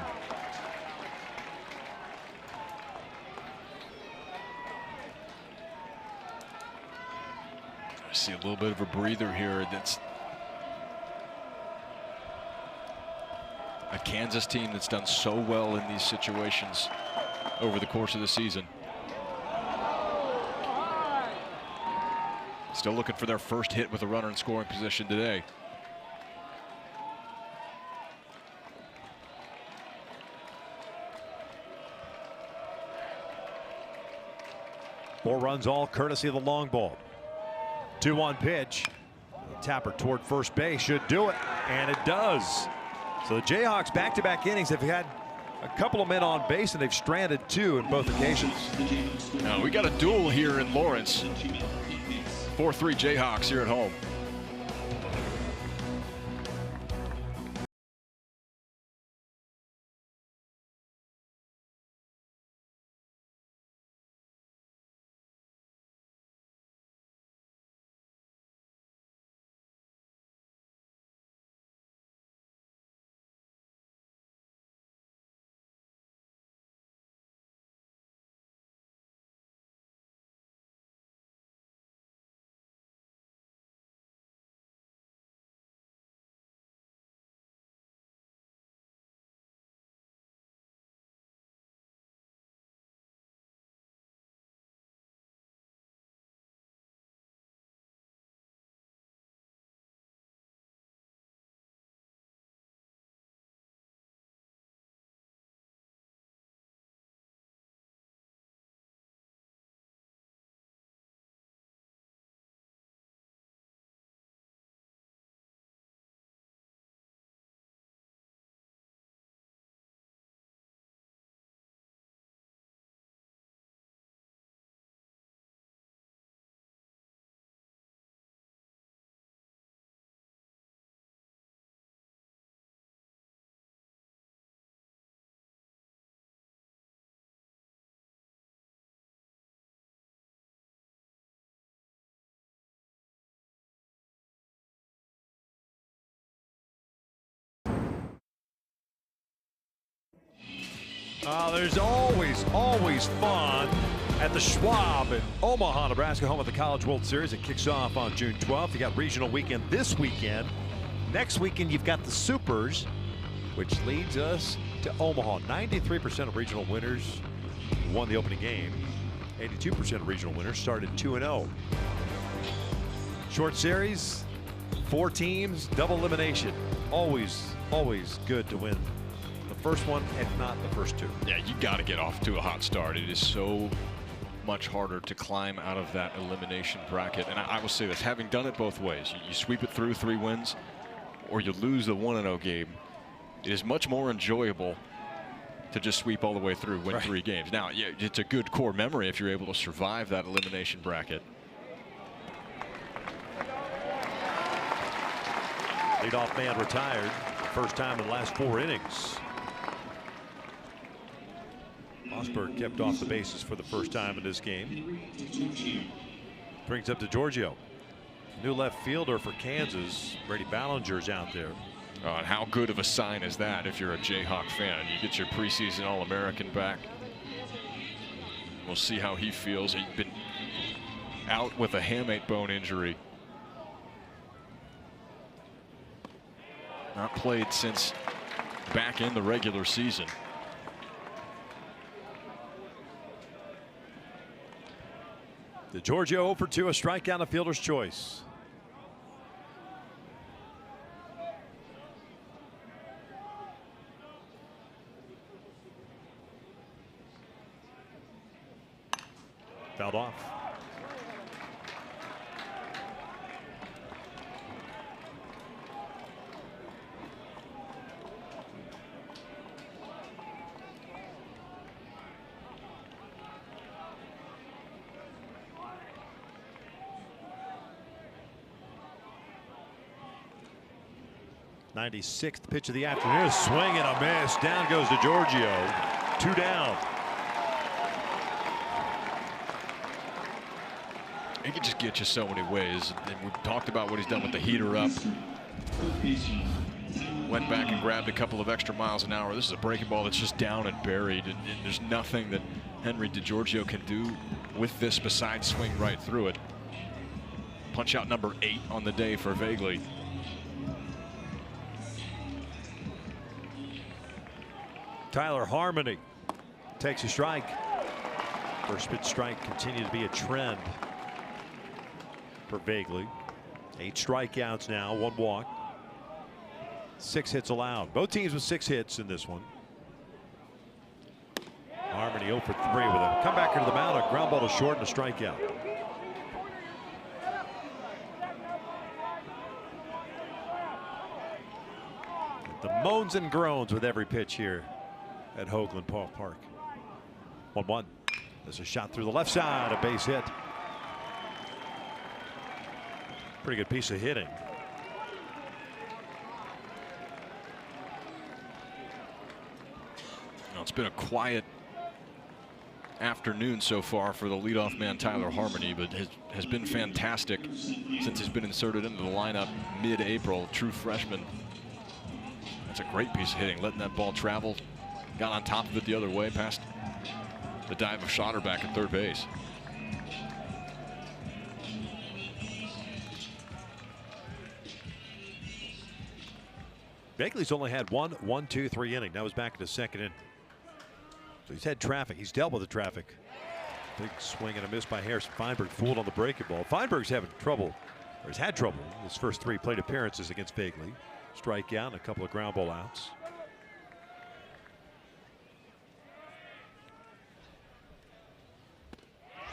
I see a little bit of a breather here. That's a Kansas team that's done so well in these situations over the course of the season. Still looking for their first hit with a runner in scoring position today. Four runs all courtesy of the long ball. 2-1 pitch. Tapper toward first base should do it, and it does. So the Jayhawks back-to-back innings have had a couple of men on base, and they've stranded 2 in both occasions. Now we got a duel here in Lawrence. 4-3 Jayhawks here at home. There's always fun at the Schwab in Omaha, Nebraska, home of the College World Series. It kicks off on June 12th. You got regional weekend this weekend. Next weekend, you've got the Supers, which leads us to Omaha. 93% of regional winners won the opening game. 82% of regional winners started 2-0. Short series, 4 teams, double elimination. Always good to win the first one, if not the first 2. Yeah, you got to get off to a hot start. It is so much harder to climb out of that elimination bracket. And I will say this, having done it both ways, you sweep it through 3 wins or you lose the 1-0 game, it is much more enjoyable to just sweep all the way through, win 3 games. Now, yeah, it's a good core memory if you're able to survive that elimination bracket. Leadoff man retired, first time in the last 4 innings. Mossberg kept off the bases for the first time in this game. Brings up to Giorgio. New left fielder for Kansas. Brady Ballinger's out there. And how good of a sign is that if you're a Jayhawk fan? You get your preseason All-American back. We'll see how he feels. He's been out with a hamate bone injury. Not played since back in the regular season. The Giorgio 0 for 2, a strikeout, a fielder's choice. Fouled off. 96th pitch of the afternoon. Swing and a miss. Down goes to Giorgio. 2 down. He can just get you so many ways. And we've talked about what he's done with the heater up. Went back and grabbed a couple of extra miles an hour. This is a breaking ball that's just down and buried. And there's nothing that Henry DiGiorgio can do with this besides swing right through it. Punch out number 8 on the day for Vegley. Tyler Harmony takes a strike. First pitch strike continues to be a trend for Vegley. 8 strikeouts now, 1 walk. 6 hits allowed. Both teams with 6 hits in this one. Harmony 0 for 3 with a comeback into the mound, a ground ball to short and a strikeout. The moans and groans with every pitch here at Hoagland Park. 1-1. There's a shot through the left side, a base hit. Pretty good piece of hitting. Well, it's been a quiet afternoon so far for the leadoff man Tyler Harmony, but has been fantastic since he's been inserted into the lineup mid-April. True freshman. That's a great piece of hitting, letting that ball travel. Got on top of it the other way past the dive of Schotterback at third base. Vegley's only had 1, 1, 2, 3 inning. Now he's back in the second inning. So he's had traffic. He's dealt with the traffic. Big swing and a miss by Harrison Feinberg, fooled on the breaking ball. Feinberg's having trouble, or he's had trouble in his first 3 plate appearances against Vegley. Strikeout and a couple of ground ball outs.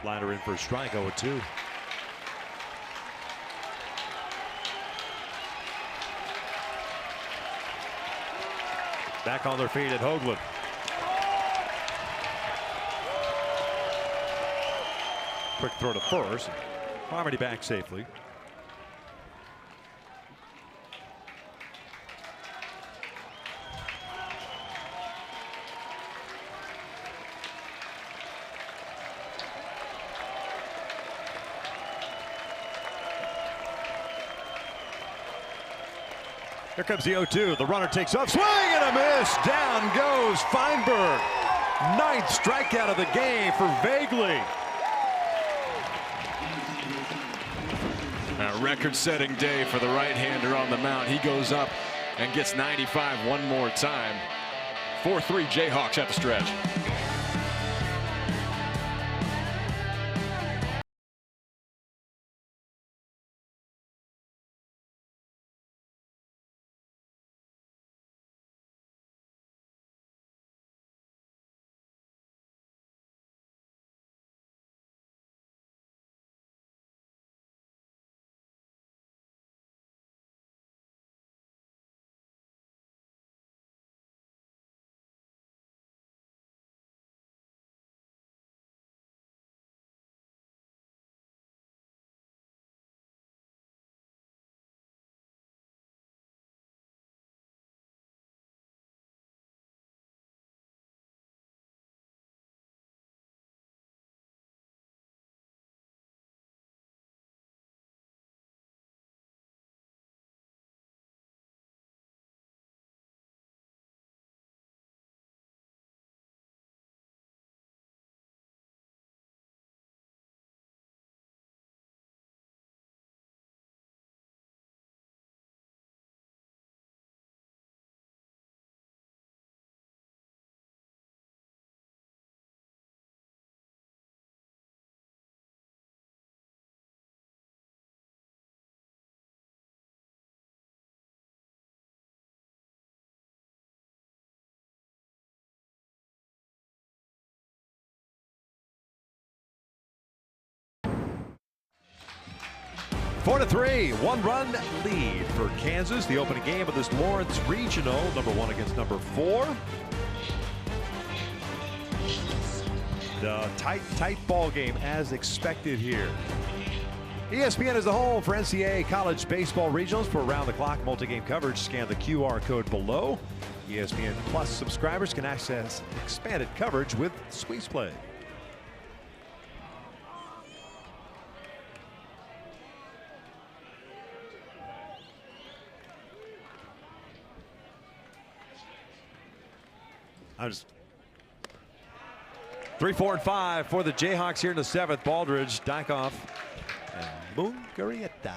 Slider in for a strike, 0-2. Back on their feet at Hoagland. Quick throw to first. Harmony back safely. Here comes the 0-2. The runner takes off. Swing and a miss. Down goes Feinberg. 9th strikeout of the game for Vegley. A record-setting day for the right-hander on the mound. He goes up and gets 95 one more time. 4-3 Jayhawks at the stretch. Four to 3, 1-run lead for Kansas. The opening game of this Lawrence Regional, number 1 against number 4. The tight ball game as expected here. ESPN is the home for NCAA college baseball regionals. For around-the-clock multi-game coverage, scan the QR code below. ESPN Plus subscribers can access expanded coverage with Squeeze Play. I'm just 3, 4, and 5 for the Jayhawks here in the 7th. Baldridge, Dykoff, and Mungarieta.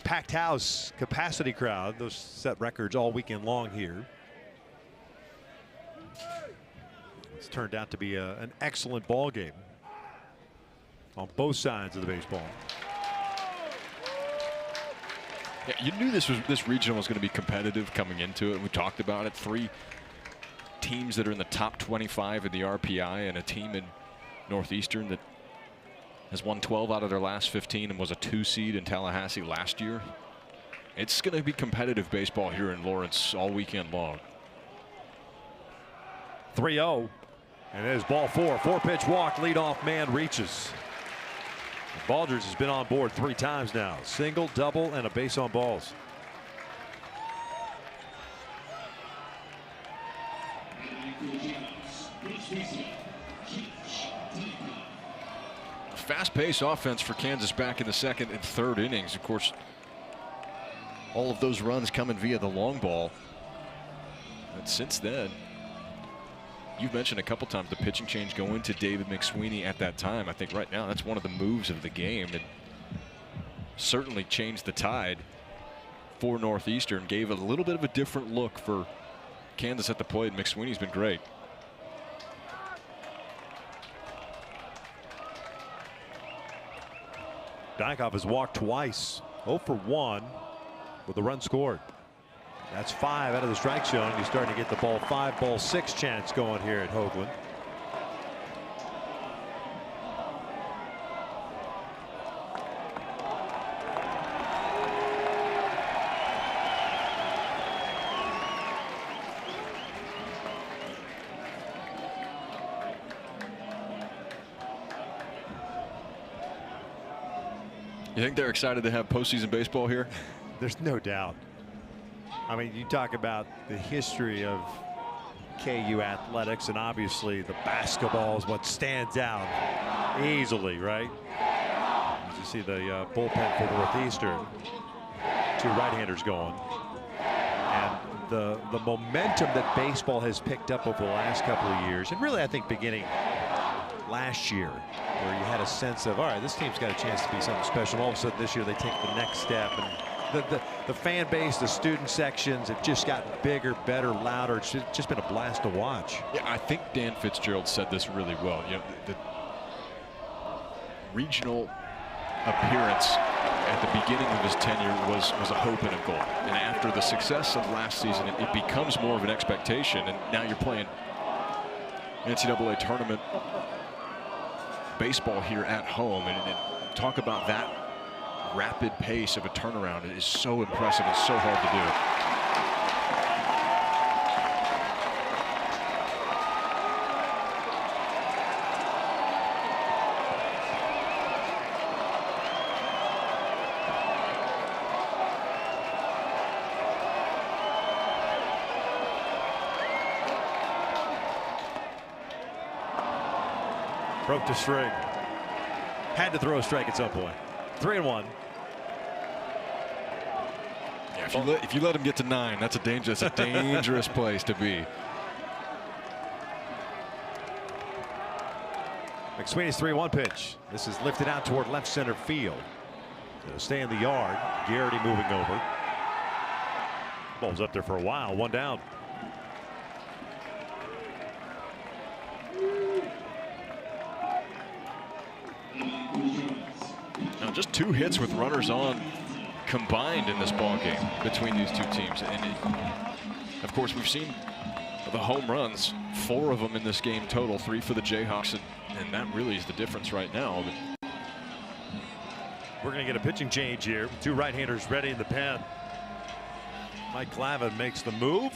Packed house, capacity crowd. Those set records all weekend long here. It's turned out to be an excellent ball game on both sides of the baseball. Yeah, you knew this regional was going to be competitive coming into it. We talked about it. 3 teams that are in the top 25 in the RPI, and a team in Northeastern that has won 12 out of their last 15 and was a 2 seed in Tallahassee last year. It's going to be competitive baseball here in Lawrence all weekend long. 3-0, and there's ball 4. 4-pitch walk, leadoff man reaches. Baldridge has been on board 3 times now. Single, double, and a base on balls. Fast-paced offense for Kansas back in the 2nd and 3rd innings. Of course, all of those runs coming via the long ball. And since then, you've mentioned a couple times the pitching change going to David McSweeney at that time. I think right now that's one of the moves of the game that certainly changed the tide for Northeastern, gave a little bit of a different look for Kansas at the plate. McSweeney's been great. Dykoff has walked twice, 0 for 1 with a run scored. That's 5 out of the strike zone. You're starting to get the ball 5, ball 6 chance going here at Hoagland. You think they're excited to have postseason baseball here? There's no doubt. I mean, you talk about the history of KU athletics, and obviously the basketball is what stands out easily, right? As you see the bullpen for Northeastern, 2 right-handers going, and the momentum that baseball has picked up over the last couple of years, and really I think beginning last year, where you had a sense of, all right, this team's got a chance to be something special. All of a sudden this year they take the next step, and the fan base, the student sections have just gotten bigger, better, louder. It's just been a blast to watch. Yeah, I think Dan Fitzgerald said this really well. You know, the regional appearance at the beginning of his tenure was a hope and a goal. And after the success of last season, it becomes more of an expectation. And now you're playing NCAA tournament baseball here at home, and talk about that rapid pace of a turnaround. It is so impressive. It's so hard to do. Broke the string. Had to throw a strike at some point. 3-1. Yeah, if you let him get to 9, that's a dangerous place to be. McSweeney's 3-1 pitch. This is lifted out toward left center field. It'll stay in the yard. Garrity moving over. Ball's up there for a while. 1 down. Now just 2 hits with runners on combined in this ball game between these 2 teams, and of course we've seen the home runs, 4 of them in this game total, 3 for the Jayhawks, and that really is the difference right now. We're going to get a pitching change here. 2 right-handers ready in the pen. Mike Clavin makes the move,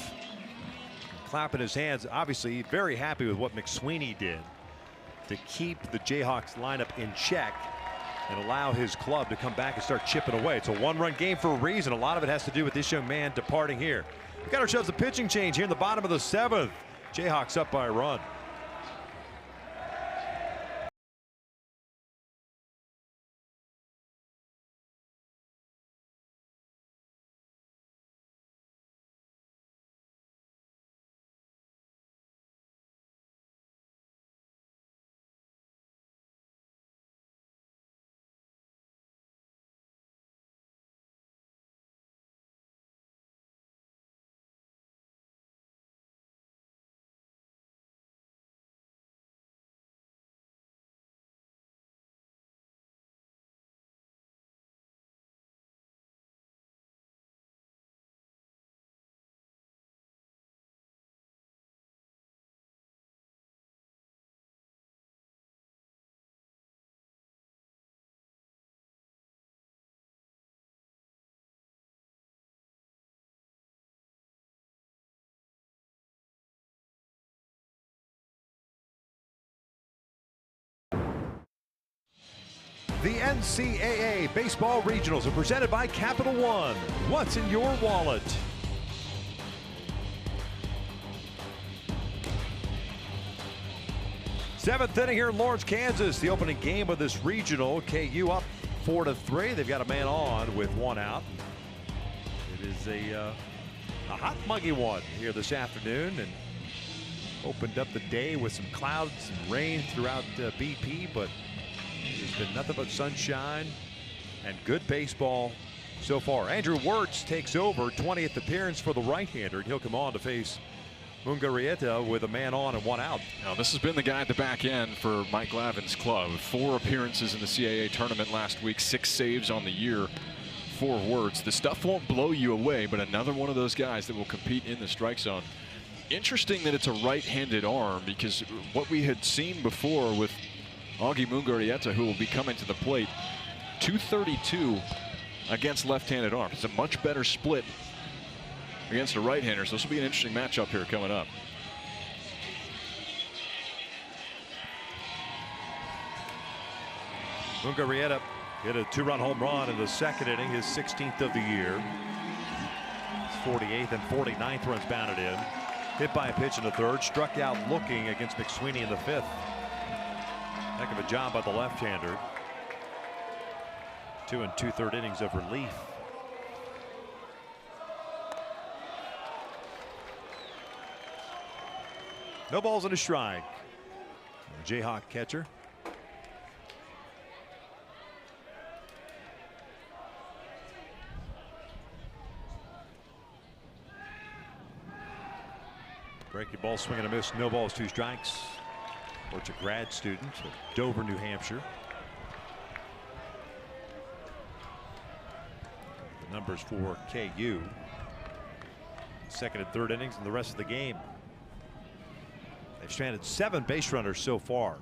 clapping his hands. Obviously very happy with what McSweeney did. to keep the Jayhawks lineup in check and allow his club to come back and start chipping away. It's a one-run game for a reason. A lot of it has to do with this young man departing here. We got ourselves a pitching change here in the bottom of the 7th. Jayhawks up by a run. The NCAA Baseball Regionals are presented by Capital One. What's in your wallet? Seventh inning here in Lawrence, Kansas. The opening game of this regional. KU up 4-3. They've got a man on with one out. It is a hot, muggy one here this afternoon, and opened up the day with some clouds and rain throughout BP, but there's been nothing but sunshine and good baseball so far. Andrew Wirtz takes over, 20th appearance for the right-hander, and he'll come on to face Mungarieta with a man on and one out. Now, this has been the guy at the back end for Mike Glavin's club. 4 appearances in the CAA tournament last week, 6 saves on the year for Wirtz. The stuff won't blow you away, but another one of those guys that will compete in the strike zone. Interesting that it's a right-handed arm, because what we had seen before with Augie Mungarieta, who will be coming to the plate, 232 against left-handed arms. It's a much better split against a right-hander, so this will be an interesting matchup here coming up. Mungarieta hit a 2-run home run in the second inning, his 16th of the year. His 48th and 49th runs batted in. Hit by a pitch in the 3rd, struck out looking against McSweeney in the 5th. Heck of a job by the left-hander. 2 2/3 innings of relief. No balls and a strike. Jayhawk catcher. Breaking ball, swing and a miss. No balls, 2 strikes. Wirtz, a grad student at Dover, New Hampshire. The numbers for KU. 2nd and 3rd innings and the rest of the game. They've stranded 7 base runners so far.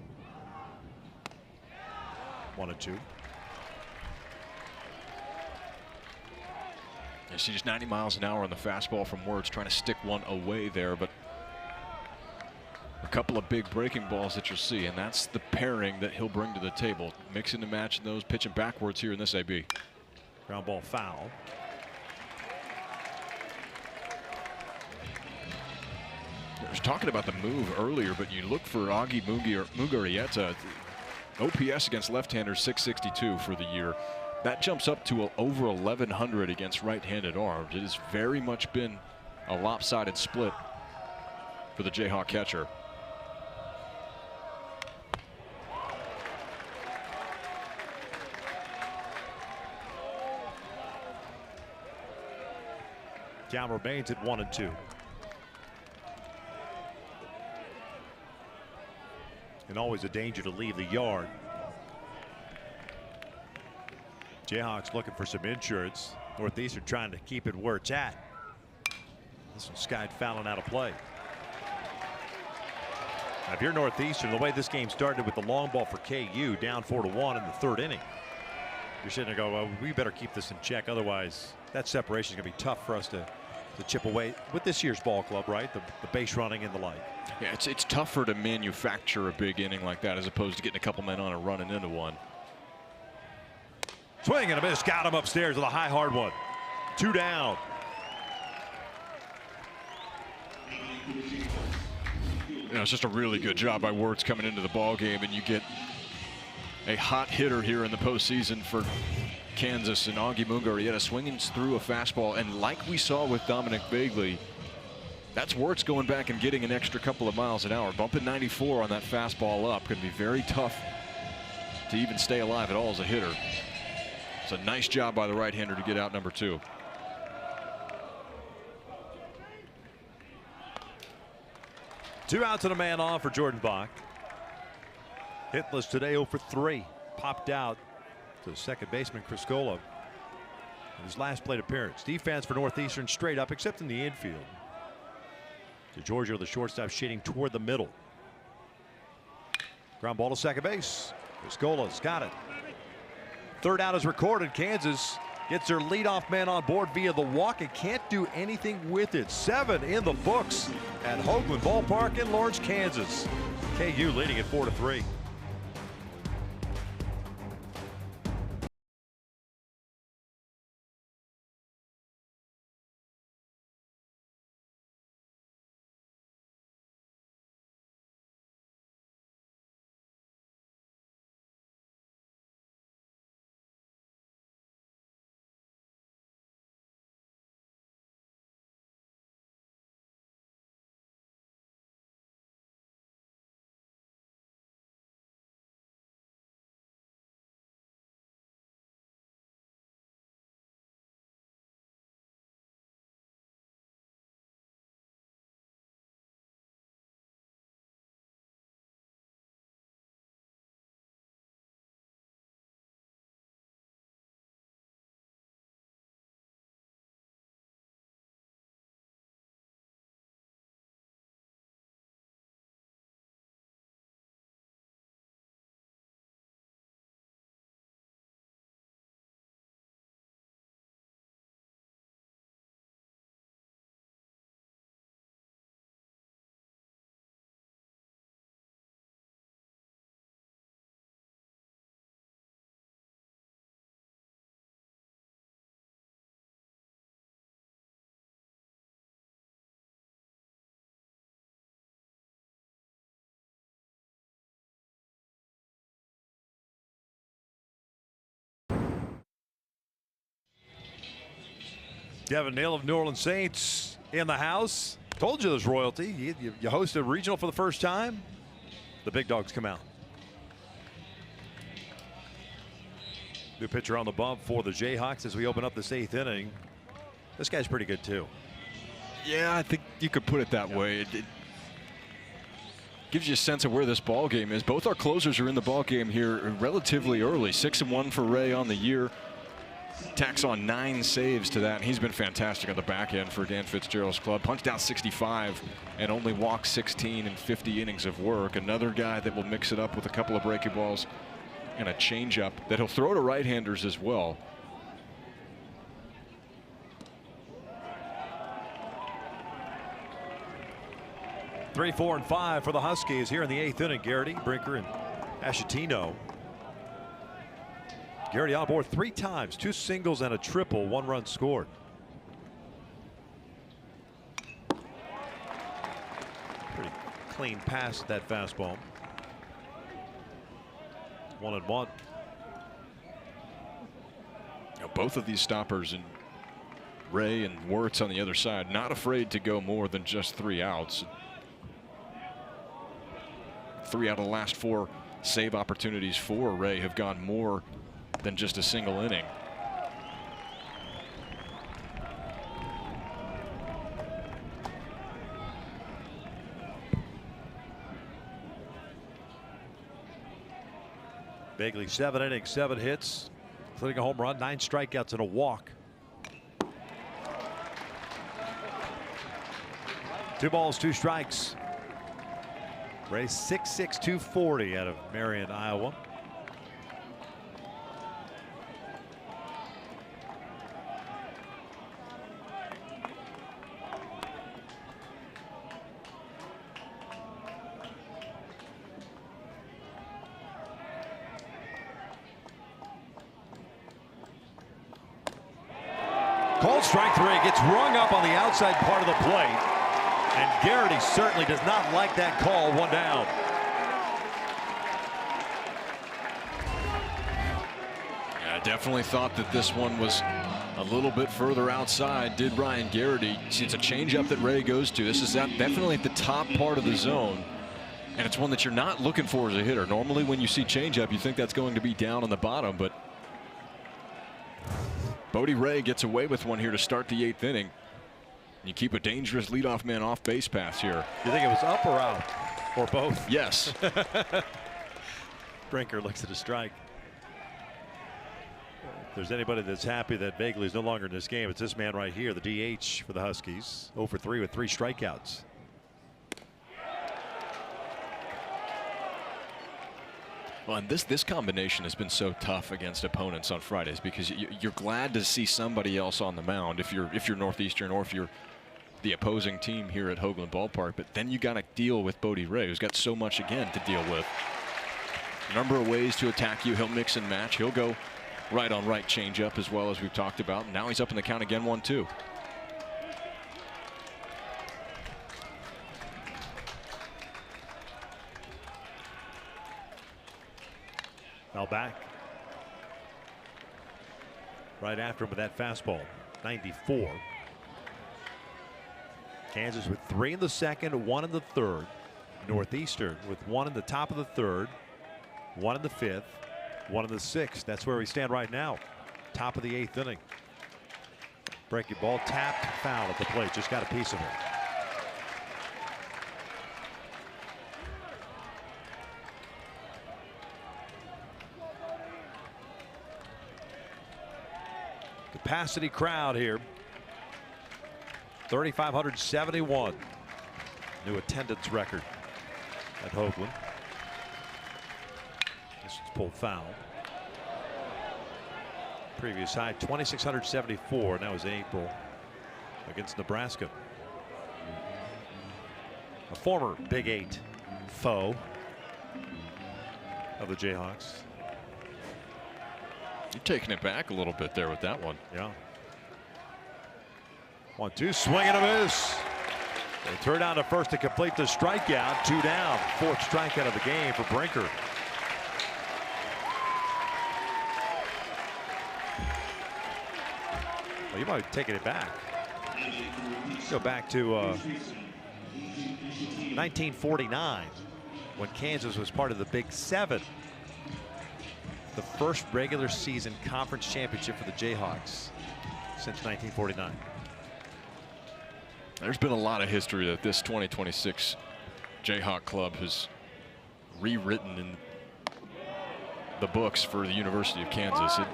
1 and 2. You see just 90 miles an hour on the fastball from Wirtz, trying to stick one away there, but a couple of big breaking balls that you'll see, and that's the pairing that he'll bring to the table. Mixing and matching those, pitching backwards here in this AB. Ground ball foul. I was talking about the move earlier, but you look for Augie Mungarieta. OPS against left-handers 662 for the year. That jumps up to over 1,100 against right-handed arms. It has very much been a lopsided split for the Jayhawk catcher. Count remains at 1 and 2. And always a danger to leave the yard. Jayhawks looking for some insurance. Northeastern trying to keep it where it's at. This one skied fouling out of play. Now, if you're Northeastern, the way this game started with the long ball for KU, down 4-1 in the 3rd inning, you're sitting there going, well, we better keep this in check. Otherwise, that separation is going to be tough for us to to chip away with this year's ball club, right? The base running and the like. Yeah, it's tougher to manufacture a big inning like that as opposed to getting a couple men on and running into one. Swing and a miss. Got him upstairs with a high, hard one. 2 down. You know, it's just a really good job by Wirtz coming into the ball game, and you get a hot hitter here in the postseason for Kansas. And Augie Mungar, he had a swinging through a fastball, and like we saw with Dominic Bagley, that's Wirtz going back and getting an extra couple of miles an hour. Bumping 94 on that fastball up. Going to be very tough to even stay alive at all as a hitter. It's a nice job by the right-hander to get out number 2. Two outs and a man on for Jordan Bach. Hitless today, 0 for 3. Popped out to second baseman Criscola in his last plate appearance. Defense for Northeastern straight up, except in the infield. DeGiorgio, the shortstop, shading toward the middle. Ground ball to second base. Criscola's got it. Third out is recorded. Kansas gets their leadoff man on board via the walk and can't do anything with it. 7 in the books at Hoagland Ballpark in Lawrence, Kansas. KU leading at 4-3. Devin Neal of New Orleans Saints in the house. Told you there's royalty. You hosted a regional for the first time. The big dogs come out. New pitcher on the bump for the Jayhawks as we open up this 8th inning. This guy's pretty good too. Yeah, I think you could put it that way. It gives you a sense of where this ball game is. Both our closers are in the ball game here relatively early. 6-1 for Ray on the year. Tacks on 9 saves to that, and he's been fantastic on the back end for Dan Fitzgerald's club. Punched out 65 and only walked 16 in 50 innings of work. Another guy that will mix it up with a couple of breaking balls and a changeup that he'll throw to right-handers as well. Three, 4, and 5 for the Huskies here in the 8th inning. Garrity, Brinker, and Ashatino. Garrity on board 3 times, 2 singles and a triple, 1 run scored. Pretty clean pass at that fastball. 1-1. Both of these stoppers, and Ray and Wirtz on the other side, not afraid to go more than just 3 outs. 3 out of the last 4 save opportunities for Ray have gone more than just a single inning. Bagley, 7 innings, 7 hits, including a home run, 9 strikeouts and a walk. 2 balls, 2 strikes. Ray 6'6", 240 out of Marion, Iowa. Called strike three. Gets rung up on the outside part of the plate. And Garrity certainly does not like that call. One down. Yeah, I definitely thought that this one was a little bit further outside. Did Ryan Garrity. See, it's a changeup that Ray goes to. This is definitely at the top part of the zone. And it's one that you're not looking for as a hitter. Normally when you see changeup, you think that's going to be down on the bottom, but Bodie Ray gets away with one here to start the 8th inning. You keep a dangerous leadoff man off base pass here. You think it was up or out? Or both? Yes. Brinker looks at a strike. If there's anybody that's happy that Bagley is no longer in this game, it's this man right here, the DH for the Huskies. 0 for 3 with 3 strikeouts. Well, and this combination has been so tough against opponents on Fridays because you're glad to see somebody else on the mound if you're Northeastern or if you're the opposing team here at Hoagland Ballpark. But then you got to deal with Bodie Ray, who's got so much again to deal with. A number of ways to attack you. He'll mix and match. He'll go right on right changeup as well, as we've talked about. And now he's up in the count again, 1-2. Now back. Right after him with that fastball. 94. Kansas with 3 in the second, 1 in the third. Northeastern with 1 in the top of the third, 1 in the fifth, 1 in the sixth. That's where we stand right now. Top of the 8th inning. Breaking ball tapped, foul at the plate. Just got a piece of it. Capacity crowd here. 3,571. New attendance record at Hoagland. This is pulled foul. Previous high 2,674. And that was April against Nebraska. A former Big 8 foe of the Jayhawks. You're taking it back a little bit there with that one. Yeah. 1-2, swing and a miss. They turn down to first to complete the strikeout. 2 down. 4th strikeout of the game for Brinker. Well, you might be taking it back. Go back to 1949 when Kansas was part of the Big 7. The first regular season conference championship for the Jayhawks since 1949. There's been a lot of history that this 2026 Jayhawk club has rewritten in the books for the University of Kansas. It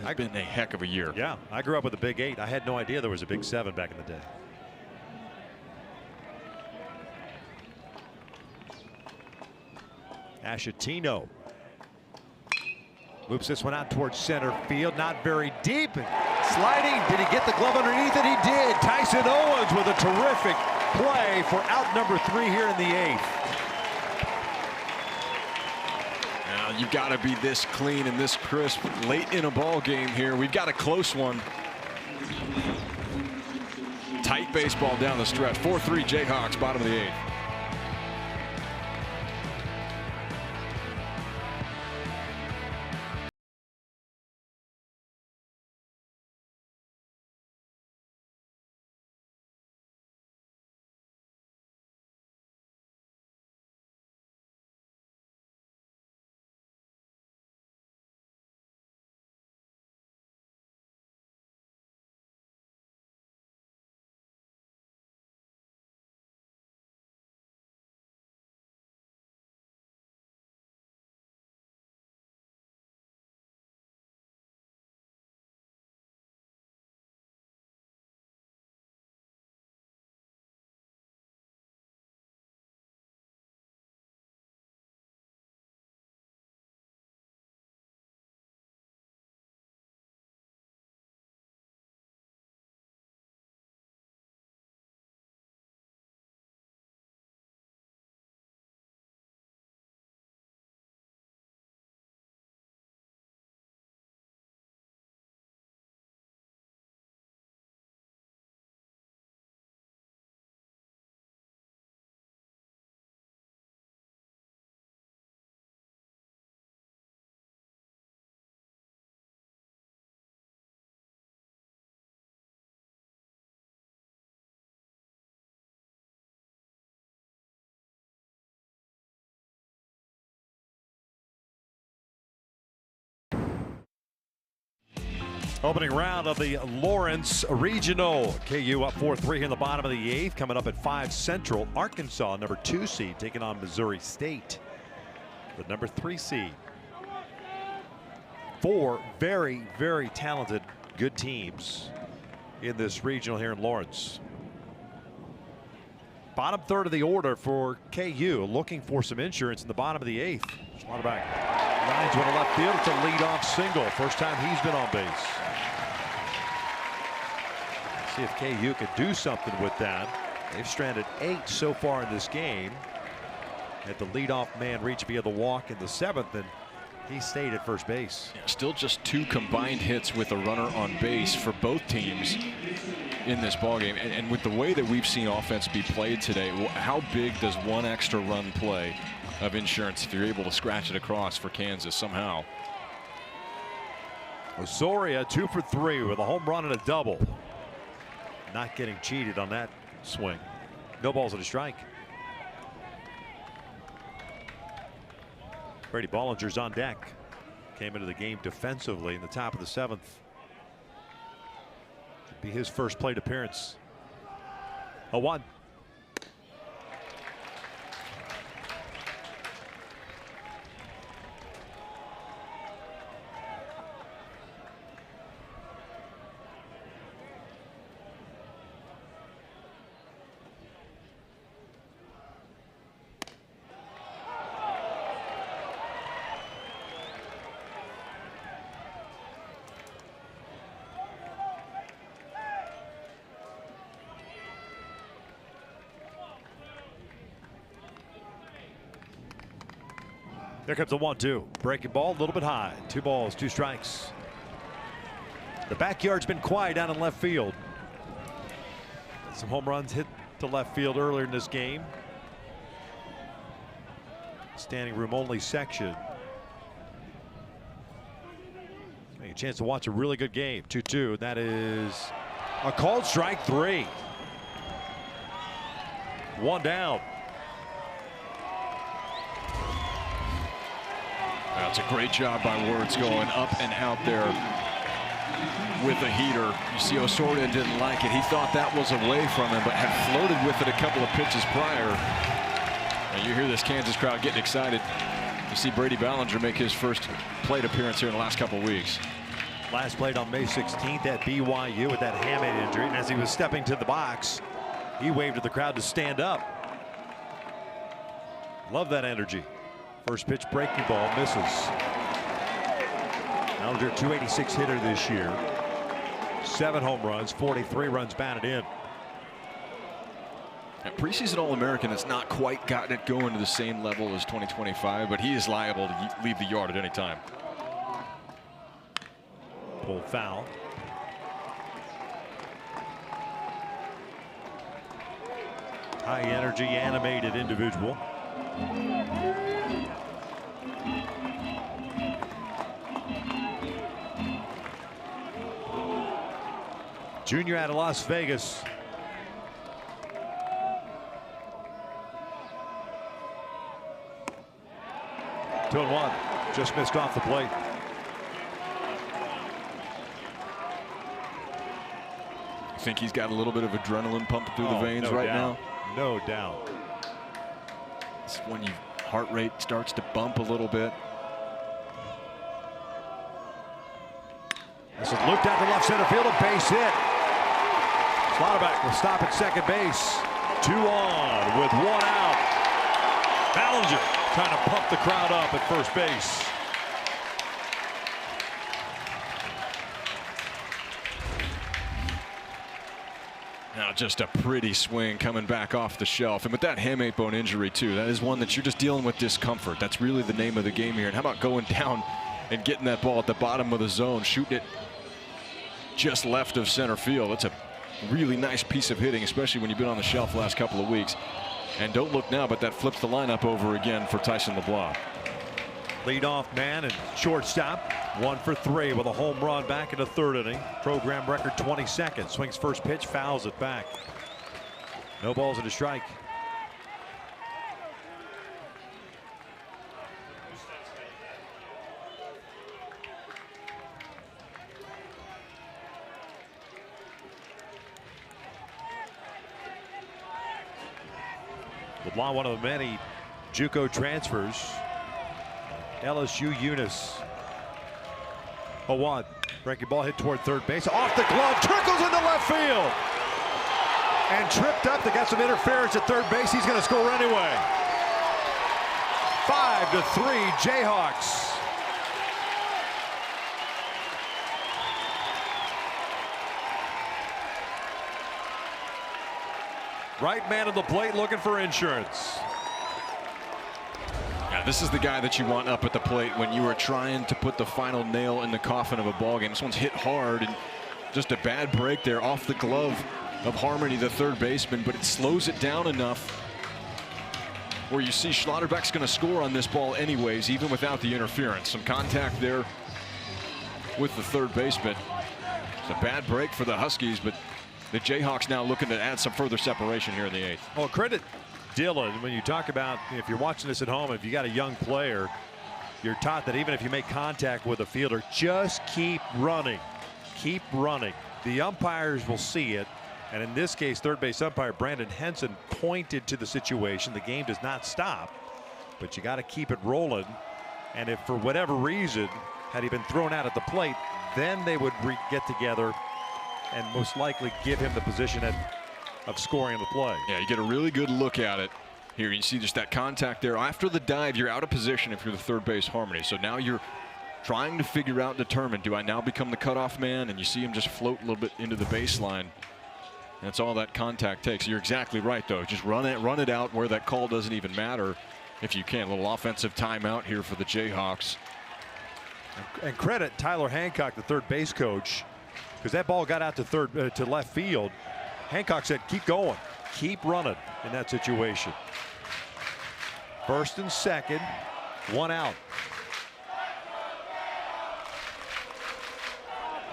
has been a heck of a year. Yeah, I grew up with a Big 8. I had no idea there was a Big 7 back in the day. Ashatino loops this one out towards center field. Not very deep. Sliding. Did he get the glove underneath it? He did. Tyson Owens with a terrific play for out number 3 here in the 8th. Now you've got to be this clean and this crisp late in a ball game here. We've got a close one. Tight baseball down the stretch. 4-3 Jayhawks, bottom of the 8th. Opening round of the Lawrence Regional. KU up 4-3 here in the bottom of the 8th. Coming up at 5 Central. Arkansas, number 2 seed, taking on Missouri State, the number 3 seed. 4 very, very talented, good teams in this regional here in Lawrence. Bottom third of the order for KU, looking for some insurance in the bottom of the 8th. Slaughterback lines one to left field. It's a leadoff single. First time he's been on base. See if KU could do something with that. They've stranded 8 so far in this game. Had the leadoff man reach via the walk in the 7th, and he stayed at first base. Still just 2 combined hits with a runner on base for both teams in this ballgame. And with the way that we've seen offense be played today, how big does one extra run play of insurance if you're able to scratch it across for Kansas somehow? Osoria 2 for 3 with a home run and a double. Not getting cheated on that swing. No balls and a strike. Brady Bollinger's on deck. Came into the game defensively in the top of the 7th. Should be his first plate appearance. 0-1. There comes a 1-2. Breaking ball a little bit high. 2 balls, 2 strikes. The backyard's been quiet down in left field. Some home runs hit to left field earlier in this game. Standing room only section. A chance to watch a really good game. 2-2. That is a called strike 3. 1 down. That's a great job by Wertz going up and out there with a heater. You see Osoria didn't like it. He thought that was away from him, but had floated with it a couple of pitches prior. And you hear this Kansas crowd getting excited to see Brady Ballinger make his first plate appearance here in the last couple of weeks. Last played on May 16th at BYU with that hamate injury. And as he was stepping to the box, he waved at the crowd to stand up. Love that energy. First pitch breaking ball misses. Ballinger, 286 hitter this year. 7 home runs, 43 runs batted in. A preseason All-American has not quite gotten it going to the same level as 2025, but he is liable to leave the yard at any time. Pulled foul. High energy, animated individual. Junior out of Las Vegas. Two and 1. Just missed off the plate. I think he's got a little bit of adrenaline pumping through the veins right now. No doubt. It's when your heart rate starts to bump a little bit. This is looped out to left center field, a base hit. Slaughterback will stop at second base. 2 on with 1 out. Ballinger trying to pump the crowd up at first base. Now just a pretty swing coming back off the shelf. And with that hamate bone injury too, that is one that you're just dealing with discomfort. That's really the name of the game here. And how about going down and getting that ball at the bottom of the zone, shooting it just left of center field. That's a really nice piece of hitting, especially when you've been on the shelf the last couple of weeks. And don't look now, but that flips the lineup over again for Tyson LeBlanc. Leadoff man and shortstop. 1 for 3 with a home run back in the 3rd inning. Program record 20 seconds. Swings first pitch, fouls it back. No balls and a strike. LeBlanc, one of the many JUCO transfers. LSU Eunice. 0-1. Breaking ball hit toward third base. Off the glove. Trickles into left field. And tripped up. They got some interference at third base. He's going to score anyway. 5-3 Jayhawks. Right man at the plate looking for insurance. Yeah, this is the guy that you want up at the plate when you are trying to put the final nail in the coffin of a ball game. This one's hit hard and just a bad break there off the glove of Harmony, the third baseman, but it slows it down enough where you see Schlotterbeck's going to score on this ball anyways, even without the interference. Some contact there with the third baseman. It's a bad break for the Huskies, but the Jayhawks now looking to add some further separation here in the 8th. Well, credit Dylan when you talk about, if you're watching this at home, if you got a young player, you're taught that even if you make contact with a fielder, just keep running. Keep running. The umpires will see it. And in this case, third base umpire Brandon Henson pointed to the situation. The game does not stop, but you got to keep it rolling. And if for whatever reason, had he been thrown out at the plate, then they would get together and most likely give him the position of scoring the play. Yeah, you get a really good look at it here. You see just that contact there. After the dive, you're out of position if you're the third base Harmony. So now you're trying to figure out and determine, do I now become the cutoff man? And you see him just float a little bit into the baseline. That's all that contact takes. You're exactly right, though. Just run it out where that call doesn't even matter if you can. A little offensive timeout here for the Jayhawks. And credit Tyler Hancock, the third base coach, because that ball got out to left field. Hancock said, keep going, keep running in that situation. First and second, one out.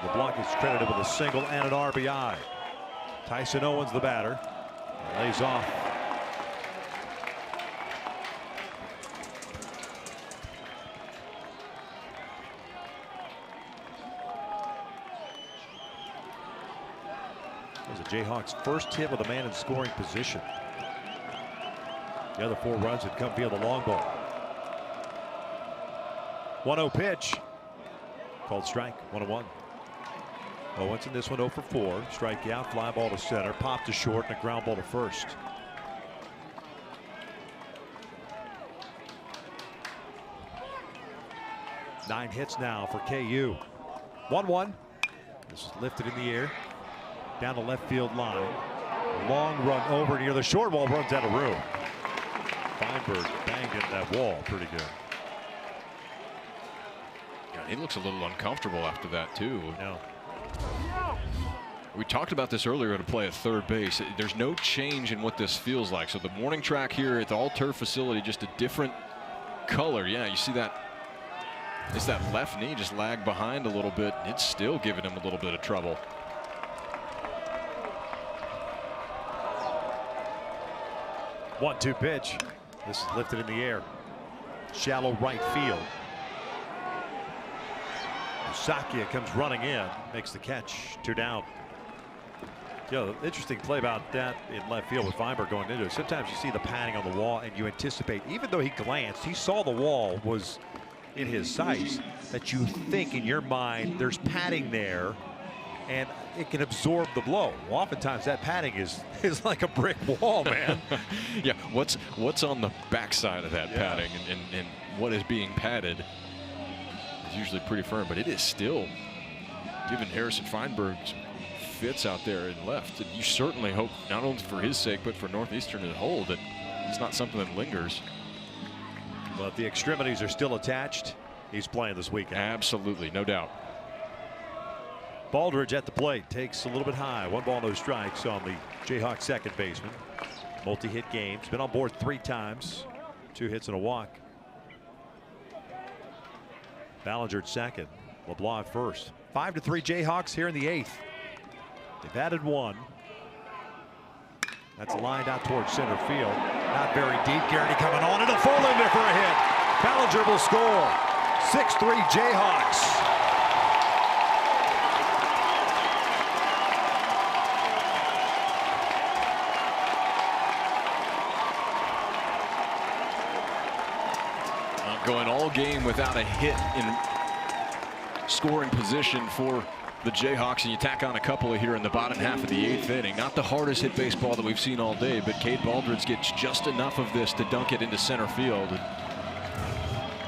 LeBlanc is credited with a single and an RBI. Tyson Owens, the batter, lays off. There's a Jayhawks' first hit with a man in scoring position. The other 4 runs had come via the long ball. 1-0 pitch. Called strike. 1-1. Owens in this one 0 for 4. Strikeout, fly ball to center, pop to short, and a ground ball to first. Nine hits now for KU. 1-1. This is lifted in the air. Down the left field line. Long run over near the short wall, runs out of room. Feinberg banged into that wall pretty good. Yeah, he looks a little uncomfortable after that, too. No. We talked about this earlier to play at third base. There's no change in what this feels like. So the morning track here at the all-turf facility, just a different color. Yeah, you see that. It's that left knee just lagged behind a little bit. It's still giving him a little bit of trouble. One-two pitch. This is lifted in the air. Shallow right field. Sakia comes running in, makes the catch. 2 down. You know, the interesting play about that in left field with Feinberg going into it. Sometimes you see the padding on the wall and you anticipate, even though he glanced, he saw the wall was in his sights, that you think in your mind there's padding there and it can absorb the blow. Well, oftentimes that padding is like a brick wall, man. Yeah, what's on the backside of that padding and what is being padded is usually pretty firm, but it is still giving Harrison Feinberg some fits out there in left. And you certainly hope, not only for his sake, but for Northeastern as a whole, that it's not something that lingers. Well, if the extremities are still attached, he's playing this weekend. Absolutely, no doubt. Baldridge at the plate, takes a little bit high. 1 ball, no strikes on the Jayhawks second baseman. Multi-hit games, been on board 3 times, 2 hits and a walk. Ballinger at second, LeBlanc first. 5-3 Jayhawks here in the 8th. They've added 1. That's lined out towards center field. Not very deep. Garrity coming on. It'll fall in there for a hit. Ballinger will score. 6-3 Jayhawks. Going all game without a hit in scoring position for the Jayhawks, and you tack on a couple here in the bottom half of the 8th inning. Not the hardest hit baseball that we've seen all day, but Cade Baldridge gets just enough of this to dunk it into center field.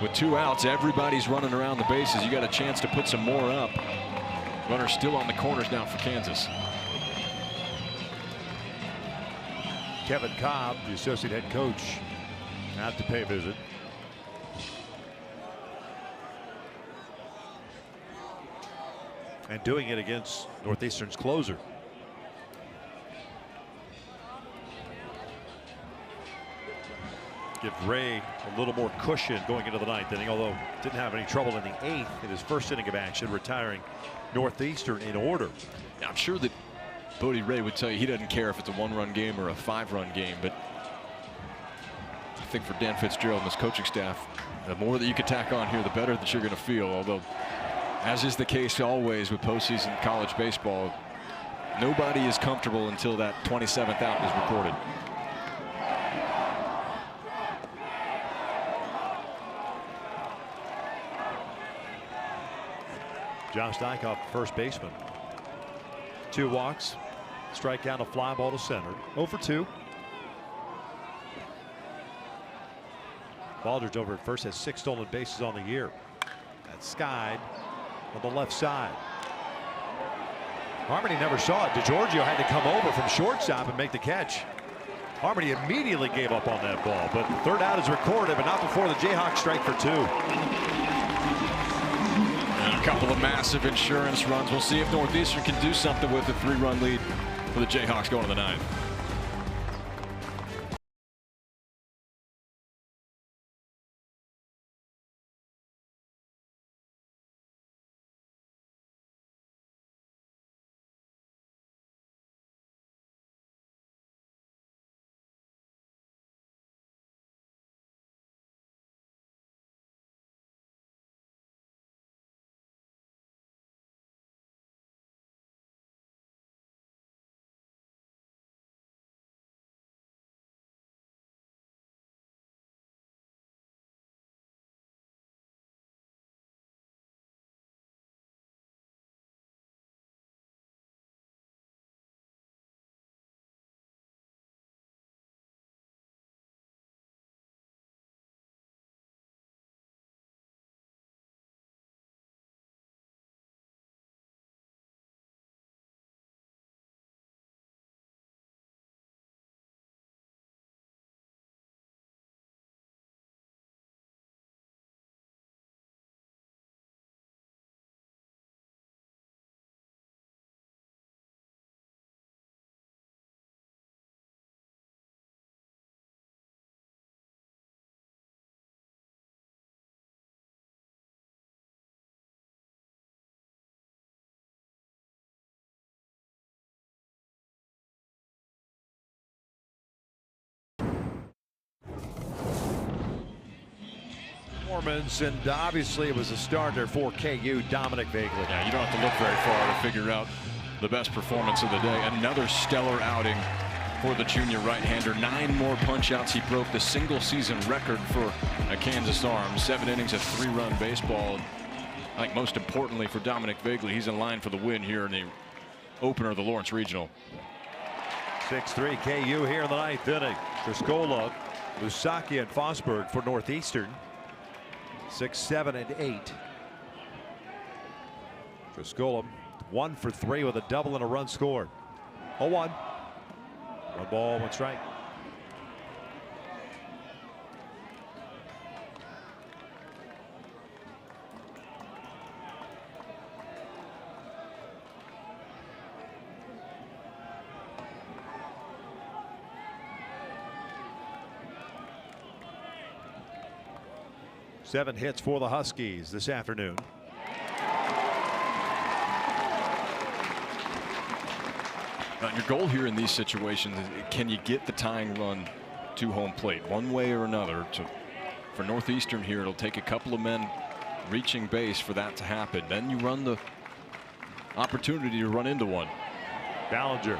With 2 outs, everybody's running around the bases. You got a chance to put some more up. Runners still on the corners now for Kansas. Kevin Cobb, the associate head coach, out to pay a visit. And doing it against Northeastern's closer. Give Ray a little more cushion going into the 9th inning, although didn't have any trouble in the 8th in his first inning of action, retiring Northeastern in order. Now, I'm sure that Bodie Ray would tell you he doesn't care if it's a 1-run game or a 5-run game, but I think for Dan Fitzgerald and his coaching staff, the more that you can tack on here, the better that you're going to feel. Although, as is the case always with postseason college baseball, nobody is comfortable until that 27th out is recorded. Josh Dykoff, first baseman. 2 walks, strikeout, a fly ball to center. 0 for 2. Baldridge over at first has 6 stolen bases on the year. That's skied on the left side. Harmony never saw it. DeGiorgio had to come over from shortstop and make the catch. Harmony immediately gave up on that ball, but the 3rd out is recorded, but not before the Jayhawks strike for 2. And a couple of massive insurance runs. We'll see if Northeastern can do something with a 3-run lead for the Jayhawks going to the 9th. And obviously it was a starter for KU, Dominic Vegley. Yeah, you don't have to look very far to figure out the best performance of the day. Another stellar outing for the junior right-hander. 9 more punch-outs. He broke the single-season record for a Kansas arm. 7 innings of 3-run baseball. I think most importantly for Dominic Vegley, he's in line for the win here in the opener of the Lawrence Regional. 6-3 KU here in the 9th inning. Triscola, Lusaki, and Fosberg for Northeastern. 6, 7, and 8. Triscola 1 for 3 with a double and a run scored. 0-1. 1 ball, 1 strike. Seven hits for the Huskies this afternoon. Your goal here in these situations is, can you get the tying run to home plate one way or another? For Northeastern here, it'll take a couple of men reaching base for that to happen. Then you run the opportunity to run into one. Ballinger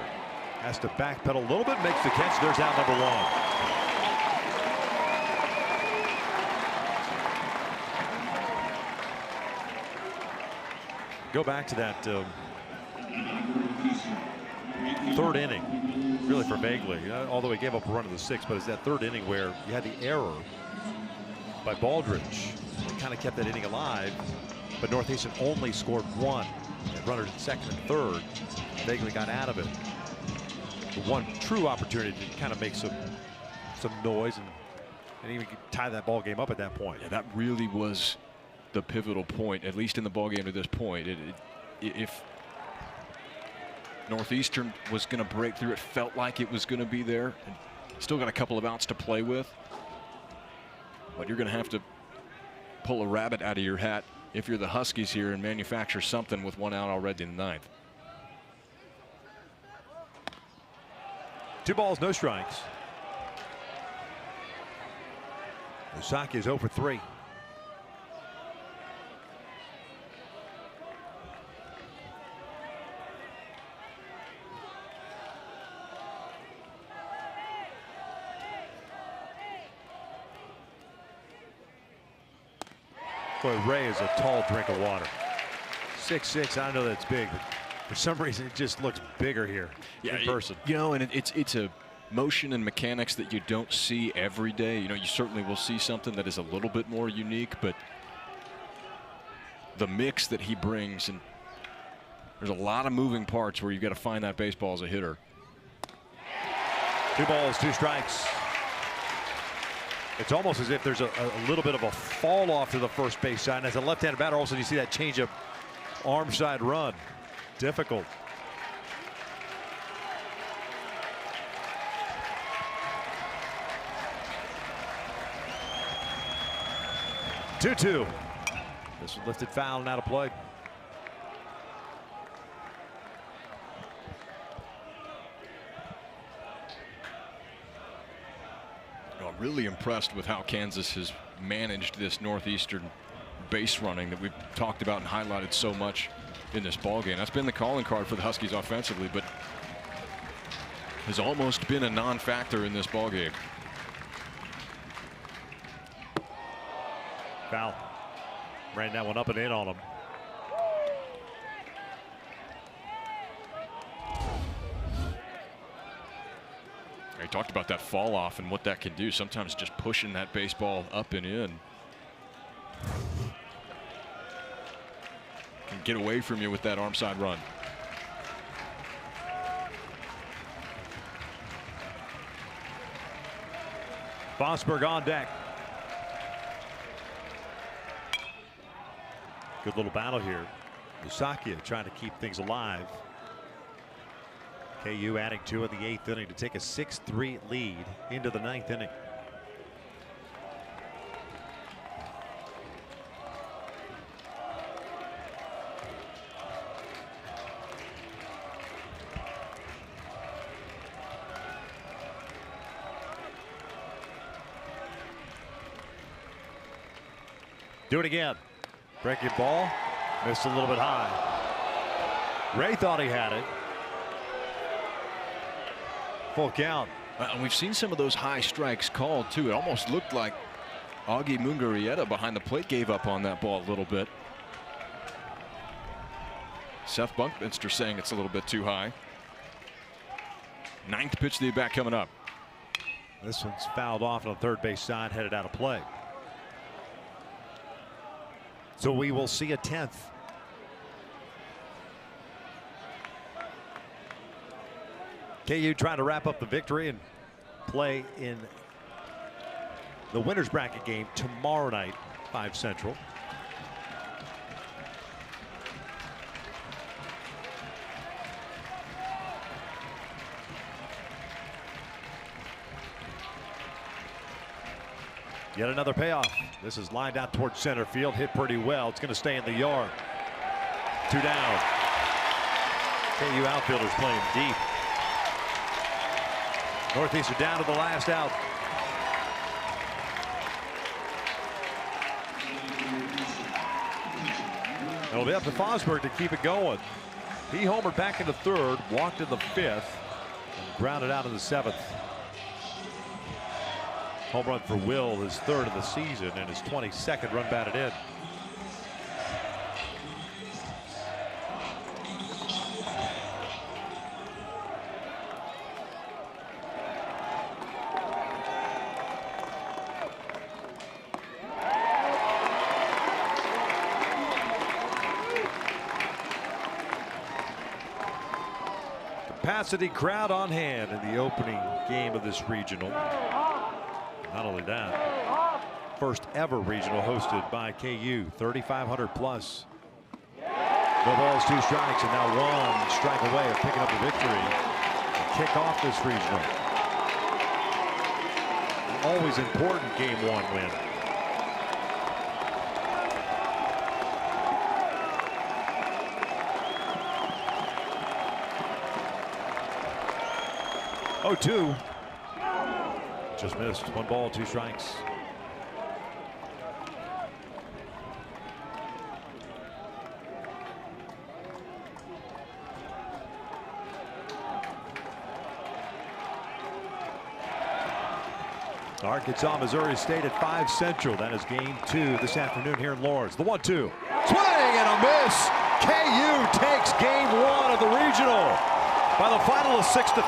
has to backpedal a little bit, makes the catch. There's out number 1. go back to that third inning, really for Bagley, although he gave up a run in the sixth, but it's that third inning where you had the error by Baldridge. It kind of kept that inning alive, but Northeastern only scored one. Had runners in second and third. Bagley got out of it. The one true opportunity to kind of make some noise and even tie that ball game up at that point. Yeah, that really was the pivotal point, at least in the ball game to this point. If Northeastern was going to break through, it felt like it was going to be there. And still got a couple of outs to play with, but you're going to have to pull a rabbit out of your hat if you're the Huskies here and manufacture something with one out already in the ninth. 2 balls, no strikes. Osaki is 0 for 3. Boy, Ray is a tall drink of water. 6'6", I know that's big, but for some reason it just looks bigger here in person. You know, and it's a motion and mechanics that you don't see every day. You know, you certainly will see something that is a little bit more unique, but the mix that he brings, and there's a lot of moving parts where you've got to find that baseball as a hitter. 2 balls, 2 strikes. It's almost as if there's a little bit of a fall off to the first base side. And as a left-handed batter, also you see that change of arm side run. Difficult. Two. This one lifted foul and out of play. I'm really impressed with how Kansas has managed this Northeastern base running that we've talked about and highlighted so much in this ball game. That's been the calling card for the Huskies offensively, but has almost been a non-factor in this ball game. Foul. Ran that one up and in on him. I talked about that fall off and what that can do. Sometimes just pushing that baseball up and in can get away from you with that arm side run. Fosberg on deck. Good little battle here. Usakia trying to keep things alive. KU adding 2 in the 8th inning to take a 6-3 lead into the 9th inning. Do it again. Breaking ball. Missed a little bit high. Ray thought he had it. Full count. And we've seen some of those high strikes called too. It almost looked like Augie Mungarieta behind the plate gave up on that ball a little bit. Seth Buckminster saying it's a little bit too high. 9th pitch to the bat coming up. This one's fouled off on the third base side, headed out of play. So we will see a 10th. KU trying to wrap up the victory and play in the winners bracket game tomorrow night, 5 Central. Yet another payoff. This is lined out towards center field, hit pretty well. It's going to stay in the yard. 2 down. KU outfielders playing deep. Northeastern down to the last out. It'll be up to Fosberg to keep it going. He homered back in the 3rd, walked in the 5th, and grounded out in the 7th. Home run for Will, his 3rd of the season, and his 22nd run batted in. capacity crowd on hand in the opening game of this regional. Not only that, first ever regional hosted by KU, 3,500 plus. No balls, 2 strikes, and now 1 strike away of picking up the victory. Kick off this regional. Always important game 1 win. Oh, 2. Just missed. 1 ball, 2 strikes. Arkansas, Missouri State at 5 Central. That is game 2 this afternoon here in Lawrence. The 1-2. Swing and a miss. KU takes game 1 of the regional by the final of 6-3.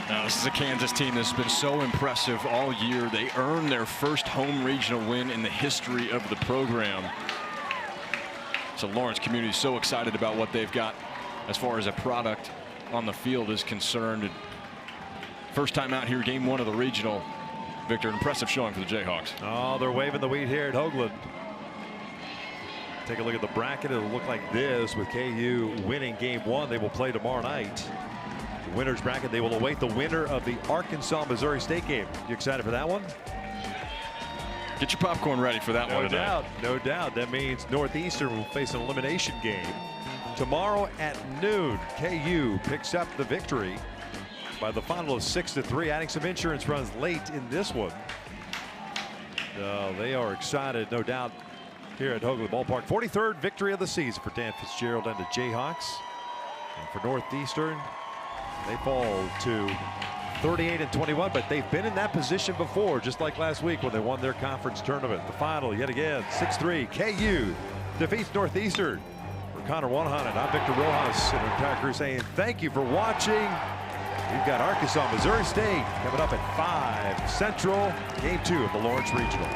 Now, this is a Kansas team that's been so impressive all year. They earned their first home regional win in the history of the program. So Lawrence community is so excited about what they've got as far as a product on the field is concerned. First time out here, game 1 of the regional. Victor, impressive showing for the Jayhawks. Oh, they're waving the wheat here at Hoagland. Take a look at the bracket. It'll look like this with KU winning game 1. They will play tomorrow night. The winner's bracket, they will await the winner of the Arkansas-Missouri State game. You excited for that one? Get your popcorn ready for that one tonight. No doubt, no doubt. That means Northeastern will face an elimination game tomorrow at noon. KU picks up the victory by the final of 6-3, adding some insurance runs late in this one. They are excited, no doubt, here at Hoagland Ballpark. 43rd victory of the season for Dan Fitzgerald and the Jayhawks. And for Northeastern, they fall to 38-21, but they've been in that position before, just like last week when they won their conference tournament. The final, yet again, 6-3. KU defeats Northeastern. For Connor Wonhanen, I'm Victor Rojas and the entire crew saying thank you for watching. We've got Arkansas, Missouri State coming up at 5 Central, game 2 of the Lawrence Regional.